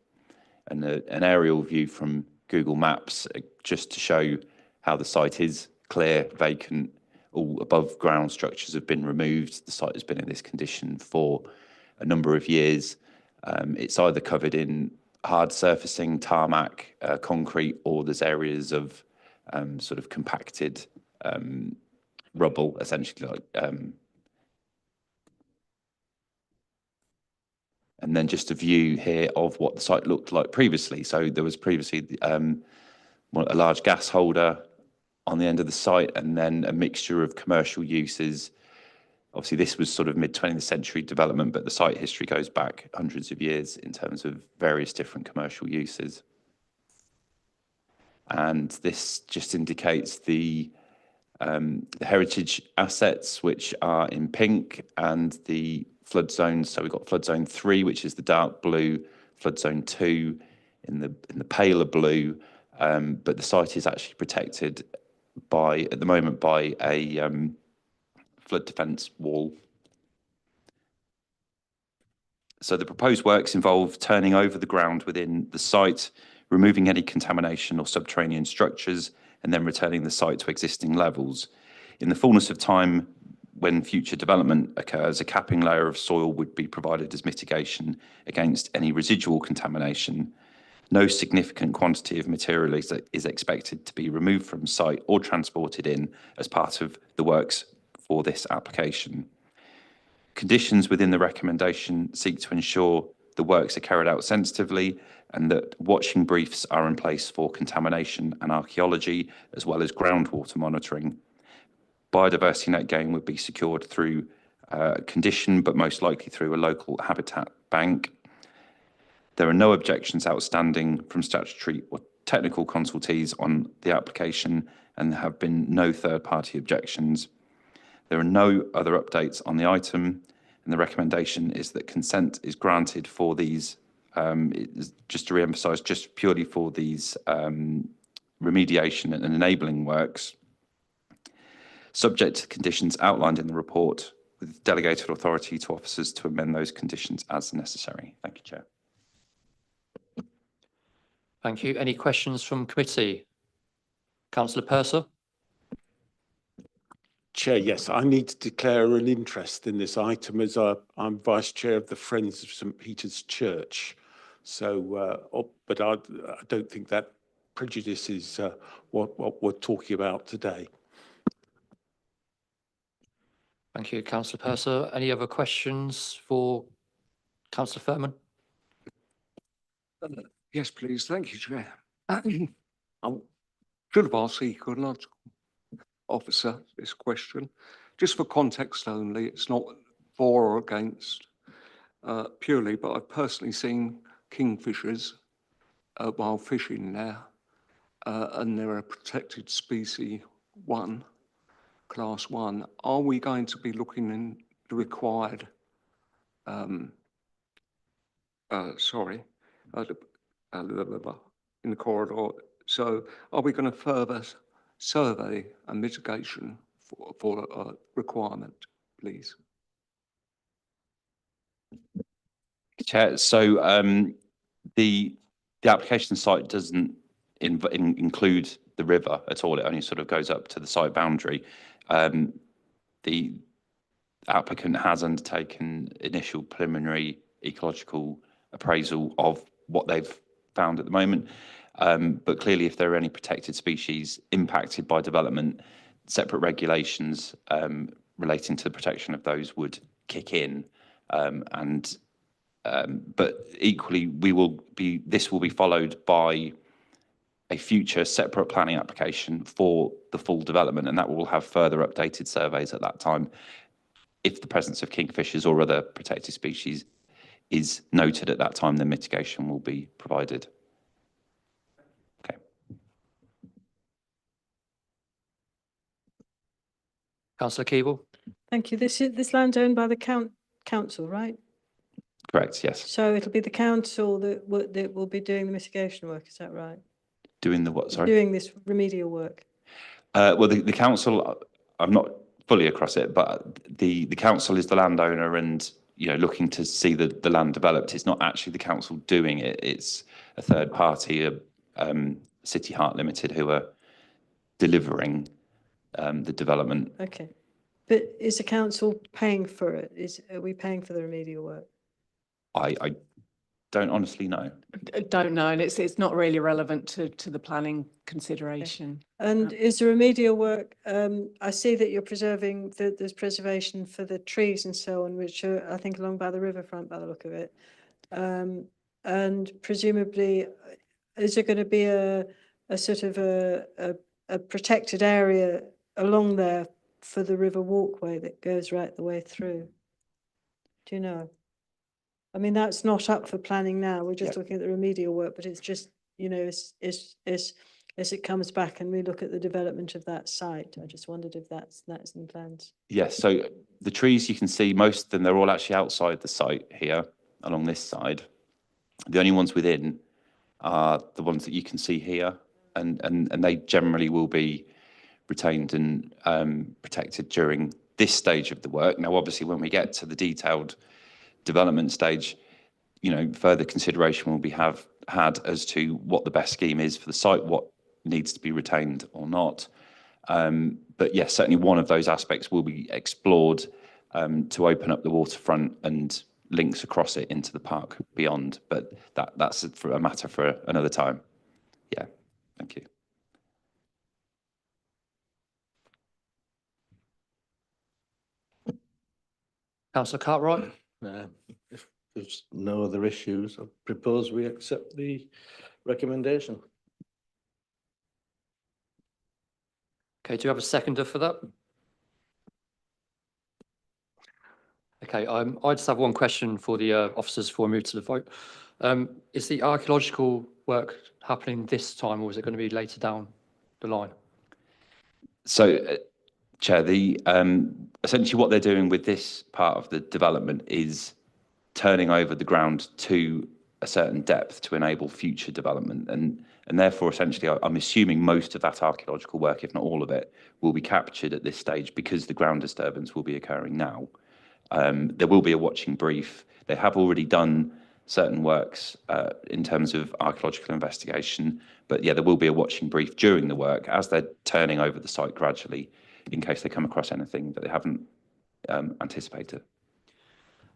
And an aerial view from Google Maps just to show how the site is clear, vacant. All above ground structures have been removed. The site has been in this condition for a number of years. It's either covered in hard surfacing, tarmac, concrete, or there's areas of sort of compacted rubble, essentially. And then just a view here of what the site looked like previously. So there was previously a large gas holder on the end of the site, and then a mixture of commercial uses. Obviously, this was sort of mid-20th century development, but the site history goes back hundreds of years in terms of various different commercial uses. And this just indicates the heritage assets, which are in pink, and the flood zones. So we've got flood zone 3, which is the dark blue, flood zone 2 in the paler blue, but the site is actually protected at the moment by a flood defence wall. So the proposed works involve turning over the ground within the site, removing any contamination or subterranean structures, and then returning the site to existing levels. In the fullness of time, when future development occurs, a capping layer of soil would be provided as mitigation against any residual contamination. No significant quantity of material is expected to be removed from site or transported in as part of the works for this application. Conditions within the recommendation seek to ensure the works are carried out sensitively and that watching briefs are in place for contamination and archaeology, as well as groundwater monitoring. Biodiversity net gain would be secured through condition, but most likely through a local habitat bank. There are no objections outstanding from statutory or technical consultees on the application, and there have been no third-party objections. There are no other updates on the item, and the recommendation is that consent is granted for these, just to re-emphasise, just purely for these remediation and enabling works, subject to the conditions outlined in the report, with delegated authority to officers to amend those conditions as necessary. Thank you, Chair. Thank you. Any questions from committee? Councillor Purser. Chair, yes, I need to declare an interest in this item as I'm Vice Chair of the Friends of St Peter's Church. So, but I don't think that prejudices what we're talking about today. Thank you, Councillor Purser. Any other questions for Councillor Furman? Yes, please. Thank you, Chair. I should have asked the ecological officer this question. Just for context only, it's not for or against purely, but I've personally seen kingfishers while fishing there, and they're a protected species 1, class 1. Are we going to be looking in the required, in the corridor? So are we going to further survey and mitigation for requirement, please? Chair, so the application site doesn't include the river at all. It only sort of goes up to the site boundary. The applicant has undertaken initial preliminary ecological appraisal of what they've found at the moment. But clearly, if there are any protected species impacted by development, separate regulations relating to the protection of those would kick in. But equally, this will be followed by a future separate planning application for the full development, and that will have further updated surveys at that time. If the presence of kingfishers or other protected species is noted at that time, then mitigation will be provided. Okay. Councillor Keeble. Thank you. This land's owned by the council, right? Correct, yes. So it'll be the council that will be doing the mitigation work, is that right? Doing the what, sorry? Doing this remedial work. Well, the council, I'm not fully across it, but the council is the landowner and, you know, looking to see the land developed. It's not actually the council doing it. It's a third party, City Heart Limited, who are delivering the development. Okay. But is the council paying for it? Are we paying for the remedial work? I don't honestly know. I don't know, and it's not really relevant to the planning consideration. And is the remedial work, I see that you're preserving, there's preservation for the trees and so on, which are, I think, along by the riverfront by the look of it. And presumably, is there going to be a sort of a protected area along there for the river walkway that goes right the way through? Do you know? I mean, that's not up for planning now. We're just looking at the remedial work, but it's just, you know, as it comes back and we look at the development of that site. I just wondered if that's in plans. Yes, so the trees you can see, most of them, they're all actually outside the site here along this side. The only ones within are the ones that you can see here, and they generally will be retained and protected during this stage of the work. Now, obviously, when we get to the detailed development stage, you know, further consideration will be had as to what the best scheme is for the site, what needs to be retained or not. But yes, certainly one of those aspects will be explored to open up the waterfront and links across it into the park beyond, but that's a matter for another time. Yeah, thank you. Councillor Cartwright? If there's no other issues, I propose we accept the recommendation. Okay, do you have a seconder for that? Okay, I just have one question for the officers before we move to the vote. Is the archaeological work happening this time, or is it going to be later down the line? So, Chair, essentially what they're doing with this part of the development is turning over the ground to a certain depth to enable future development. And therefore, essentially, I'm assuming most of that archaeological work, if not all of it, will be captured at this stage because the ground disturbance will be occurring now. There will be a watching brief. They have already done certain works in terms of archaeological investigation, but yeah, there will be a watching brief during the work as they're turning over the site gradually in case they come across anything that they haven't anticipated.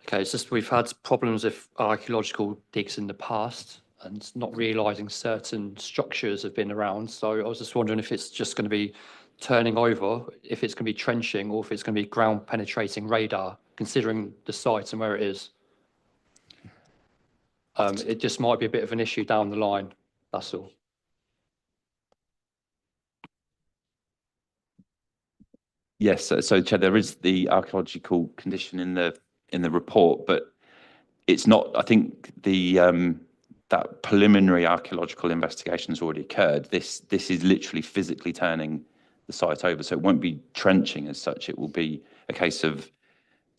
Okay, it's just we've had problems with archaeological digs in the past and not realising certain structures have been around. So I was just wondering if it's just going to be turning over, if it's going to be trenching, or if it's going to be ground penetrating radar, considering the site and where it is. It just might be a bit of an issue down the line, that's all. Yes, so Chair, there is the archaeological condition in the report, but it's not. I think the that preliminary archaeological investigation has already occurred. This is literally physically turning the site over, so it won't be trenching as such. It will be a case of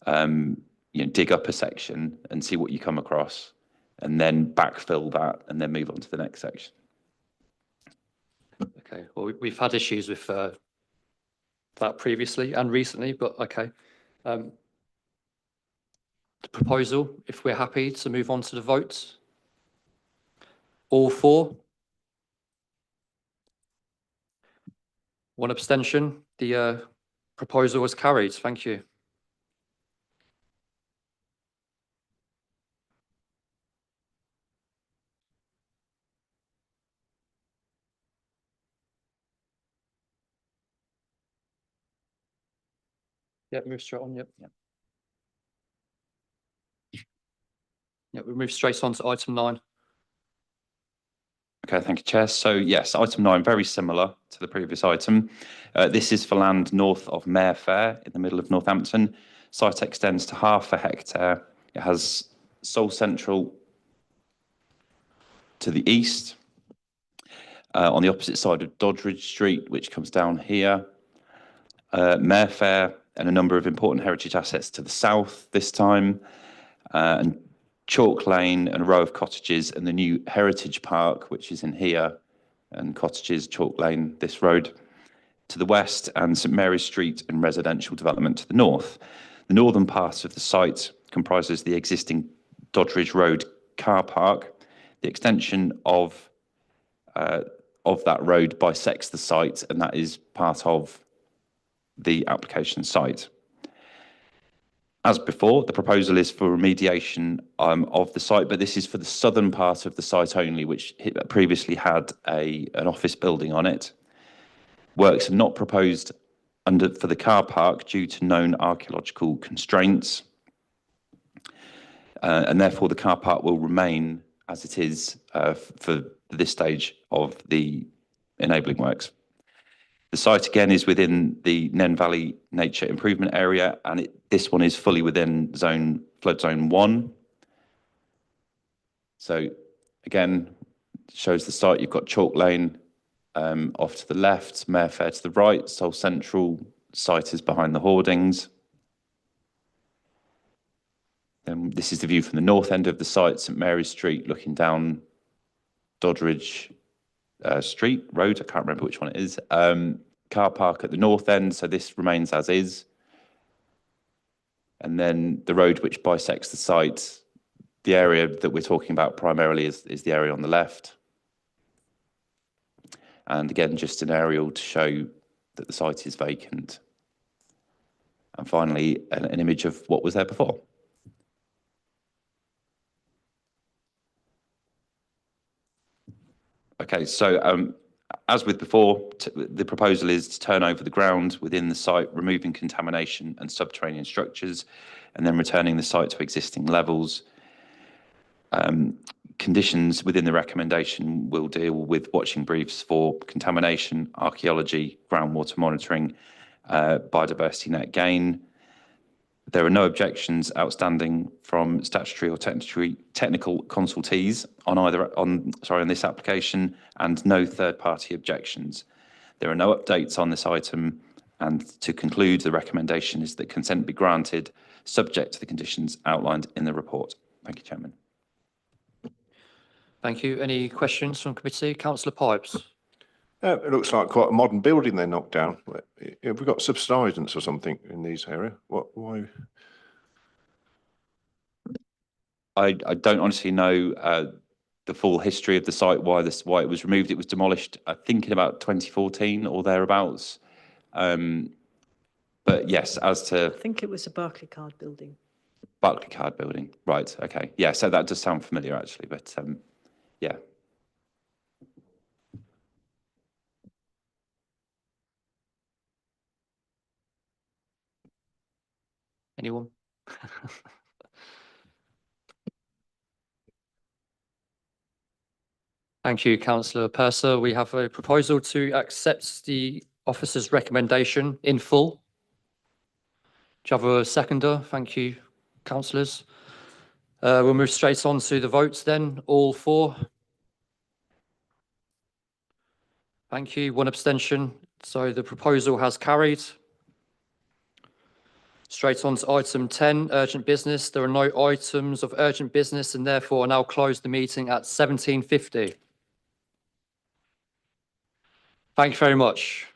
dig up a section and see what you come across, and then backfill that, and then move on to the next section. Okay, well, we've had issues with that previously and recently, but okay. The proposal, if we're happy to move on to the vote. All for? One abstention. The proposal was carried. Thank you. Yep, move straight on. Yep. Yep, we move straight on to item 9. Okay, thank you, Chair. So yes, item 9, very similar to the previous item. This is for land north of Mayfair in the middle of Northampton. Site extends to half a hectare. It has Seoul Central to the east, on the opposite side of Doddridge Street, which comes down here. Mayfair and a number of important heritage assets to the south this time, and Chalk Lane and a row of cottages and the new Heritage Park, which is in here, and cottages, Chalk Lane, this road to the west, and St Mary's Street and residential development to the north. The northern part of the site comprises the existing Doddridge Road car park. The extension of that road bisects the site, and that is part of the application site. As before, the proposal is for remediation of the site, but this is for the southern part of the site only, which previously had an office building on it. Works are not proposed for the car park due to known archaeological constraints, and therefore the car park will remain as it is for this stage of the enabling works. The site again is within the Nen Valley Nature Improvement Area, and this one is fully within flood zone 1. So again, shows the site. You've got Chalk Lane off to the left, Mayfair to the right, Seoul Central site is behind the hoardings. This is the view from the north end of the site, St Mary's Street, looking down Doddridge Street Road, I can't remember which one it is. Car park at the north end, so this remains as is. And then the road which bisects the site, the area that we're talking about primarily is the area on the left. And again, just an aerial to show that the site is vacant. And finally, an image of what was there before. Okay, so as with before, the proposal is to turn over the ground within the site, removing contamination and subterranean structures, and then returning the site to existing levels. Conditions within the recommendation will deal with watching briefs for contamination, archaeology, groundwater monitoring, biodiversity net gain. There are no objections outstanding from statutory or technical consultees on this application, and no third-party objections. There are no updates on this item, and to conclude, the recommendation is that consent be granted, subject to the conditions outlined in the report. Thank you, Chairman. Thank you. Any questions from committee? Councillor Pipes. It looks like quite a modern building they knocked down. Have we got subsidence or something in these areas? Why? I don't honestly know the full history of the site, why it was removed. It was demolished, I think, in about 2014 or thereabouts. But yes, as to I think it was a Barclaycard building. Barclaycard building, right? Okay, yeah. So that does sound familiar, actually. But yeah. Anyone? Thank you, Councillor Purser. We have a proposal to accept the officer's recommendation in full. Do you have a seconder? Thank you, councillors. We'll move straight on to the votes then. All for? Thank you. One abstention. So the proposal has carried. Straight on to item 10, urgent business. There are no items of urgent business, and therefore I now close the meeting at 17:50. Thank you very much.